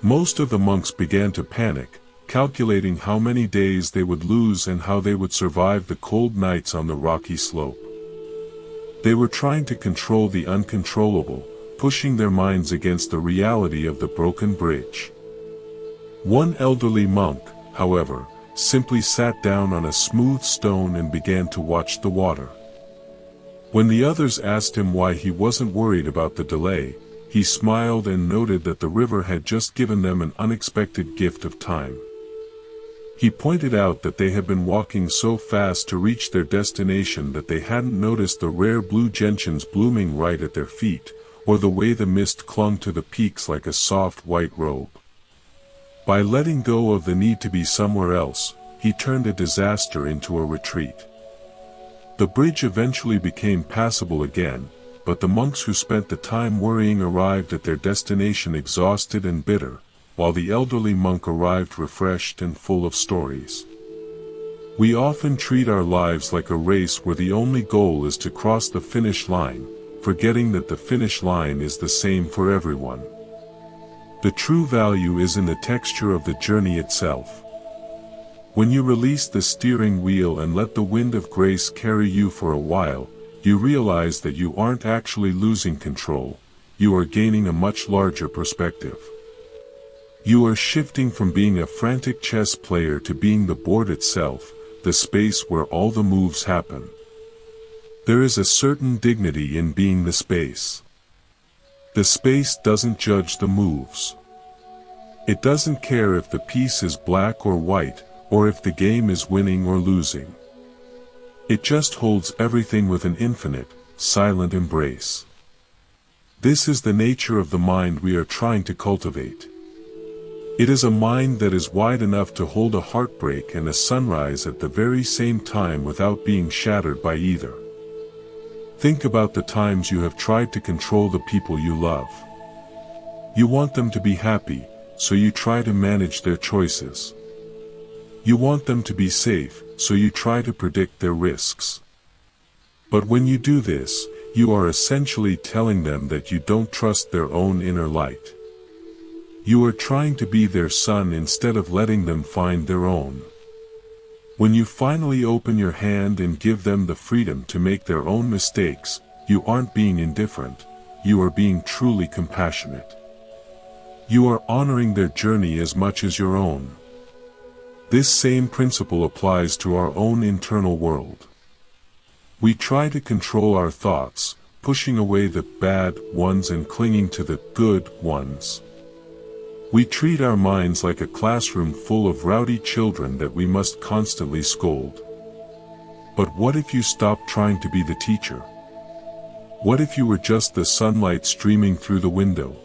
Most of the monks began to panic, calculating how many days they would lose and how they would survive the cold nights on the rocky slope. They were trying to control the uncontrollable, pushing their minds against the reality of the broken bridge. One elderly monk, however, simply sat down on a smooth stone and began to watch the water. When the others asked him why he wasn't worried about the delay, he smiled and noted that the river had just given them an unexpected gift of time. He pointed out that they had been walking so fast to reach their destination that they hadn't noticed the rare blue gentians blooming right at their feet, or the way the mist clung to the peaks like a soft white robe. By letting go of the need to be somewhere else, he turned a disaster into a retreat. The bridge eventually became passable again, but the monks who spent the time worrying arrived at their destination exhausted and bitter, while the elderly monk arrived refreshed and full of stories. We often treat our lives like a race where the only goal is to cross the finish line, forgetting that the finish line is the same for everyone. The true value is in the texture of the journey itself. When you release the steering wheel and let the wind of grace carry you for a while, you realize that you aren't actually losing control, you are gaining a much larger perspective. You are shifting from being a frantic chess player to being the board itself, the space where all the moves happen. There is a certain dignity in being the space. The space doesn't judge the moves. It doesn't care if the piece is black or white, or if the game is winning or losing. It just holds everything with an infinite, silent embrace. This is the nature of the mind we are trying to cultivate. It is a mind that is wide enough to hold a heartbreak and a sunrise at the very same time without being shattered by either. Think about the times you have tried to control the people you love. You want them to be happy, so you try to manage their choices. You want them to be safe, so you try to predict their risks. But when you do this, you are essentially telling them that you don't trust their own inner light. You are trying to be their sun instead of letting them find their own. When you finally open your hand and give them the freedom to make their own mistakes, you aren't being indifferent, you are being truly compassionate. You are honoring their journey as much as your own. This same principle applies to our own internal world. We try to control our thoughts, pushing away the bad ones and clinging to the good ones. We treat our minds like a classroom full of rowdy children that we must constantly scold. But what if you stopped trying to be the teacher? What if you were just the sunlight streaming through the window?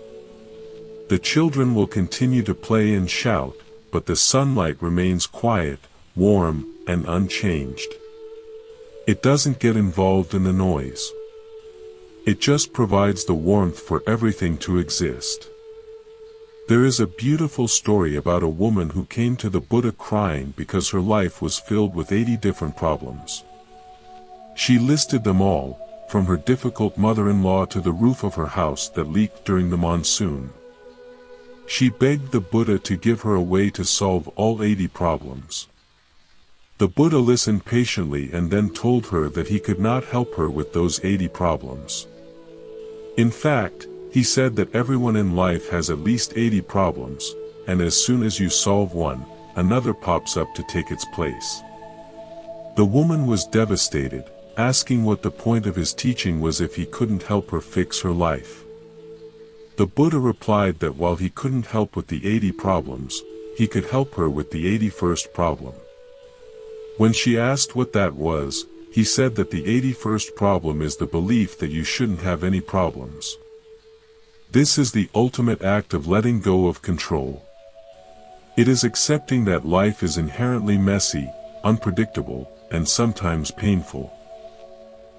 The children will continue to play and shout, but the sunlight remains quiet, warm, and unchanged. It doesn't get involved in the noise. It just provides the warmth for everything to exist. There is a beautiful story about a woman who came to the Buddha crying because her life was filled with 80 different problems. She listed them all, from her difficult mother-in-law to the roof of her house that leaked during the monsoon. She begged the Buddha to give her a way to solve all 80 problems. The Buddha listened patiently and then told her that he could not help her with those 80 problems. In fact, he said that everyone in life has at least 80 problems, and as soon as you solve one, another pops up to take its place. The woman was devastated, asking what the point of his teaching was if he couldn't help her fix her life. The Buddha replied that while he couldn't help with the 80 problems, he could help her with the 81st problem. When she asked what that was, he said that the 81st problem is the belief that you shouldn't have any problems. This is the ultimate act of letting go of control. It is accepting that life is inherently messy, unpredictable, and sometimes painful.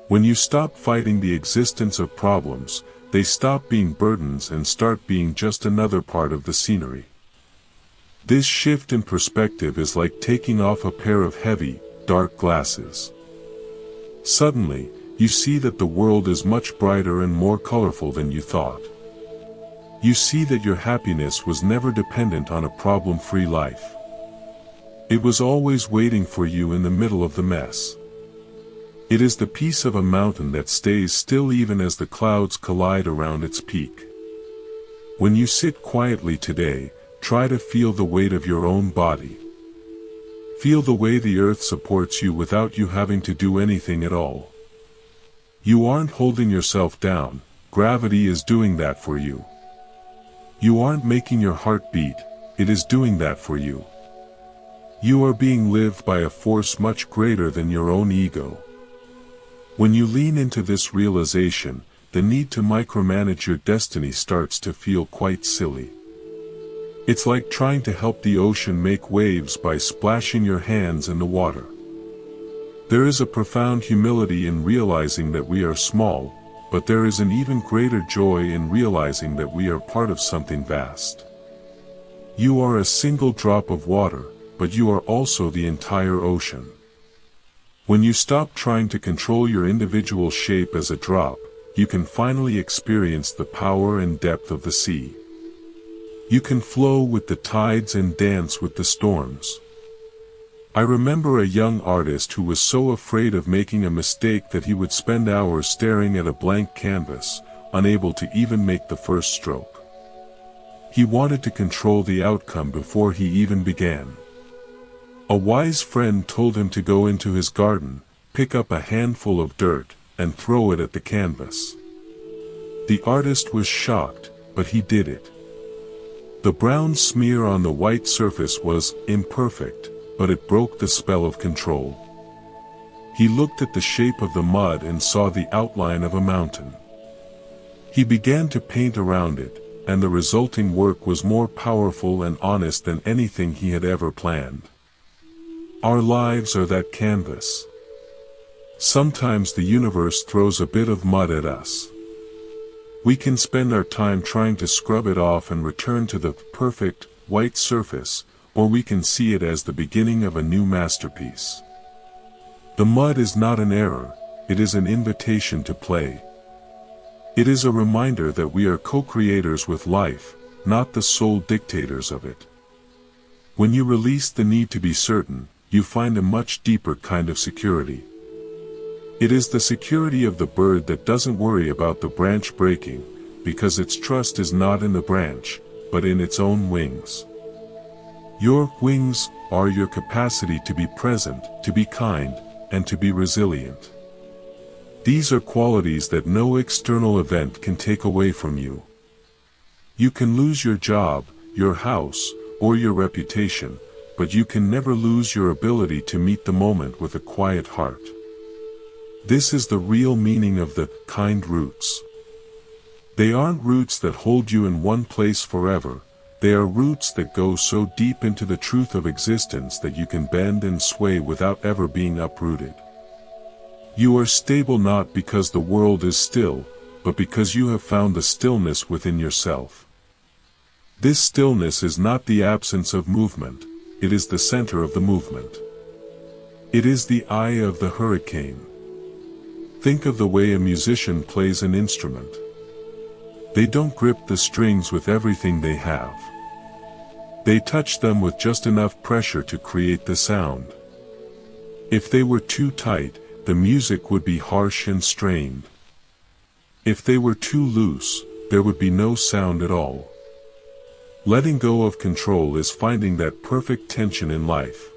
When you stop fighting the existence of problems, they stop being burdens and start being just another part of the scenery. This shift in perspective is like taking off a pair of heavy, dark glasses. Suddenly, you see that the world is much brighter and more colorful than you thought. You see that your happiness was never dependent on a problem-free life. It was always waiting for you in the middle of the mess. It is the peace of a mountain that stays still even as the clouds collide around its peak. When you sit quietly today, try to feel the weight of your own body. Feel the way the earth supports you without you having to do anything at all. You aren't holding yourself down, gravity is doing that for you. You aren't making your heart beat, it is doing that for you. You are being lived by a force much greater than your own ego. When you lean into this realization, the need to micromanage your destiny starts to feel quite silly. It's like trying to help the ocean make waves by splashing your hands in the water. There is a profound humility in realizing that we are small, but there is an even greater joy in realizing that we are part of something vast. You are a single drop of water, but you are also the entire ocean. When you stop trying to control your individual shape as a drop, you can finally experience the power and depth of the sea. You can flow with the tides and dance with the storms. I remember a young artist who was so afraid of making a mistake that he would spend hours staring at a blank canvas, unable to even make the first stroke. He wanted to control the outcome before he even began. A wise friend told him to go into his garden, pick up a handful of dirt, and throw it at the canvas. The artist was shocked, but he did it. The brown smear on the white surface was imperfect, but it broke the spell of control. He looked at the shape of the mud and saw the outline of a mountain. He began to paint around it, and the resulting work was more powerful and honest than anything he had ever planned. Our lives are that canvas. Sometimes the universe throws a bit of mud at us. We can spend our time trying to scrub it off and return to the perfect, white surface, or we can see it as the beginning of a new masterpiece. The mud is not an error, it is an invitation to play. It is a reminder that we are co-creators with life, not the sole dictators of it. When you release the need to be certain, you find a much deeper kind of security. It is the security of the bird that doesn't worry about the branch breaking, because its trust is not in the branch, but in its own wings. Your wings are your capacity to be present, to be kind, and to be resilient. These are qualities that no external event can take away from you. You can lose your job, your house, or your reputation, but you can never lose your ability to meet the moment with a quiet heart. This is the real meaning of the kind roots. They aren't roots that hold you in one place forever. They are roots that go so deep into the truth of existence that you can bend and sway without ever being uprooted. You are stable not because the world is still, but because you have found the stillness within yourself. This stillness is not the absence of movement, it is the center of the movement. It is the eye of the hurricane. Think of the way a musician plays an instrument. They don't grip the strings with everything they have. They touch them with just enough pressure to create the sound. If they were too tight, the music would be harsh and strained. If they were too loose, there would be no sound at all. Letting go of control is finding that perfect tension in life.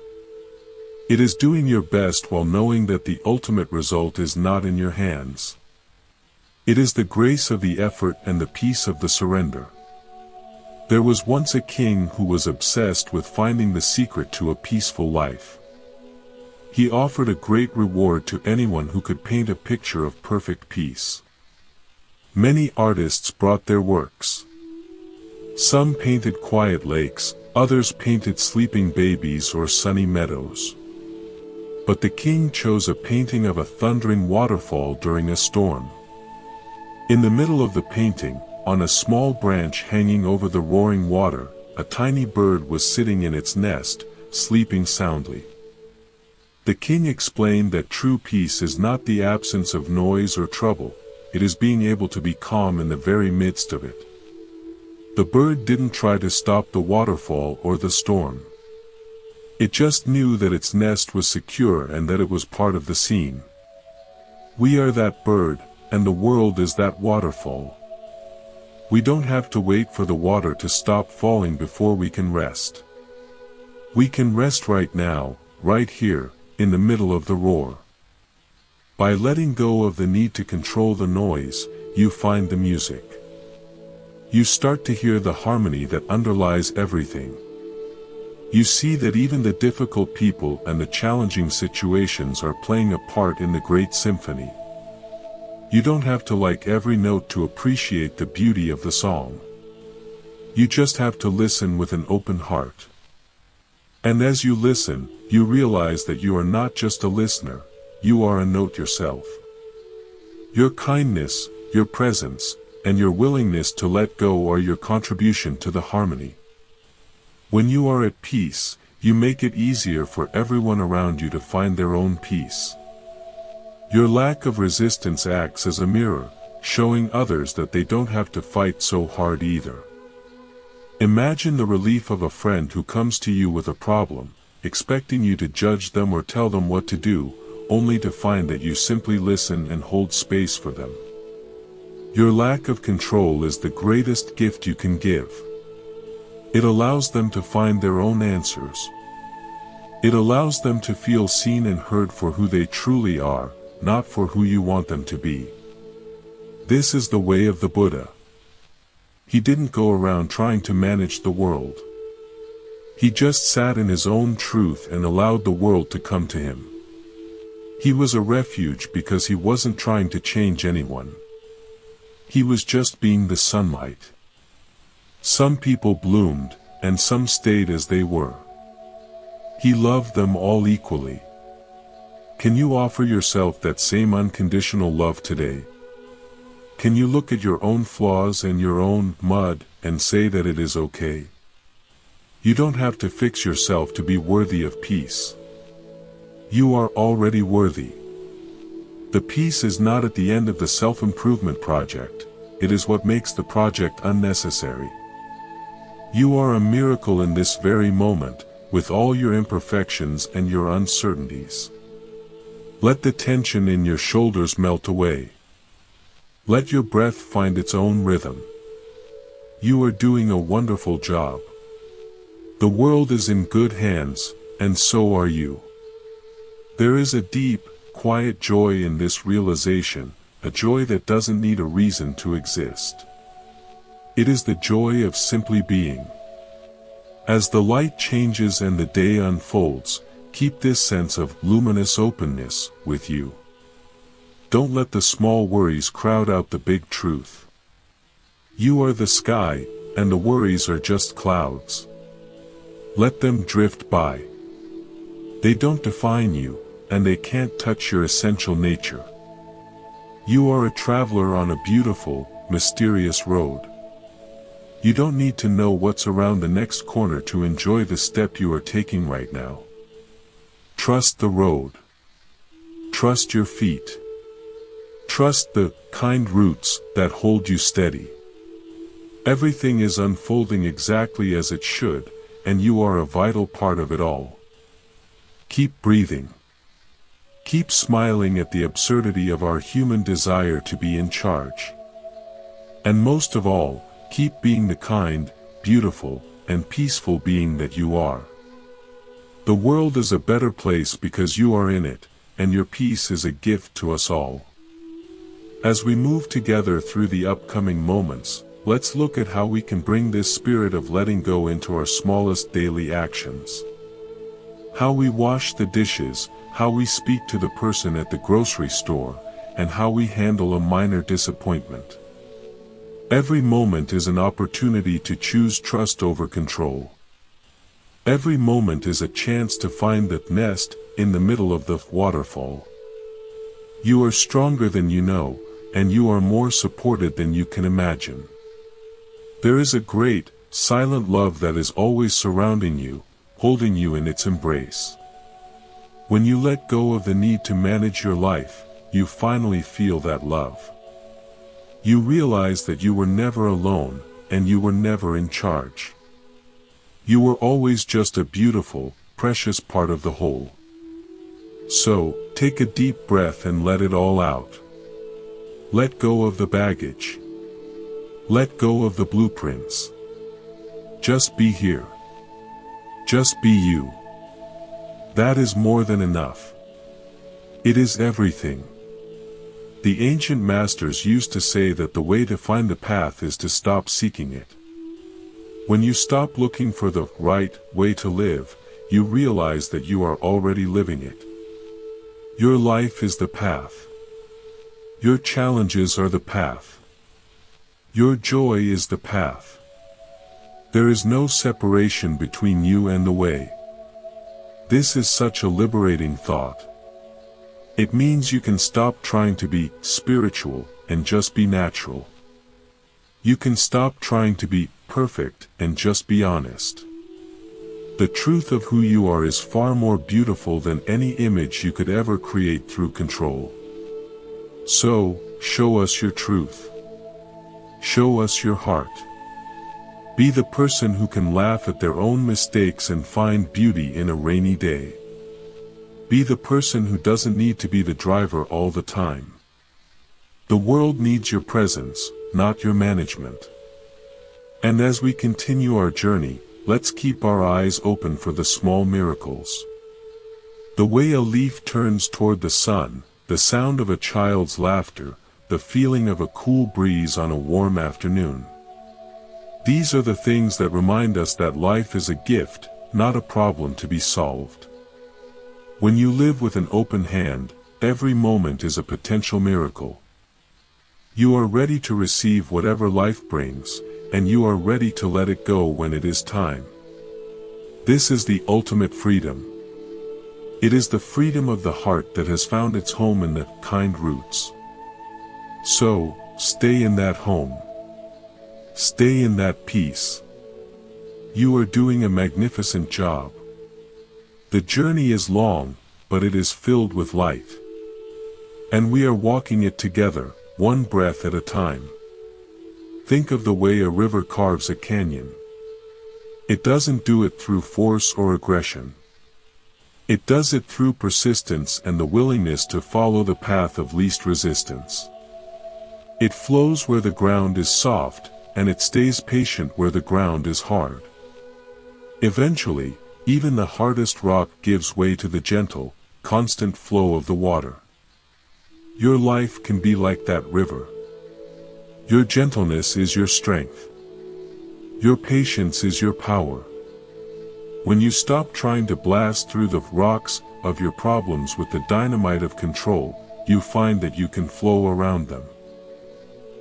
It is doing your best while knowing that the ultimate result is not in your hands. It is the grace of the effort and the peace of the surrender. There was once a king who was obsessed with finding the secret to a peaceful life. He offered a great reward to anyone who could paint a picture of perfect peace. Many artists brought their works. Some painted quiet lakes, others painted sleeping babies or sunny meadows. But the king chose a painting of a thundering waterfall during a storm. In the middle of the painting, on a small branch hanging over the roaring water, a tiny bird was sitting in its nest, sleeping soundly. The king explained that true peace is not the absence of noise or trouble, it is being able to be calm in the very midst of it. The bird didn't try to stop the waterfall or the storm. It just knew that its nest was secure and that it was part of the scene. We are that bird, and the world is that waterfall. We don't have to wait for the water to stop falling before we can rest. We can rest right now, right here, in the middle of the roar. By letting go of the need to control the noise, you find the music. You start to hear the harmony that underlies everything. You see that even the difficult people and the challenging situations are playing a part in the great symphony. You don't have to like every note to appreciate the beauty of the song. You just have to listen with an open heart. And as you listen, you realize that you are not just a listener, you are a note yourself. Your kindness, your presence, and your willingness to let go are your contribution to the harmony. When you are at peace, you make it easier for everyone around you to find their own peace. Your lack of resistance acts as a mirror, showing others that they don't have to fight so hard either. Imagine the relief of a friend who comes to you with a problem, expecting you to judge them or tell them what to do, only to find that you simply listen and hold space for them. Your lack of control is the greatest gift you can give. It allows them to find their own answers. It allows them to feel seen and heard for who they truly are, not for who you want them to be. This is the way of the Buddha. He didn't go around trying to manage the world. He just sat in his own truth and allowed the world to come to him. He was a refuge because he wasn't trying to change anyone. He was just being the sunlight. Some people bloomed, and some stayed as they were. He loved them all equally. Can you offer yourself that same unconditional love today? Can you look at your own flaws and your own mud and say that it is okay? You don't have to fix yourself to be worthy of peace. You are already worthy. The peace is not at the end of the self-improvement project, it is what makes the project unnecessary. You are a miracle in this very moment, with all your imperfections and your uncertainties. Let the tension in your shoulders melt away. Let your breath find its own rhythm. You are doing a wonderful job. The world is in good hands, and so are you. There is a deep, quiet joy in this realization, a joy that doesn't need a reason to exist. It is the joy of simply being. As the light changes and the day unfolds, keep this sense of luminous openness with you. Don't let the small worries crowd out the big truth. You are the sky, and the worries are just clouds. Let them drift by. They don't define you, and they can't touch your essential nature. You are a traveler on a beautiful, mysterious road. You don't need to know what's around the next corner to enjoy the step you are taking right now. Trust the road. Trust your feet. Trust the kind roots that hold you steady. Everything is unfolding exactly as it should, and you are a vital part of it all. Keep breathing. Keep smiling at the absurdity of our human desire to be in charge. And most of all, keep being the kind, beautiful, and peaceful being that you are. The world is a better place because you are in it, and your peace is a gift to us all. As we move together through the upcoming moments, let's look at how we can bring this spirit of letting go into our smallest daily actions. How we wash the dishes, how we speak to the person at the grocery store, and how we handle a minor disappointment. Every moment is an opportunity to choose trust over control. Every moment is a chance to find that nest in the middle of the waterfall. You are stronger than you know, and you are more supported than you can imagine. There is a great, silent love that is always surrounding you, holding you in its embrace. When you let go of the need to manage your life, you finally feel that love. You realize that you were never alone, and you were never in charge. You were always just a beautiful, precious part of the whole. So, take a deep breath and let it all out. Let go of the baggage. Let go of the blueprints. Just be here. Just be you. That is more than enough. It is everything. The ancient masters used to say that the way to find the path is to stop seeking it. When you stop looking for the right way to live, you realize that you are already living it. Your life is the path. Your challenges are the path. Your joy is the path. There is no separation between you and the way. This is such a liberating thought. It means you can stop trying to be spiritual and just be natural. You can stop trying to be perfect and just be honest. The truth of who you are is far more beautiful than any image you could ever create through control. So, show us your truth. Show us your heart. Be the person who can laugh at their own mistakes and find beauty in a rainy day. Be the person who doesn't need to be the driver all the time. The world needs your presence, not your management. And as we continue our journey, let's keep our eyes open for the small miracles. The way a leaf turns toward the sun, the sound of a child's laughter, the feeling of a cool breeze on a warm afternoon. These are the things that remind us that life is a gift, not a problem to be solved. When you live with an open hand, every moment is a potential miracle. You are ready to receive whatever life brings, and you are ready to let it go when it is time. This is the ultimate freedom. It is the freedom of the heart that has found its home in the kind roots. So, stay in that home. Stay in that peace. You are doing a magnificent job. The journey is long, but it is filled with light. And we are walking it together, one breath at a time. Think of the way a river carves a canyon. It doesn't do it through force or aggression. It does it through persistence and the willingness to follow the path of least resistance. It flows where the ground is soft, and it stays patient where the ground is hard. Eventually, even the hardest rock gives way to the gentle, constant flow of the water. Your life can be like that river. Your gentleness is your strength. Your patience is your power. When you stop trying to blast through the rocks of your problems with the dynamite of control, you find that you can flow around them.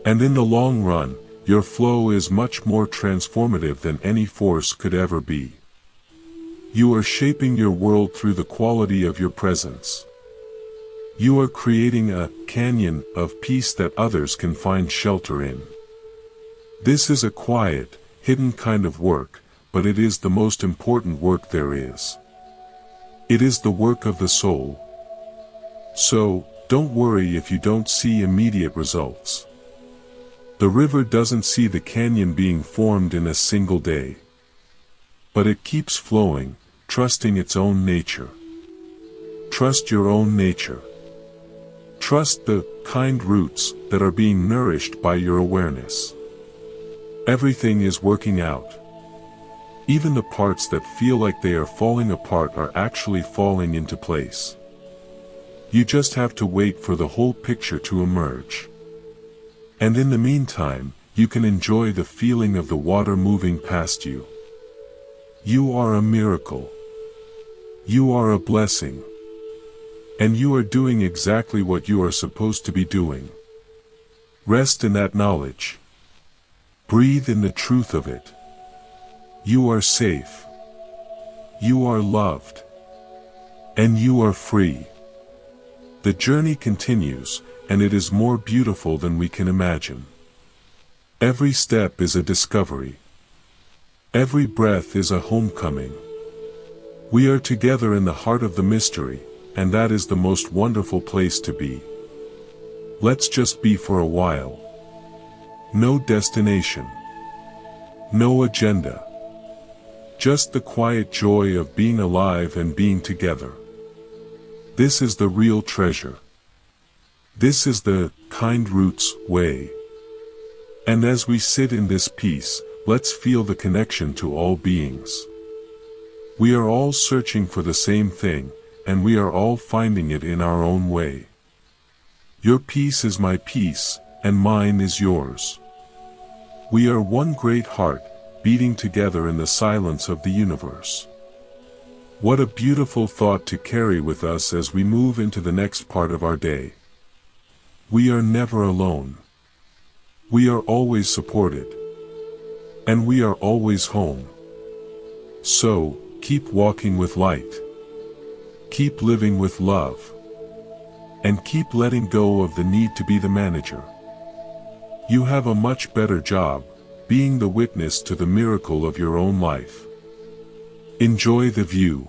And in the long run, your flow is much more transformative than any force could ever be. You are shaping your world through the quality of your presence. You are creating a canyon of peace that others can find shelter in. This is a quiet, hidden kind of work, but it is the most important work there is. It is the work of the soul. So, don't worry if you don't see immediate results. The river doesn't see the canyon being formed in a single day. But it keeps flowing, trusting its own nature. Trust your own nature. Trust the kind roots that are being nourished by your awareness. Everything is working out. Even the parts that feel like they are falling apart are actually falling into place. You just have to wait for the whole picture to emerge. And in the meantime, you can enjoy the feeling of the water moving past you. You are a miracle. You are a blessing. And you are doing exactly what you are supposed to be doing. Rest in that knowledge. Breathe in the truth of it. You are safe. You are loved. And you are free. The journey continues, and it is more beautiful than we can imagine. Every step is a discovery. Every breath is a homecoming. We are together in the heart of the mystery, and that is the most wonderful place to be. Let's just be for a while. No destination. No agenda. Just the quiet joy of being alive and being together. This is the real treasure. This is the kind roots way. And as we sit in this peace, let's feel the connection to all beings. We are all searching for the same thing, and we are all finding it in our own way. Your peace is my peace, and mine is yours. We are one great heart, beating together in the silence of the universe. What a beautiful thought to carry with us as we move into the next part of our day. We are never alone. We are always supported. And we are always home. So, keep walking with light. Keep living with love. And keep letting go of the need to be the manager. You have a much better job, being the witness to the miracle of your own life. Enjoy the view.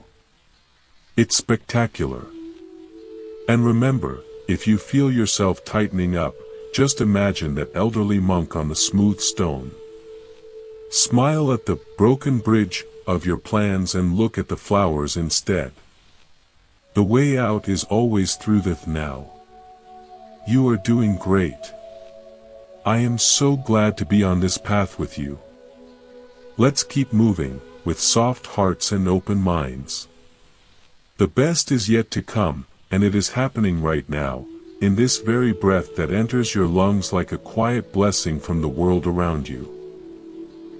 It's spectacular. And remember, if you feel yourself tightening up, just imagine that elderly monk on the smooth stone. Smile at the broken bridge of your plans and look at the flowers instead. The way out is always through the now. You are doing great. I am so glad to be on this path with you. Let's keep moving, with soft hearts and open minds. The best is yet to come, and it is happening right now, in this very breath that enters your lungs like a quiet blessing from the world around you.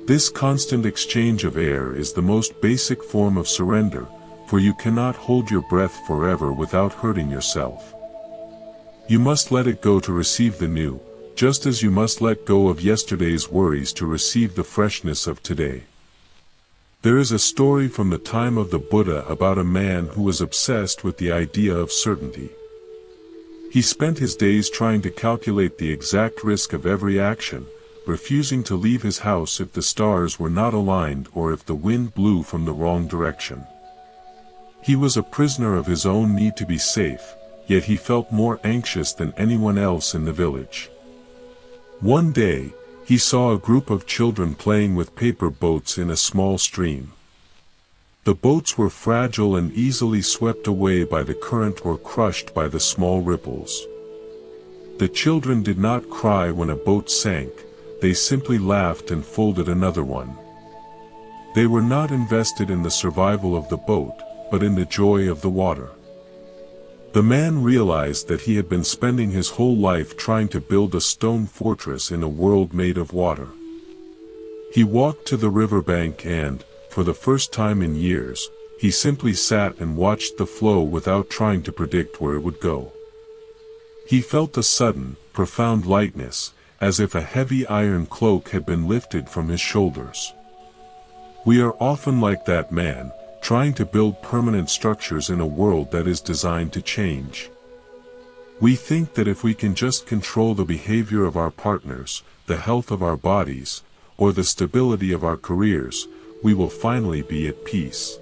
This constant exchange of air is the most basic form of surrender, for you cannot hold your breath forever without hurting yourself. You must let it go to receive the new, just as you must let go of yesterday's worries to receive the freshness of today. There is a story from the time of the Buddha about a man who was obsessed with the idea of certainty. He spent his days trying to calculate the exact risk of every action, refusing to leave his house if the stars were not aligned or if the wind blew from the wrong direction. He was a prisoner of his own need to be safe, yet he felt more anxious than anyone else in the village. One day, he saw a group of children playing with paper boats in a small stream. The boats were fragile and easily swept away by the current or crushed by the small ripples. The children did not cry when a boat sank, they simply laughed and folded another one. They were not invested in the survival of the boat, but in the joy of the water. The man realized that he had been spending his whole life trying to build a stone fortress in a world made of water. He walked to the riverbank and, for the first time in years, he simply sat and watched the flow without trying to predict where it would go. He felt a sudden, profound lightness, as if a heavy iron cloak had been lifted from his shoulders. We are often like that man, trying to build permanent structures in a world that is designed to change. We think that if we can just control the behavior of our partners, the health of our bodies, or the stability of our careers, we will finally be at peace.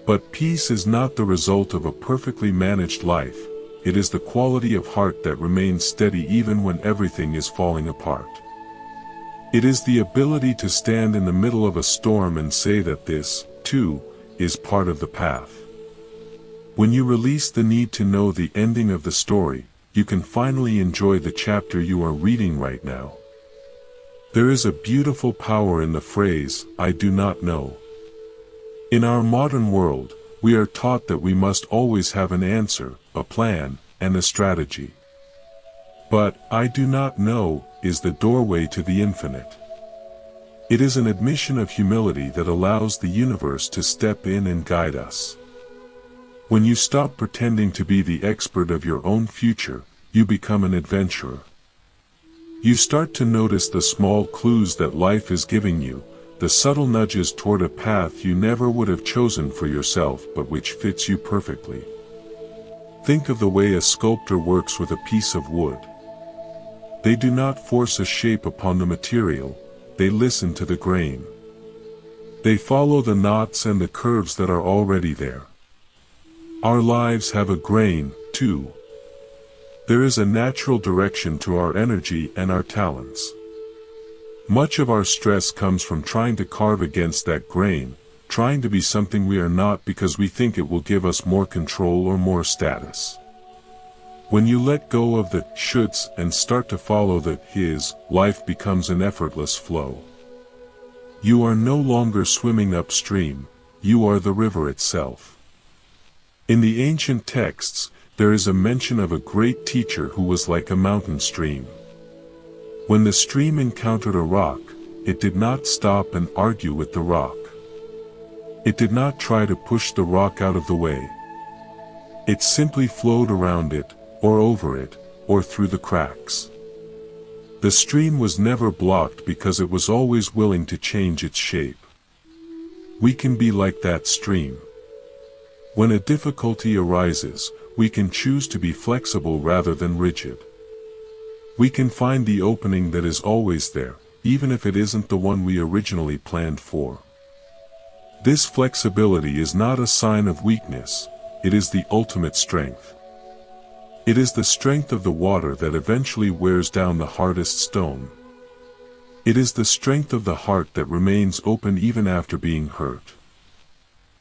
But peace is not the result of a perfectly managed life, it is the quality of heart that remains steady even when everything is falling apart. It is the ability to stand in the middle of a storm and say that this, too, is part of the path. When you release the need to know the ending of the story, you can finally enjoy the chapter you are reading right now. There is a beautiful power in the phrase, "I do not know." In our modern world, we are taught that we must always have an answer, a plan, and a strategy. But, "I do not know," is the doorway to the infinite. It is an admission of humility that allows the universe to step in and guide us. When you stop pretending to be the expert of your own future, you become an adventurer. You start to notice the small clues that life is giving you, the subtle nudges toward a path you never would have chosen for yourself but which fits you perfectly. Think of the way a sculptor works with a piece of wood. They do not force a shape upon the material, they listen to the grain. They follow the knots and the curves that are already there. Our lives have a grain, too. There is a natural direction to our energy and our talents. Much of our stress comes from trying to carve against that grain, trying to be something we are not because we think it will give us more control or more status. When you let go of the shoulds and start to follow the his, life becomes an effortless flow. You are no longer swimming upstream, you are the river itself. In the ancient texts, there is a mention of a great teacher who was like a mountain stream. When the stream encountered a rock, it did not stop and argue with the rock. It did not try to push the rock out of the way. It simply flowed around it, or over it, or through the cracks. The stream was never blocked because it was always willing to change its shape. We can be like that stream. When a difficulty arises, we can choose to be flexible rather than rigid. We can find the opening that is always there, even if it isn't the one we originally planned for. This flexibility is not a sign of weakness, it is the ultimate strength. It is the strength of the water that eventually wears down the hardest stone. It is the strength of the heart that remains open even after being hurt.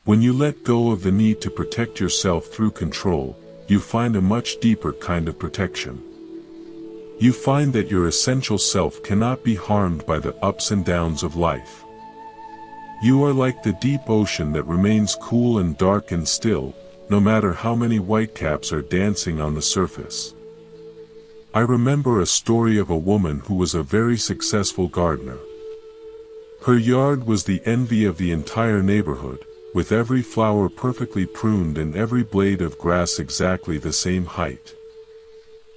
When you let go of the need to protect yourself through control, you find a much deeper kind of protection. You find that your essential self cannot be harmed by the ups and downs of life. You are like the deep ocean that remains cool and dark and still, no matter how many whitecaps are dancing on the surface. I remember a story of a woman who was a very successful gardener. Her yard was the envy of the entire neighborhood, with every flower perfectly pruned and every blade of grass exactly the same height.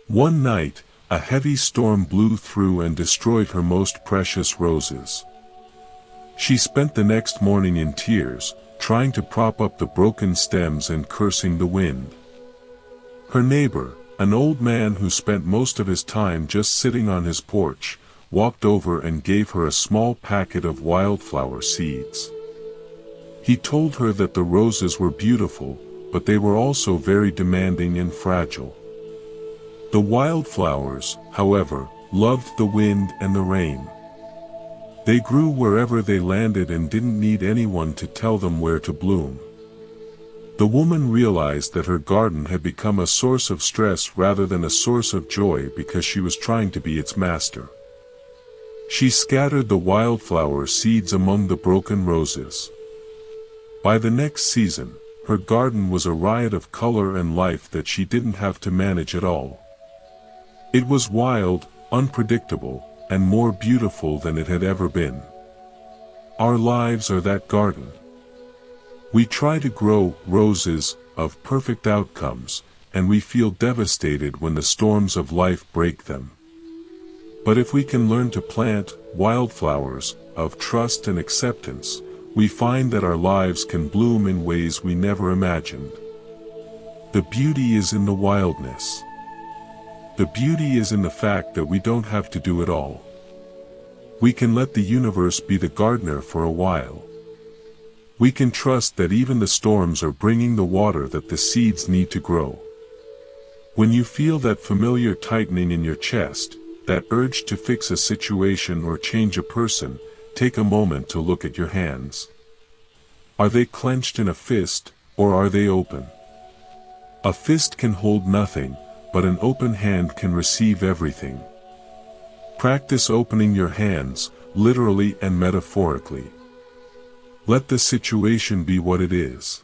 One night, a heavy storm blew through and destroyed her most precious roses. She spent the next morning in tears, trying to prop up the broken stems and cursing the wind. Her neighbor, an old man who spent most of his time just sitting on his porch, walked over and gave her a small packet of wildflower seeds. He told her that the roses were beautiful, but they were also very demanding and fragile. The wildflowers, however, loved the wind and the rain. They grew wherever they landed and didn't need anyone to tell them where to bloom. The woman realized that her garden had become a source of stress rather than a source of joy because she was trying to be its master. She scattered the wildflower seeds among the broken roses. By the next season, her garden was a riot of color and life that she didn't have to manage at all. It was wild, unpredictable, and more beautiful than it had ever been. Our lives are that garden. We try to grow roses of perfect outcomes, and we feel devastated when the storms of life break them. But if we can learn to plant wildflowers of trust and acceptance, we find that our lives can bloom in ways we never imagined. The beauty is in the wildness. The beauty is in the fact that we don't have to do it all. We can let the universe be the gardener for a while. We can trust that even the storms are bringing the water that the seeds need to grow. When you feel that familiar tightening in your chest, that urge to fix a situation or change a person, take a moment to look at your hands. Are they clenched in a fist, or are they open? A fist can hold nothing, but an open hand can receive everything. Practice opening your hands, literally and metaphorically. Let the situation be what it is.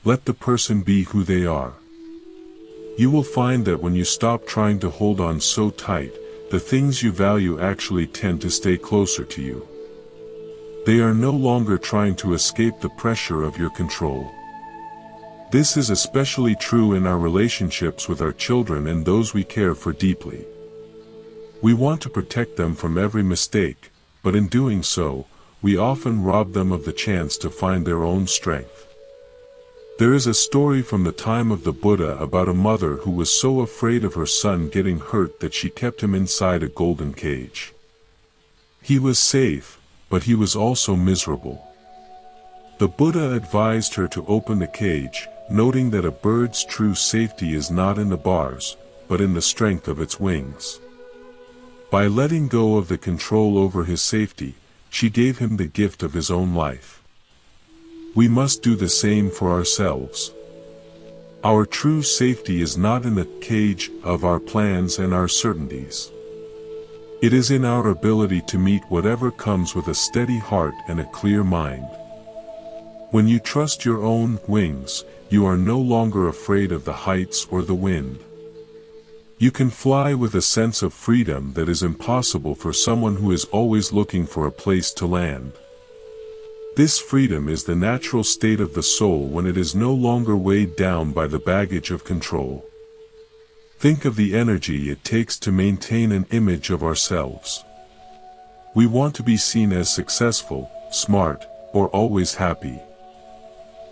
Let the person be who they are. You will find that when you stop trying to hold on so tight, the things you value actually tend to stay closer to you. They are no longer trying to escape the pressure of your control. This is especially true in our relationships with our children and those we care for deeply. We want to protect them from every mistake, but in doing so, we often rob them of the chance to find their own strength. There is a story from the time of the Buddha about a mother who was so afraid of her son getting hurt that she kept him inside a golden cage. He was safe, but he was also miserable. The Buddha advised her to open the cage, noting that a bird's true safety is not in the bars, but in the strength of its wings. By letting go of the control over his safety, she gave him the gift of his own life. We must do the same for ourselves. Our true safety is not in the cage of our plans and our certainties. It is in our ability to meet whatever comes with a steady heart and a clear mind. When you trust your own wings, you are no longer afraid of the heights or the wind. You can fly with a sense of freedom that is impossible for someone who is always looking for a place to land. This freedom is the natural state of the soul when it is no longer weighed down by the baggage of control. Think of the energy it takes to maintain an image of ourselves. We want to be seen as successful, smart, or always happy.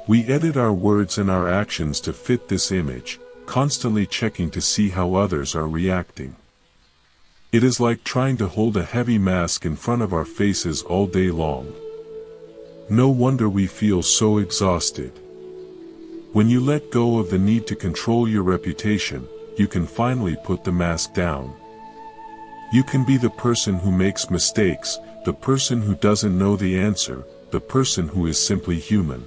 We edit our words and our actions to fit this image, constantly checking to see how others are reacting. It is like trying to hold a heavy mask in front of our faces all day long. No wonder we feel so exhausted. When you let go of the need to control your reputation, you can finally put the mask down. You can be the person who makes mistakes, the person who doesn't know the answer, the person who is simply human.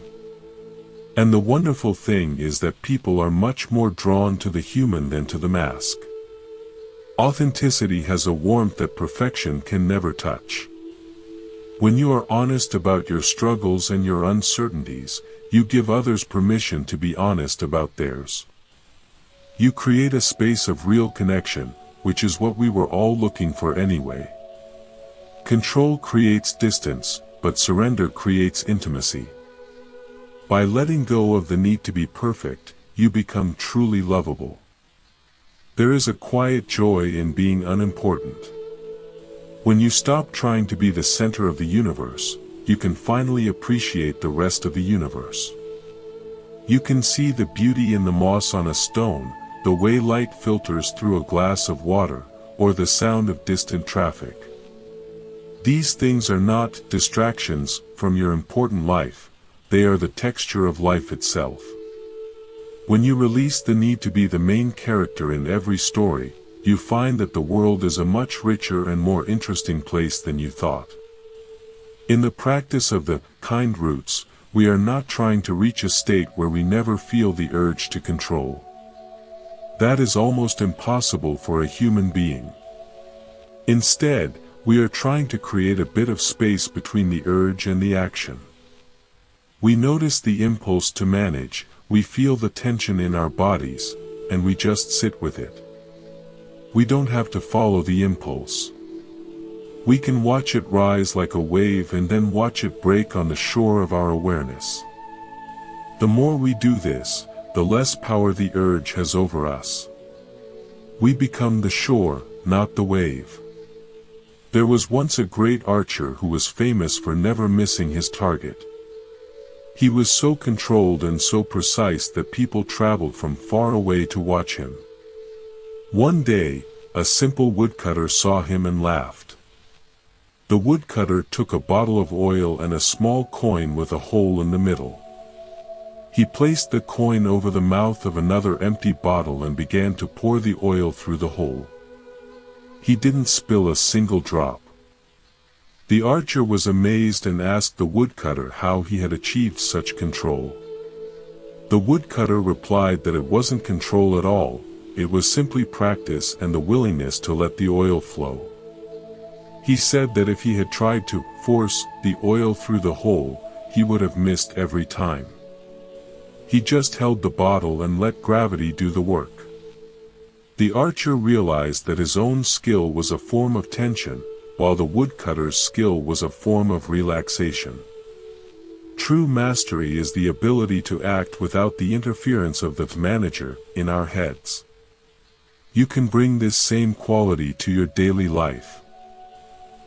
And the wonderful thing is that people are much more drawn to the human than to the mask. Authenticity has a warmth that perfection can never touch. When you are honest about your struggles and your uncertainties, you give others permission to be honest about theirs. You create a space of real connection, which is what we were all looking for anyway. Control creates distance, but surrender creates intimacy. By letting go of the need to be perfect, you become truly lovable. There is a quiet joy in being unimportant. When you stop trying to be the center of the universe, you can finally appreciate the rest of the universe. You can see the beauty in the moss on a stone, the way light filters through a glass of water, or the sound of distant traffic. These things are not distractions from your important life, they are the texture of life itself. When you release the need to be the main character in every story, you find that the world is a much richer and more interesting place than you thought. In the practice of the kind roots, we are not trying to reach a state where we never feel the urge to control. That is almost impossible for a human being. Instead, we are trying to create a bit of space between the urge and the action. We notice the impulse to manage, we feel the tension in our bodies, and we just sit with it. We don't have to follow the impulse. We can watch it rise like a wave and then watch it break on the shore of our awareness. The more we do this, the less power the urge has over us. We become the shore, not the wave. There was once a great archer who was famous for never missing his target. He was so controlled and so precise that people traveled from far away to watch him. One day, a simple woodcutter saw him and laughed. The woodcutter took a bottle of oil and a small coin with a hole in the middle. He placed the coin over the mouth of another empty bottle and began to pour the oil through the hole. He didn't spill a single drop. The archer was amazed and asked the woodcutter how he had achieved such control. The woodcutter replied that it wasn't control at all, it was simply practice and the willingness to let the oil flow. He said that if he had tried to force the oil through the hole, he would have missed every time. He just held the bottle and let gravity do the work. The archer realized that his own skill was a form of tension, while the woodcutter's skill was a form of relaxation. True mastery is the ability to act without the interference of the manager in our heads. You can bring this same quality to your daily life.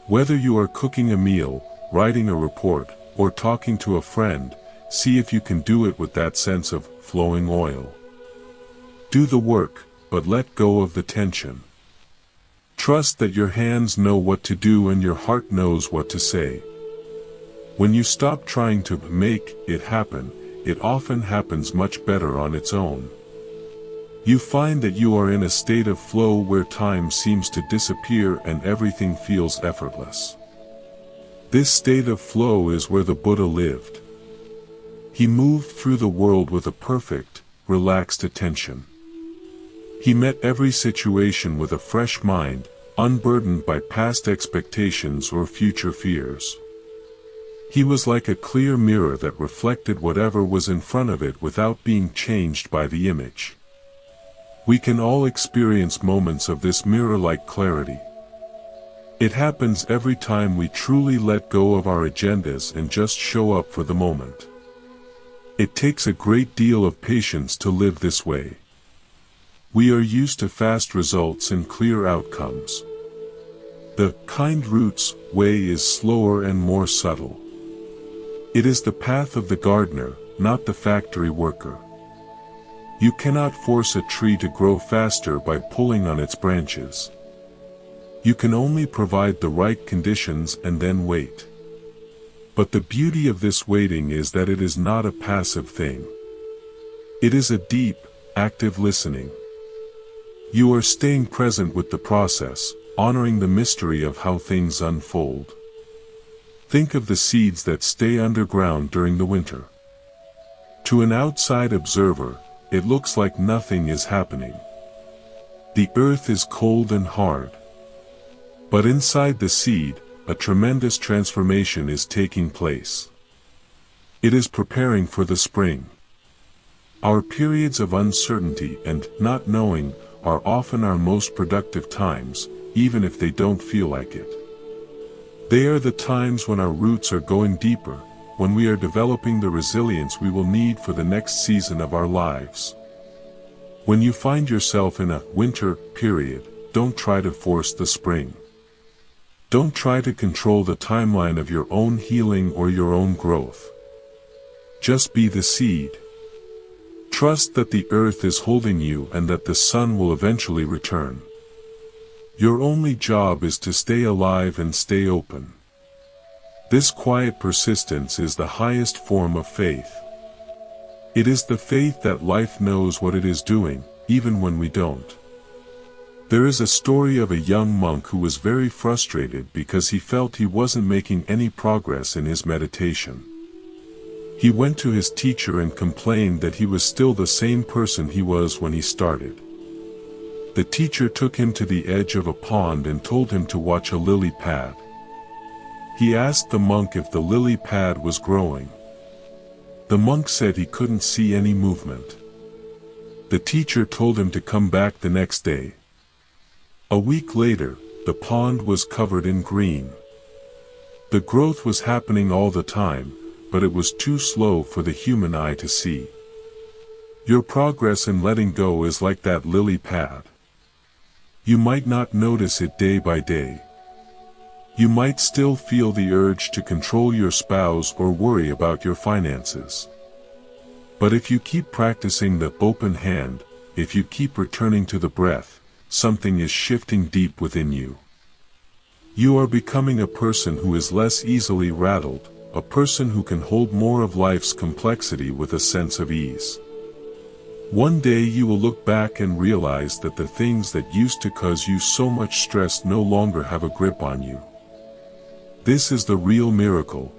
Whether you are cooking a meal, writing a report, or talking to a friend, see if you can do it with that sense of flowing oil. Do the work, but let go of the tension. Trust that your hands know what to do and your heart knows what to say. When you stop trying to make it happen, it often happens much better on its own. You find that you are in a state of flow where time seems to disappear and everything feels effortless. This state of flow is where the Buddha lived. He moved through the world with a perfect, relaxed attention. He met every situation with a fresh mind, unburdened by past expectations or future fears. He was like a clear mirror that reflected whatever was in front of it without being changed by the image. We can all experience moments of this mirror-like clarity. It happens every time we truly let go of our agendas and just show up for the moment. It takes a great deal of patience to live this way. We are used to fast results and clear outcomes. The kind roots way is slower and more subtle. It is the path of the gardener, not the factory worker. You cannot force a tree to grow faster by pulling on its branches. You can only provide the right conditions and then wait. But the beauty of this waiting is that it is not a passive thing. It is a deep, active listening. You are staying present with the process, honoring the mystery of how things unfold. Think of the seeds that stay underground during the winter. To an outside observer, it looks like nothing is happening. The earth is cold and hard. But inside the seed, a tremendous transformation is taking place. It is preparing for the spring. Our periods of uncertainty and not knowing are often our most productive times, even if they don't feel like it. They are the times when our roots are going deeper, when we are developing the resilience we will need for the next season of our lives. When you find yourself in a winter period, don't try to force the spring. Don't try to control the timeline of your own healing or your own growth. Just be the seed. Trust that the earth is holding you and that the sun will eventually return. Your only job is to stay alive and stay open. This quiet persistence is the highest form of faith. It is the faith that life knows what it is doing, even when we don't. There is a story of a young monk who was very frustrated because he felt he wasn't making any progress in his meditation. He went to his teacher and complained that he was still the same person he was when he started. The teacher took him to the edge of a pond and told him to watch a lily pad. He asked the monk if the lily pad was growing. The monk said he couldn't see any movement. The teacher told him to come back the next day. A week later, the pond was covered in green. The growth was happening all the time, but it was too slow for the human eye to see. Your progress in letting go is like that lily pad. You might not notice it day by day. You might still feel the urge to control your spouse or worry about your finances. But if you keep practicing the open hand, if you keep returning to the breath, something is shifting deep within you. You are becoming a person who is less easily rattled, a person who can hold more of life's complexity with a sense of ease. One day you will look back and realize that the things that used to cause you so much stress no longer have a grip on you. This is the real miracle.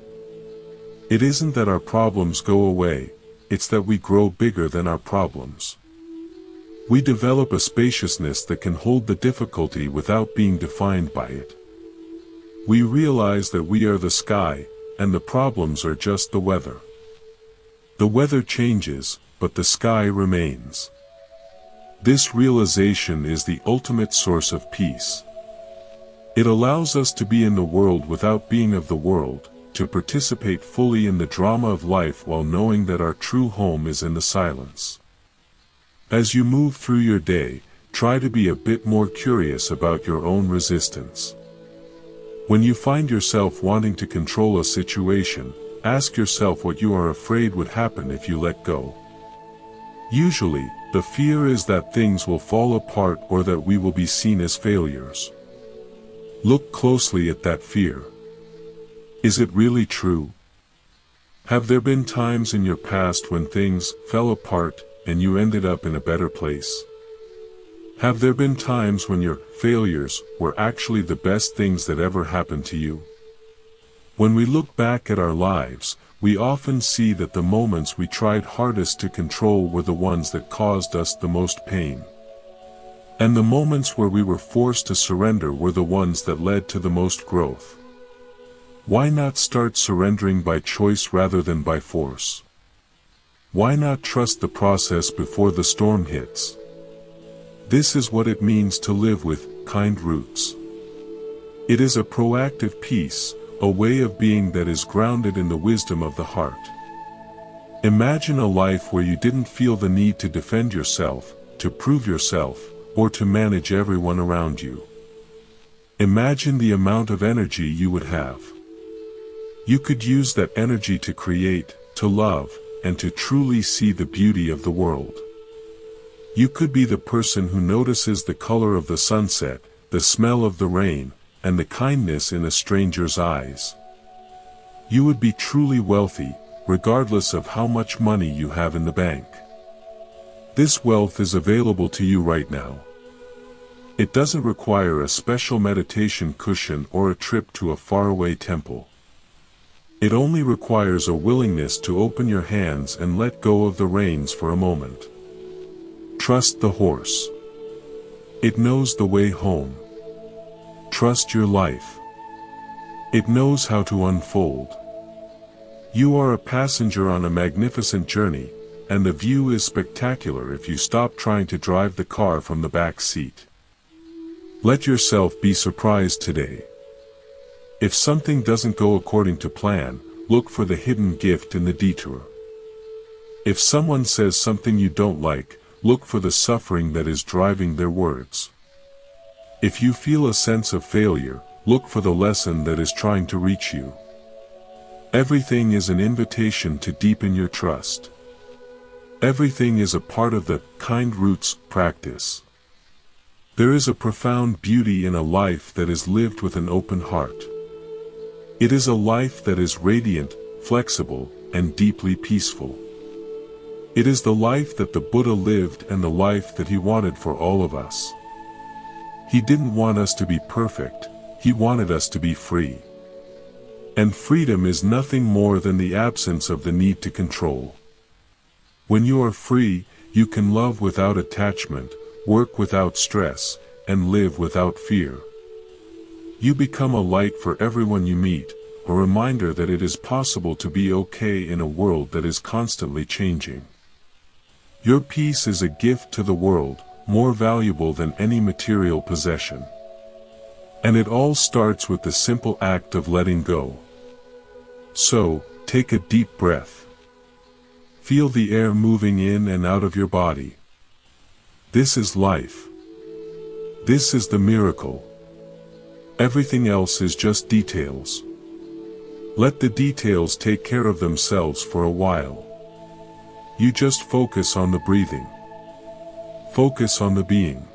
It isn't that our problems go away, it's that we grow bigger than our problems. We develop a spaciousness that can hold the difficulty without being defined by it. We realize that we are the sky, and the problems are just the weather. The weather changes, but the sky remains. This realization is the ultimate source of peace. It allows us to be in the world without being of the world, to participate fully in the drama of life while knowing that our true home is in the silence. As you move through your day, try to be a bit more curious about your own resistance. When you find yourself wanting to control a situation, ask yourself what you are afraid would happen if you let go. Usually, the fear is that things will fall apart or that we will be seen as failures. Look closely at that fear. Is it really true? Have there been times in your past when things fell apart and you ended up in a better place? Have there been times when your failures were actually the best things that ever happened to you? When we look back at our lives, we often see that the moments we tried hardest to control were the ones that caused us the most pain. And the moments where we were forced to surrender were the ones that led to the most growth. Why not start surrendering by choice rather than by force? Why not trust the process before the storm hits? This is what it means to live with kind roots. It is a proactive peace, a way of being that is grounded in the wisdom of the heart. Imagine a life where you didn't feel the need to defend yourself, to prove yourself, or to manage everyone around you. Imagine the amount of energy you would have. You could use that energy to create, to love, and to truly see the beauty of the world. You could be the person who notices the color of the sunset, the smell of the rain, and the kindness in a stranger's eyes. You would be truly wealthy, regardless of how much money you have in the bank. This wealth is available to you right now. It doesn't require a special meditation cushion or a trip to a faraway temple. It only requires a willingness to open your hands and let go of the reins for a moment. Trust the horse. It knows the way home. Trust your life. It knows how to unfold. You are a passenger on a magnificent journey, and the view is spectacular if you stop trying to drive the car from the back seat. Let yourself be surprised today. If something doesn't go according to plan, look for the hidden gift in the detour. If someone says something you don't like, look for the suffering that is driving their words. If you feel a sense of failure, look for the lesson that is trying to reach you. Everything is an invitation to deepen your trust. Everything is a part of the kind roots practice. There is a profound beauty in a life that is lived with an open heart. It is a life that is radiant, flexible, and deeply peaceful. It is the life that the Buddha lived and the life that he wanted for all of us. He didn't want us to be perfect, he wanted us to be free. And freedom is nothing more than the absence of the need to control. When you are free, you can love without attachment, work without stress, and live without fear. You become a light for everyone you meet, a reminder that it is possible to be okay in a world that is constantly changing. Your peace is a gift to the world, more valuable than any material possession. And it all starts with the simple act of letting go. So, take a deep breath. Feel the air moving in and out of your body. This is life. This is the miracle. Everything else is just details. Let the details take care of themselves for a while. You just focus on the breathing. Focus on the being.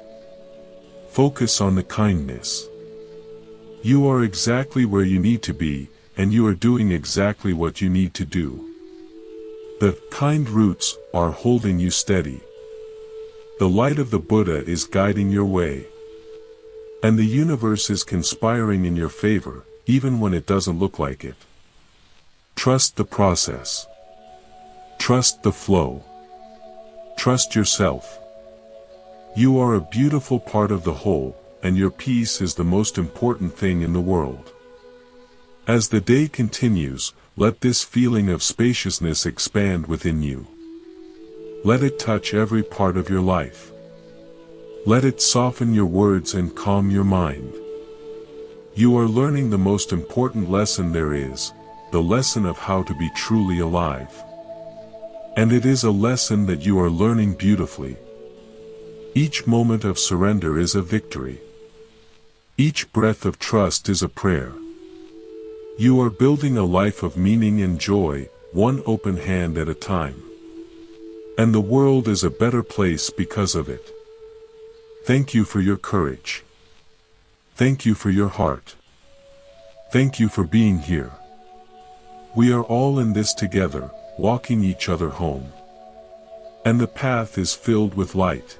Focus on the kindness. You are exactly where you need to be, and you are doing exactly what you need to do. The kind roots are holding you steady. The light of the Buddha is guiding your way. And the universe is conspiring in your favor, even when it doesn't look like it. Trust the process. Trust the flow. Trust yourself. You are a beautiful part of the whole, and your peace is the most important thing in the world. As the day continues, let this feeling of spaciousness expand within you. Let it touch every part of your life. Let it soften your words and calm your mind. You are learning the most important lesson there is, the lesson of how to be truly alive. And it is a lesson that you are learning beautifully. Each moment of surrender is a victory. Each breath of trust is a prayer. You are building a life of meaning and joy, one open hand at a time. And the world is a better place because of it. Thank you for your courage. Thank you for your heart. Thank you for being here. We are all in this together, walking each other home. And the path is filled with light.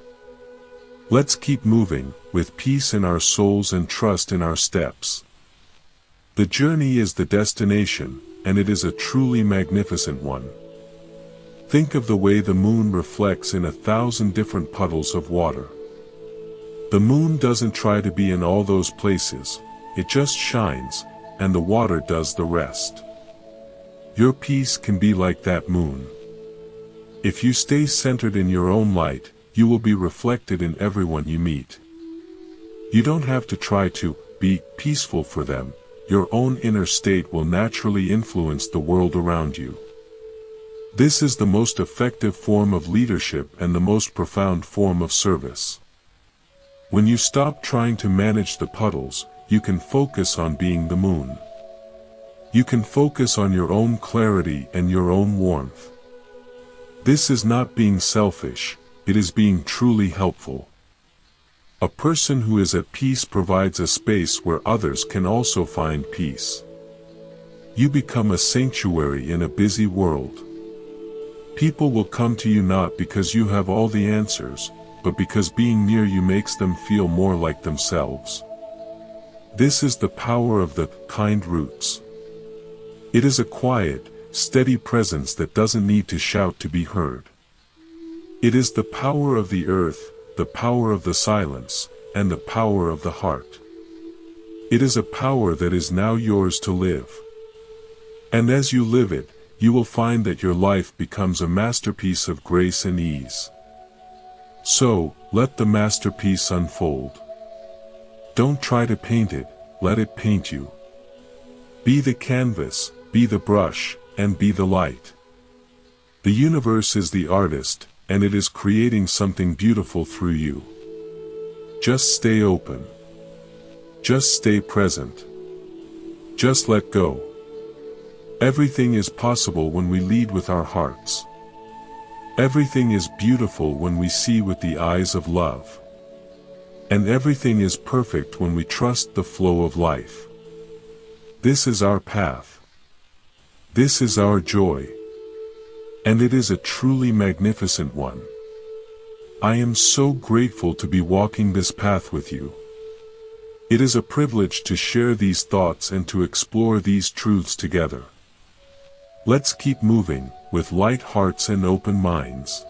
Let's keep moving, with peace in our souls and trust in our steps. The journey is the destination, and it is a truly magnificent one. Think of the way the moon reflects in 1,000 different puddles of water. The moon doesn't try to be in all those places, it just shines, and the water does the rest. Your peace can be like that moon. If you stay centered in your own light, you will be reflected in everyone you meet. You don't have to try to be peaceful for them, your own inner state will naturally influence the world around you. This is the most effective form of leadership and the most profound form of service. When you stop trying to manage the puddles, you can focus on being the moon. You can focus on your own clarity and your own warmth. This is not being selfish, it is being truly helpful. A person who is at peace provides a space where others can also find peace. You become a sanctuary in a busy world. People will come to you not because you have all the answers, but because being near you makes them feel more like themselves. This is the power of the kind roots. It is a quiet, steady presence that doesn't need to shout to be heard. It is the power of the earth, the power of the silence, and the power of the heart. It is a power that is now yours to live. And as you live it, you will find that your life becomes a masterpiece of grace and ease. So, let the masterpiece unfold. Don't try to paint it, let it paint you. Be the canvas, be the brush, and be the light. The universe is the artist, and it is creating something beautiful through you. Just stay open. Just stay present. Just let go. Everything is possible when we lead with our hearts. Everything is beautiful when we see with the eyes of love. And everything is perfect when we trust the flow of life. This is our path. This is our joy. And it is a truly magnificent one. I am so grateful to be walking this path with you. It is a privilege to share these thoughts and to explore these truths together. Let's keep moving, with light hearts and open minds.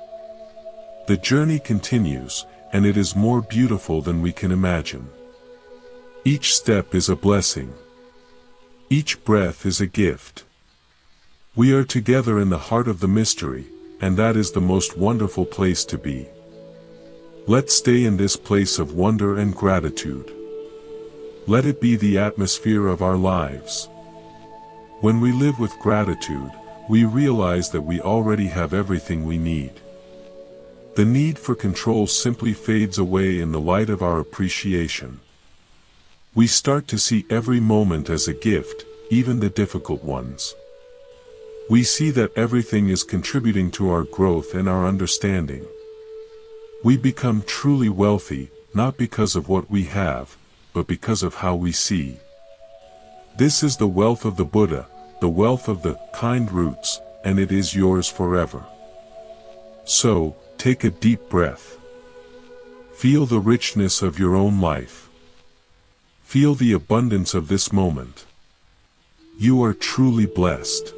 The journey continues, and it is more beautiful than we can imagine. Each step is a blessing. Each breath is a gift. We are together in the heart of the mystery, and that is the most wonderful place to be. Let's stay in this place of wonder and gratitude. Let it be the atmosphere of our lives. When we live with gratitude, we realize that we already have everything we need. The need for control simply fades away in the light of our appreciation. We start to see every moment as a gift, even the difficult ones. We see that everything is contributing to our growth and our understanding. We become truly wealthy, not because of what we have, but because of how we see. This is the wealth of the Buddha, the wealth of the kind roots, and it is yours forever. So, take a deep breath. Feel the richness of your own life. Feel the abundance of this moment. You are truly blessed.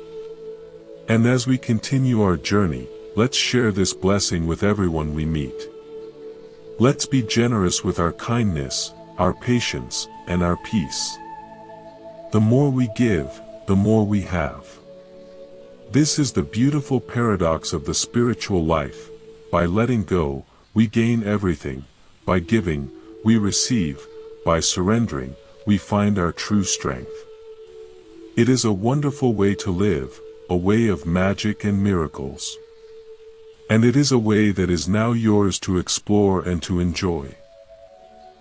And as we continue our journey, let's share this blessing with everyone we meet. Let's be generous with our kindness, our patience, and our peace. The more we give, the more we have. This is the beautiful paradox of the spiritual life. By letting go, we gain everything. By giving, we receive. By surrendering, we find our true strength. It is a wonderful way to live, a way of magic and miracles. And it is a way that is now yours to explore and to enjoy.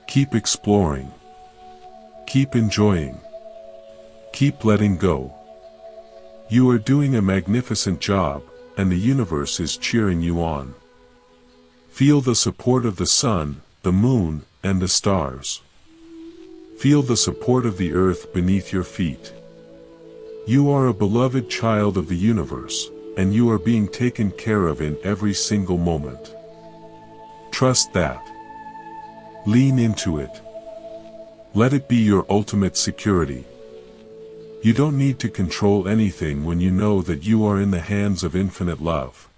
Keep exploring. Keep enjoying. Keep letting go. You are doing a magnificent job, and the universe is cheering you on. Feel the support of the sun, the moon, and the stars. Feel the support of the earth beneath your feet. You are a beloved child of the universe, and you are being taken care of in every single moment. Trust that. Lean into it. Let it be your ultimate security. You don't need to control anything when you know that you are in the hands of infinite love.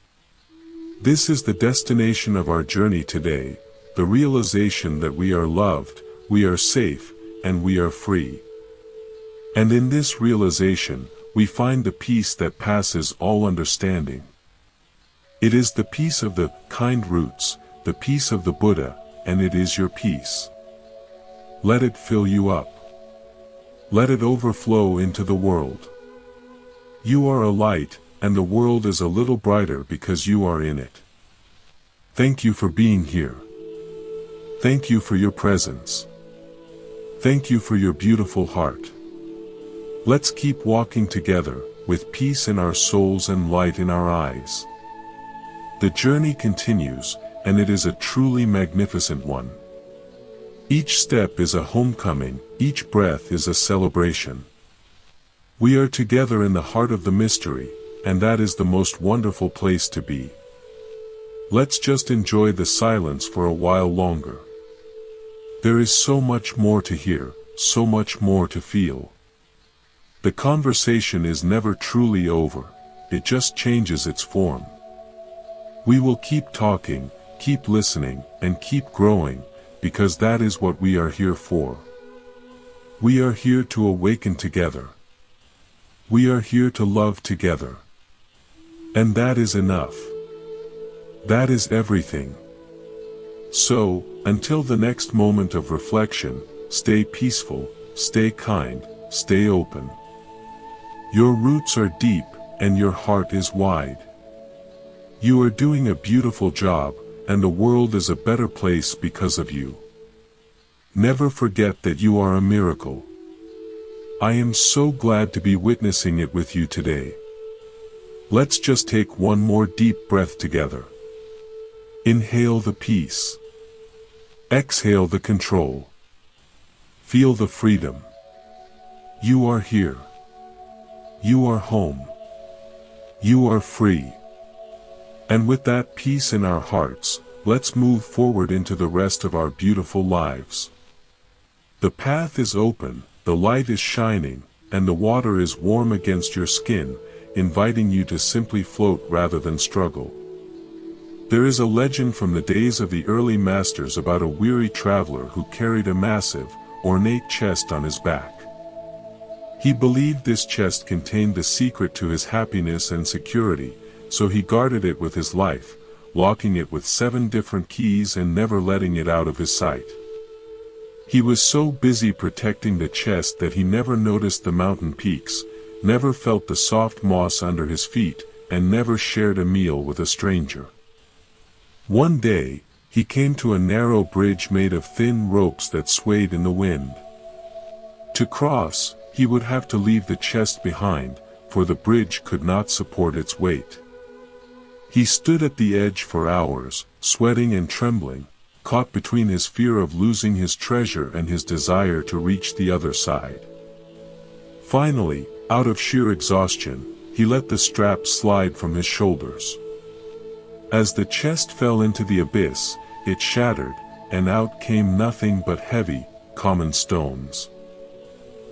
This is the destination of our journey today, the realization that we are loved, we are safe, and we are free. And in this realization, we find the peace that passes all understanding. It is the peace of the kind roots, the peace of the Buddha, and it is your peace. Let it fill you up. Let it overflow into the world. You are a light, and the world is a little brighter because you are in it. Thank you for being here. Thank you for your presence. Thank you for your beautiful heart. Let's keep walking together, with peace in our souls and light in our eyes. The journey continues, and it is a truly magnificent one. Each step is a homecoming, each breath is a celebration. We are together in the heart of the mystery, and that is the most wonderful place to be. Let's just enjoy the silence for a while longer. There is so much more to hear, so much more to feel. The conversation is never truly over, it just changes its form. We will keep talking, keep listening, and keep growing, because that is what we are here for. We are here to awaken together. We are here to love together. And that is enough. That is everything. So, until the next moment of reflection, stay peaceful, stay kind, stay open. Your roots are deep, and your heart is wide. You are doing a beautiful job, and the world is a better place because of you. Never forget that you are a miracle. I am so glad to be witnessing it with you today. Let's just take one more deep breath together. Inhale the peace. Exhale the control. Feel the freedom. You are here. You are home. You are free. And with that peace in our hearts, let's move forward into the rest of our beautiful lives. The path is open, the light is shining, and the water is warm against your skin, inviting you to simply float rather than struggle. There is a legend from the days of the early masters about a weary traveler who carried a massive, ornate chest on his back. He believed this chest contained the secret to his happiness and security, so he guarded it with his life, locking it with 7 different keys and never letting it out of his sight. He was so busy protecting the chest that he never noticed the mountain peaks, never felt the soft moss under his feet, and never shared a meal with a stranger. One day, he came to a narrow bridge made of thin ropes that swayed in the wind. To cross, he would have to leave the chest behind, for the bridge could not support its weight. He stood at the edge for hours, sweating and trembling, caught between his fear of losing his treasure and his desire to reach the other side. Finally, out of sheer exhaustion, he let the strap slide from his shoulders. As the chest fell into the abyss, it shattered, and out came nothing but heavy, common stones.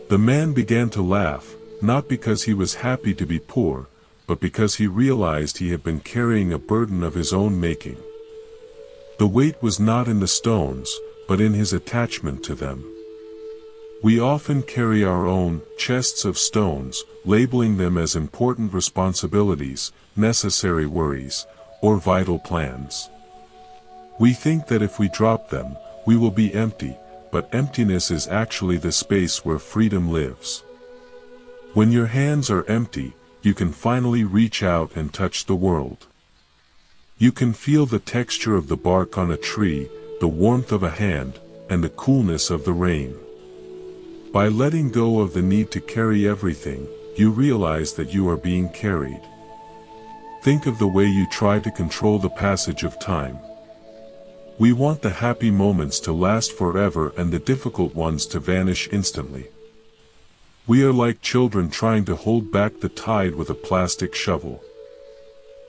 The man began to laugh, not because he was happy to be poor, but because he realized he had been carrying a burden of his own making. The weight was not in the stones, but in his attachment to them. We often carry our own chests of stones, labeling them as important responsibilities, necessary worries, or vital plans. We think that if we drop them, we will be empty, but emptiness is actually the space where freedom lives. When your hands are empty, you can finally reach out and touch the world. You can feel the texture of the bark on a tree, the warmth of a hand, and the coolness of the rain. By letting go of the need to carry everything, you realize that you are being carried. Think of the way you try to control the passage of time. We want the happy moments to last forever and the difficult ones to vanish instantly. We are like children trying to hold back the tide with a plastic shovel.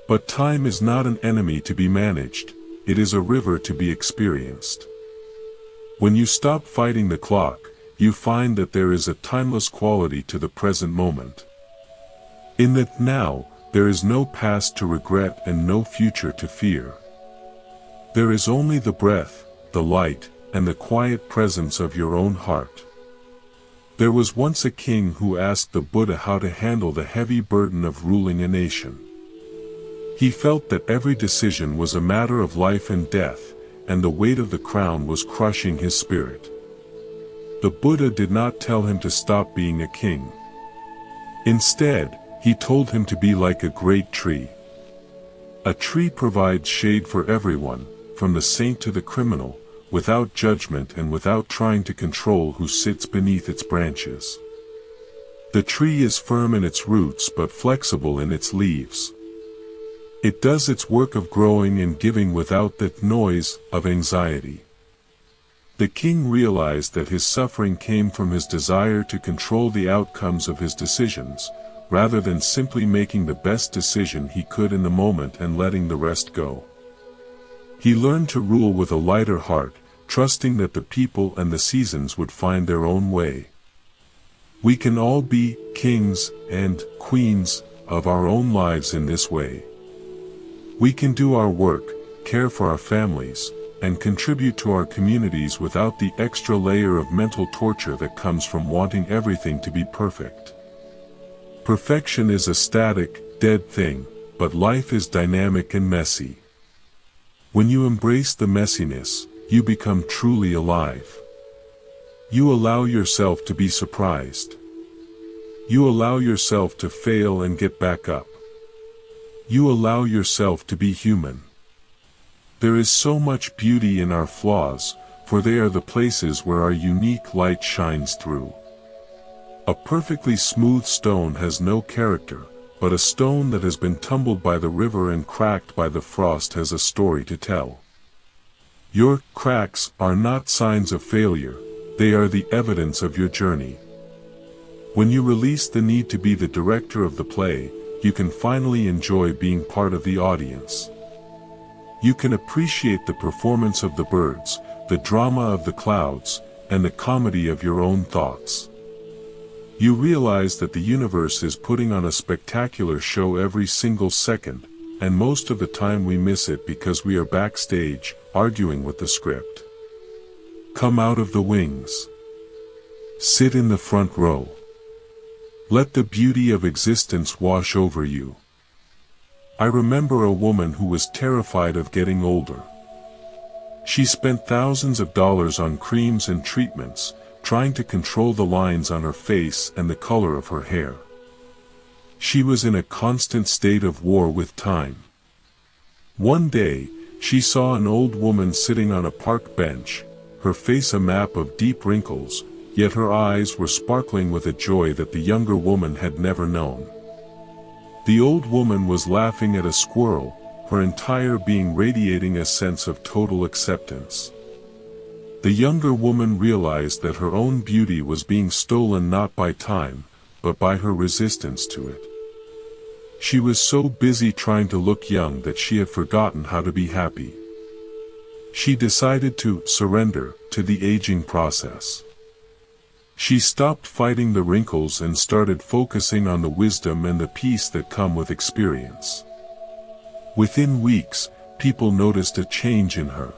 But time is not an enemy to be managed, it is a river to be experienced. When you stop fighting the clock, you find that there is a timeless quality to the present moment. In the now, there is no past to regret and no future to fear. There is only the breath, the light, and the quiet presence of your own heart. There was once a king who asked the Buddha how to handle the heavy burden of ruling a nation. He felt that every decision was a matter of life and death, and the weight of the crown was crushing his spirit. The Buddha did not tell him to stop being a king. Instead, he told him to be like a great tree. A tree provides shade for everyone, from the saint to the criminal, without judgment and without trying to control who sits beneath its branches. The tree is firm in its roots but flexible in its leaves. It does its work of growing and giving without the noise of anxiety. The king realized that his suffering came from his desire to control the outcomes of his decisions, rather than simply making the best decision he could in the moment and letting the rest go. He learned to rule with a lighter heart, trusting that the people and the seasons would find their own way. We can all be kings and queens of our own lives in this way. We can do our work, care for our families, and contribute to our communities without the extra layer of mental torture that comes from wanting everything to be perfect. Perfection is a static, dead thing, but life is dynamic and messy. When you embrace the messiness, you become truly alive. You allow yourself to be surprised. You allow yourself to fail and get back up. You allow yourself to be human. There is so much beauty in our flaws, for they are the places where our unique light shines through. A perfectly smooth stone has no character, but a stone that has been tumbled by the river and cracked by the frost has a story to tell. Your cracks are not signs of failure, they are the evidence of your journey. When you release the need to be the director of the play, you can finally enjoy being part of the audience. You can appreciate the performance of the birds, the drama of the clouds, and the comedy of your own thoughts. You realize that the universe is putting on a spectacular show every single second, and most of the time we miss it because we are backstage, arguing with the script. Come out of the wings. Sit in the front row. Let the beauty of existence wash over you. I remember a woman who was terrified of getting older. She spent thousands of dollars on creams and treatments, trying to control the lines on her face and the color of her hair. She was in a constant state of war with time. One day, she saw an old woman sitting on a park bench, her face a map of deep wrinkles, yet her eyes were sparkling with a joy that the younger woman had never known. The old woman was laughing at a squirrel, her entire being radiating a sense of total acceptance. The younger woman realized that her own beauty was being stolen not by time, but by her resistance to it. She was so busy trying to look young that she had forgotten how to be happy. She decided to surrender to the aging process. She stopped fighting the wrinkles and started focusing on the wisdom and the peace that come with experience. Within weeks, people noticed a change in her.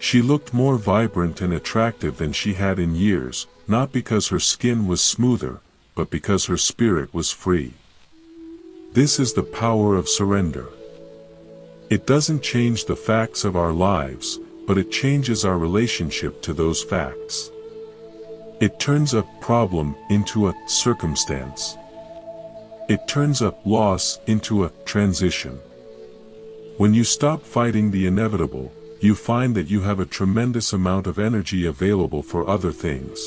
She looked more vibrant and attractive than she had in years, not because her skin was smoother, but because her spirit was free. This is the power of surrender. It doesn't change the facts of our lives, but it changes our relationship to those facts. It turns a problem into a circumstance. It turns a loss into a transition. When you stop fighting the inevitable, you find that you have a tremendous amount of energy available for other things.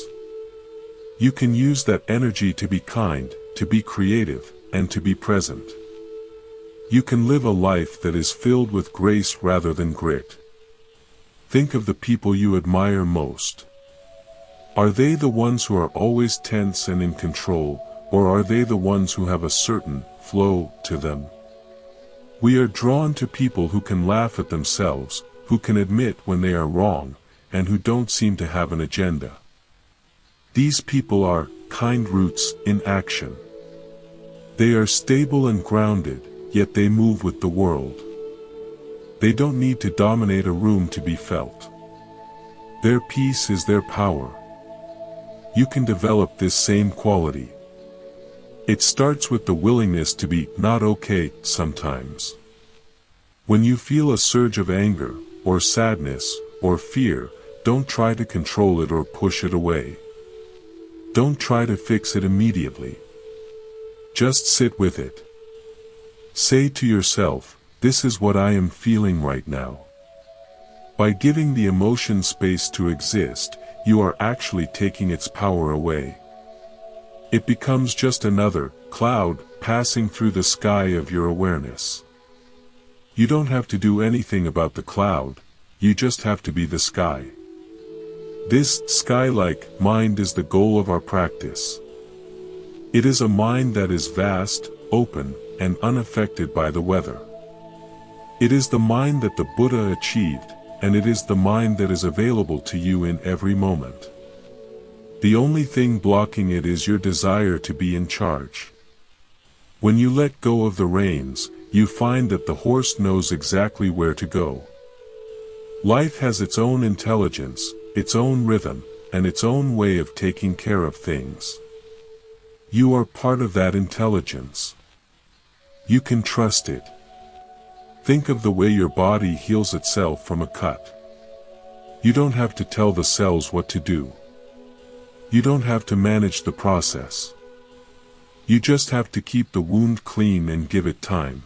You can use that energy to be kind, to be creative, and to be present. You can live a life that is filled with grace rather than grit. Think of the people you admire most. Are they the ones who are always tense and in control, or are they the ones who have a certain flow to them? We are drawn to people who can laugh at themselves, who can admit when they are wrong, and who don't seem to have an agenda. These people are kind roots in action. They are stable and grounded, yet they move with the world. They don't need to dominate a room to be felt. Their peace is their power. You can develop this same quality. It starts with the willingness to be not okay sometimes. When you feel a surge of anger, or sadness, or fear, don't try to control it or push it away. Don't try to fix it immediately. Just sit with it. Say to yourself, this is what I am feeling right now. By giving the emotion space to exist, you are actually taking its power away. It becomes just another cloud passing through the sky of your awareness. You don't have to do anything about the cloud, you just have to be the sky. This sky-like mind is the goal of our practice. It is a mind that is vast, open, and unaffected by the weather. It is the mind that the Buddha achieved, and it is the mind that is available to you in every moment. The only thing blocking it is your desire to be in charge. When you let go of the reins, you find that the horse knows exactly where to go. Life has its own intelligence, its own rhythm, and its own way of taking care of things. You are part of that intelligence. You can trust it. Think of the way your body heals itself from a cut. You don't have to tell the cells what to do. You don't have to manage the process. You just have to keep the wound clean and give it time.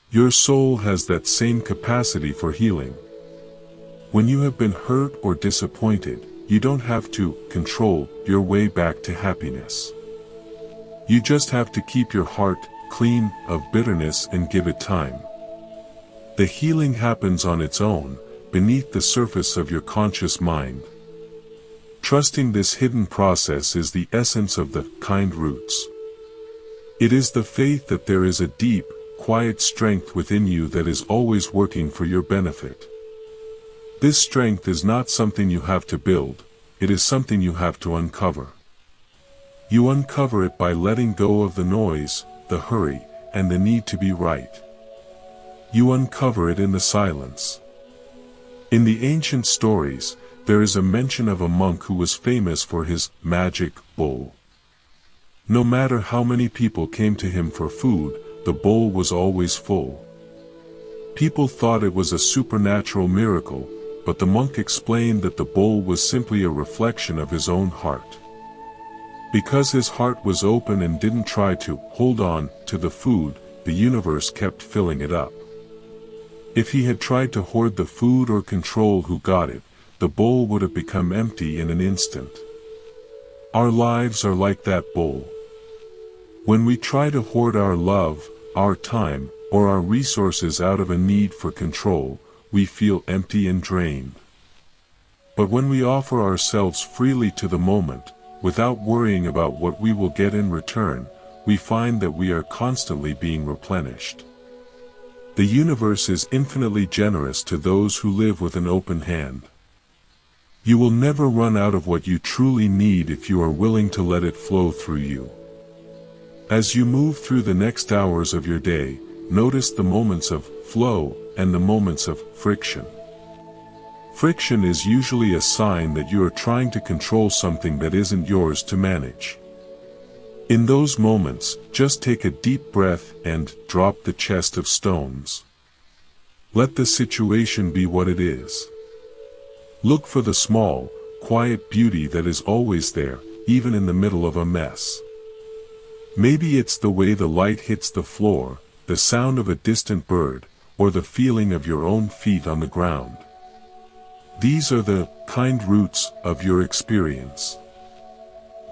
Your soul has that same capacity for healing. When you have been hurt or disappointed, you don't have to control your way back to happiness. You just have to keep your heart clean of bitterness and give it time. The healing happens on its own, beneath the surface of your conscious mind. Trusting this hidden process is the essence of the kind roots. It is the faith that there is a deep, quiet strength within you that is always working for your benefit. This strength is not something you have to build, it is something you have to uncover. You uncover it by letting go of the noise, the hurry, and the need to be right. You uncover it in the silence. In the ancient stories, there is a mention of a monk who was famous for his magic bowl. No matter how many people came to him for food, the bowl was always full. People thought it was a supernatural miracle, but the monk explained that the bowl was simply a reflection of his own heart. Because his heart was open and didn't try to hold on to the food, the universe kept filling it up. If he had tried to hoard the food or control who got it, the bowl would have become empty in an instant. Our lives are like that bowl. When we try to hoard our love, our time, or our resources out of a need for control, we feel empty and drained. But when we offer ourselves freely to the moment, without worrying about what we will get in return, we find that we are constantly being replenished. The universe is infinitely generous to those who live with an open hand. You will never run out of what you truly need if you are willing to let it flow through you. As you move through the next hours of your day, notice the moments of flow and the moments of friction. Friction is usually a sign that you are trying to control something that isn't yours to manage. In those moments, just take a deep breath and drop the chest of stones. Let the situation be what it is. Look for the small, quiet beauty that is always there, even in the middle of a mess. Maybe it's the way the light hits the floor, the sound of a distant bird, or the feeling of your own feet on the ground. These are the kind roots of your experience.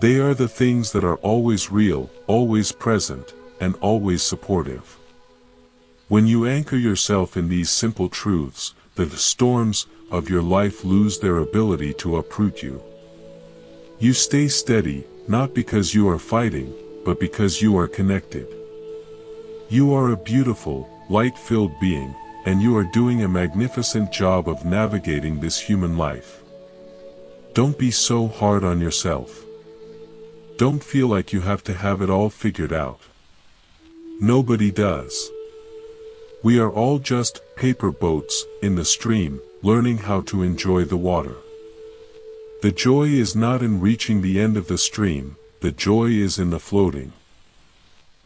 They are the things that are always real, always present, and always supportive. When you anchor yourself in these simple truths, the storms of your life lose their ability to uproot you. You stay steady, not because you are fighting, but because you are connected. You are a beautiful, light-filled being, and you are doing a magnificent job of navigating this human life. Don't be so hard on yourself. Don't feel like you have to have it all figured out. Nobody does. We are all just paper boats in the stream, learning how to enjoy the water. The joy is not in reaching the end of the stream, the joy is in the floating.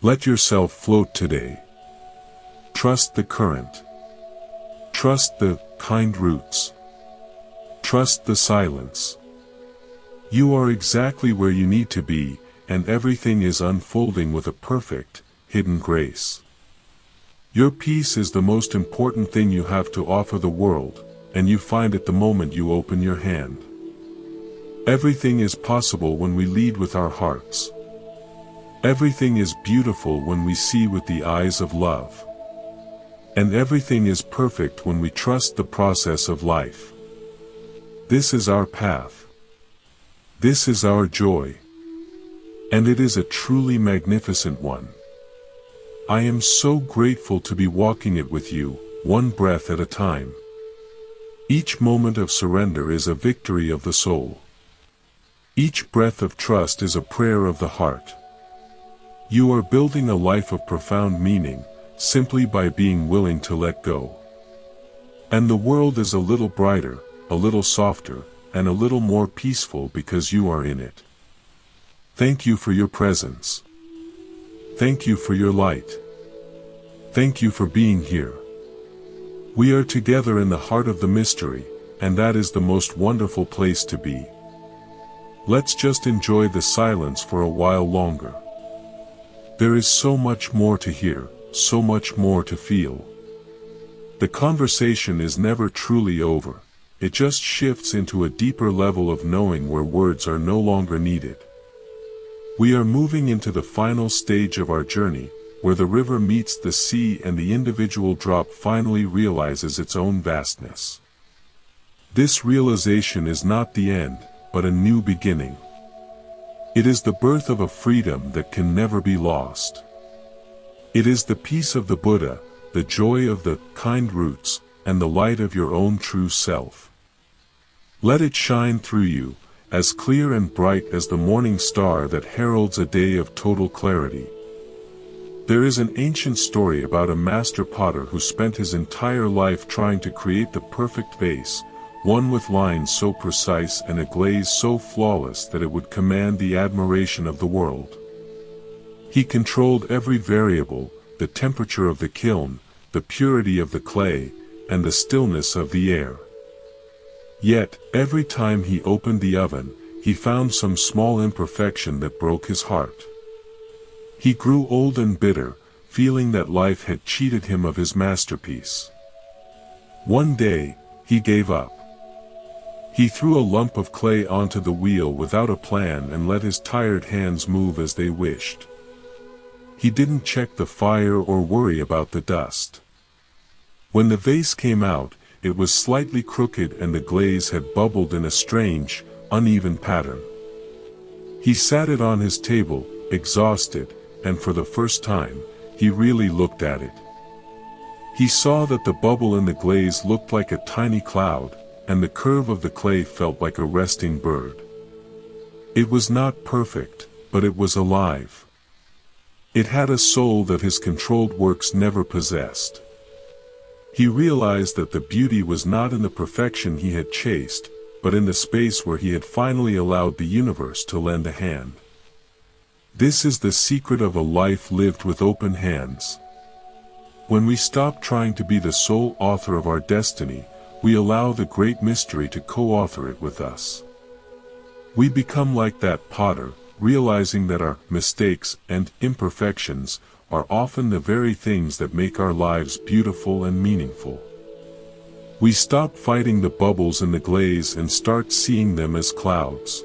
Let yourself float today. Trust the current. Trust the kind roots. Trust the silence. You are exactly where you need to be, and everything is unfolding with a perfect, hidden grace. Your peace is the most important thing you have to offer the world, and you find it the moment you open your hand. Everything is possible when we lead with our hearts. Everything is beautiful when we see with the eyes of love. And everything is perfect when we trust the process of life. This is our path. This is our joy. And it is a truly magnificent one. I am so grateful to be walking it with you, one breath at a time. Each moment of surrender is a victory of the soul. Each breath of trust is a prayer of the heart. You are building a life of profound meaning, simply by being willing to let go. And the world is a little brighter, a little softer, and a little more peaceful because you are in it. Thank you for your presence. Thank you for your light. Thank you for being here. We are together in the heart of the mystery, and that is the most wonderful place to be. Let's just enjoy the silence for a while longer. There is so much more to hear, so much more to feel. The conversation is never truly over. It just shifts into a deeper level of knowing where words are no longer needed. We are moving into the final stage of our journey, where the river meets the sea and the individual drop finally realizes its own vastness. This realization is not the end, but a new beginning. It is the birth of a freedom that can never be lost. It is the peace of the Buddha, the joy of the kind roots, and the light of your own true self. Let it shine through you, as clear and bright as the morning star that heralds a day of total clarity. There is an ancient story about a master potter who spent his entire life trying to create the perfect vase, one with lines so precise and a glaze so flawless that it would command the admiration of the world. He controlled every variable, the temperature of the kiln, the purity of the clay, and the stillness of the air. Yet, every time he opened the oven, he found some small imperfection that broke his heart. He grew old and bitter, feeling that life had cheated him of his masterpiece. One day, he gave up. He threw a lump of clay onto the wheel without a plan and let his tired hands move as they wished. He didn't check the fire or worry about the dust. When the vase came out, it was slightly crooked and the glaze had bubbled in a strange, uneven pattern. He sat it on his table, exhausted, and for the first time, he really looked at it. He saw that the bubble in the glaze looked like a tiny cloud, and the curve of the clay felt like a resting bird. It was not perfect, but it was alive. It had a soul that his controlled works never possessed. He realized that the beauty was not in the perfection he had chased, but in the space where he had finally allowed the universe to lend a hand. This is the secret of a life lived with open hands. When we stop trying to be the sole author of our destiny, we allow the great mystery to co-author it with us. We become like that potter, realizing that our mistakes and imperfections are often the very things that make our lives beautiful and meaningful. We stop fighting the bubbles in the glaze and start seeing them as clouds.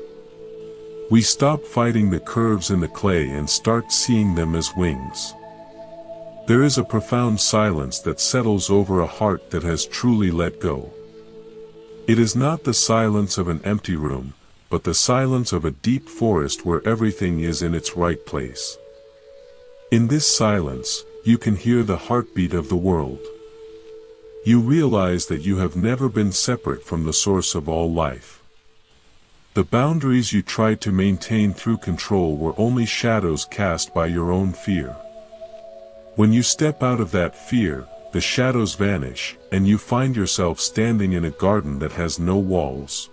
We stop fighting the curves in the clay and start seeing them as wings. There is a profound silence that settles over a heart that has truly let go. It is not the silence of an empty room, but the silence of a deep forest where everything is in its right place. In this silence, you can hear the heartbeat of the world. You realize that you have never been separate from the source of all life. The boundaries you tried to maintain through control were only shadows cast by your own fear. When you step out of that fear, the shadows vanish, and you find yourself standing in a garden that has no walls.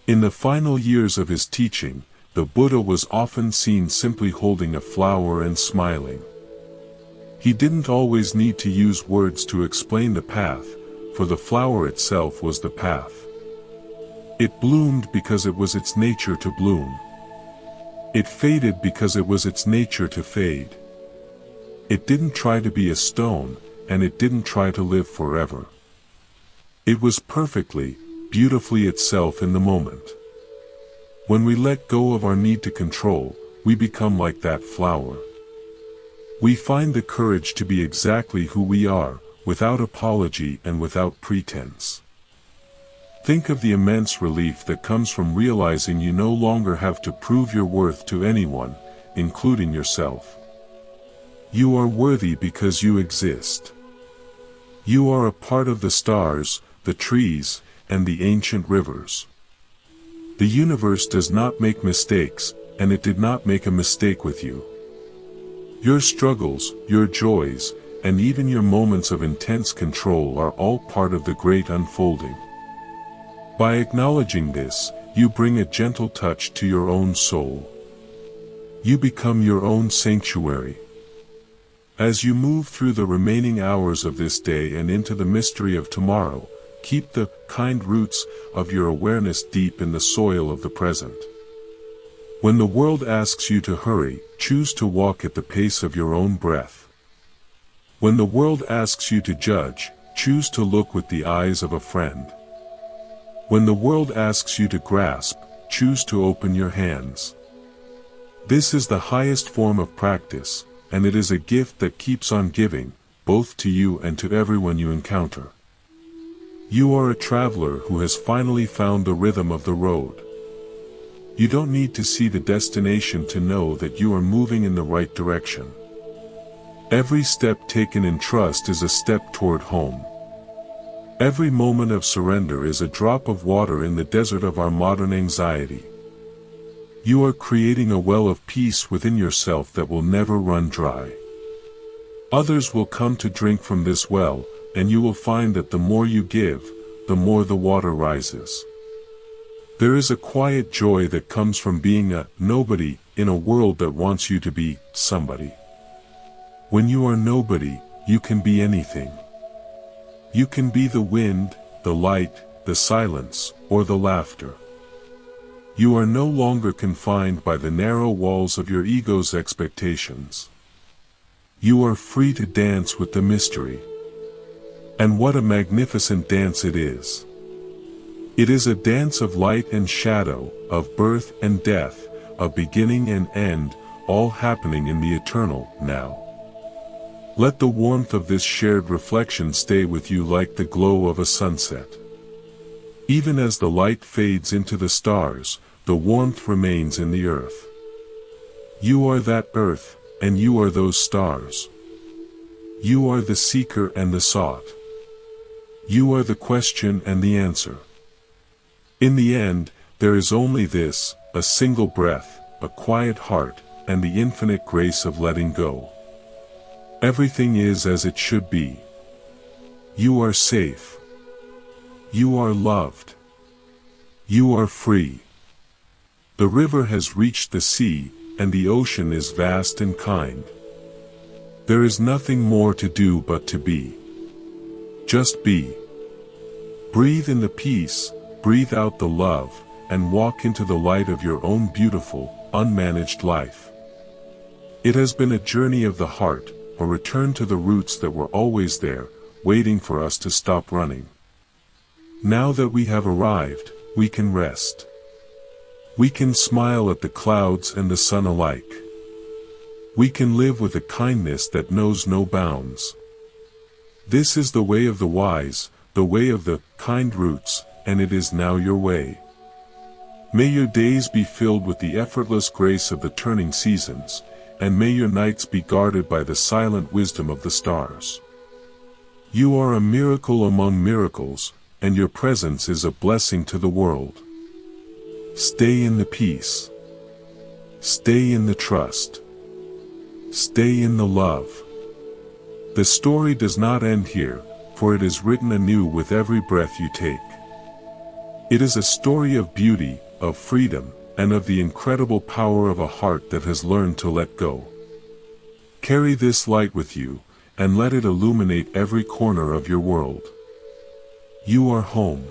In the final years of his teaching, the Buddha was often seen simply holding a flower and smiling. He didn't always need to use words to explain the path, for the flower itself was the path. It bloomed because it was its nature to bloom. It faded because it was its nature to fade. It didn't try to be a stone, and it didn't try to live forever. It was perfectly, beautifully itself in the moment. When we let go of our need to control, we become like that flower. We find the courage to be exactly who we are, without apology and without pretense. Think of the immense relief that comes from realizing you no longer have to prove your worth to anyone, including yourself. You are worthy because you exist. You are a part of the stars, the trees, and the ancient rivers. The universe does not make mistakes, and it did not make a mistake with you. Your struggles, your joys, and even your moments of intense control are all part of the great unfolding. By acknowledging this, you bring a gentle touch to your own soul. You become your own sanctuary. As you move through the remaining hours of this day and into the mystery of tomorrow, keep the kind roots of your awareness deep in the soil of the present. When the world asks you to hurry, choose to walk at the pace of your own breath. When the world asks you to judge, choose to look with the eyes of a friend. When the world asks you to grasp, choose to open your hands. This is the highest form of practice, and it is a gift that keeps on giving, both to you and to everyone you encounter. You are a traveler who has finally found the rhythm of the road. You don't need to see the destination to know that you are moving in the right direction. Every step taken in trust is a step toward home. Every moment of surrender is a drop of water in the desert of our modern anxiety. You are creating a well of peace within yourself that will never run dry. Others will come to drink from this well, and you will find that the more you give, the more the water rises. There is a quiet joy that comes from being a nobody in a world that wants you to be somebody. When you are nobody, you can be anything. You can be the wind, the light, the silence, or the laughter. You are no longer confined by the narrow walls of your ego's expectations. You are free to dance with the mystery. And what a magnificent dance it is! It is a dance of light and shadow, of birth and death, of beginning and end, all happening in the eternal now. Let the warmth of this shared reflection stay with you like the glow of a sunset. Even as the light fades into the stars, the warmth remains in the earth. You are that earth, and you are those stars. You are the seeker and the sought. You are the question and the answer. In the end, there is only this, a single breath, a quiet heart, and the infinite grace of letting go. Everything is as it should be. You are safe. You are loved. You are free. The river has reached the sea, and the ocean is vast and kind. There is nothing more to do but to be. Just be. Breathe in the peace, breathe out the love, and walk into the light of your own beautiful, unmanaged life. It has been a journey of the heart, a return to the roots that were always there, waiting for us to stop running. Now that we have arrived, we can rest. We can smile at the clouds and the sun alike. We can live with a kindness that knows no bounds. This is the way of the wise, the way of the kind roots, and it is now your way. May your days be filled with the effortless grace of the turning seasons, and may your nights be guarded by the silent wisdom of the stars. You are a miracle among miracles, and your presence is a blessing to the world. Stay in the peace. Stay in the trust. Stay in the love. The story does not end here, for it is written anew with every breath you take. It is a story of beauty, of freedom, and of the incredible power of a heart that has learned to let go. Carry this light with you, and let it illuminate every corner of your world. You are home.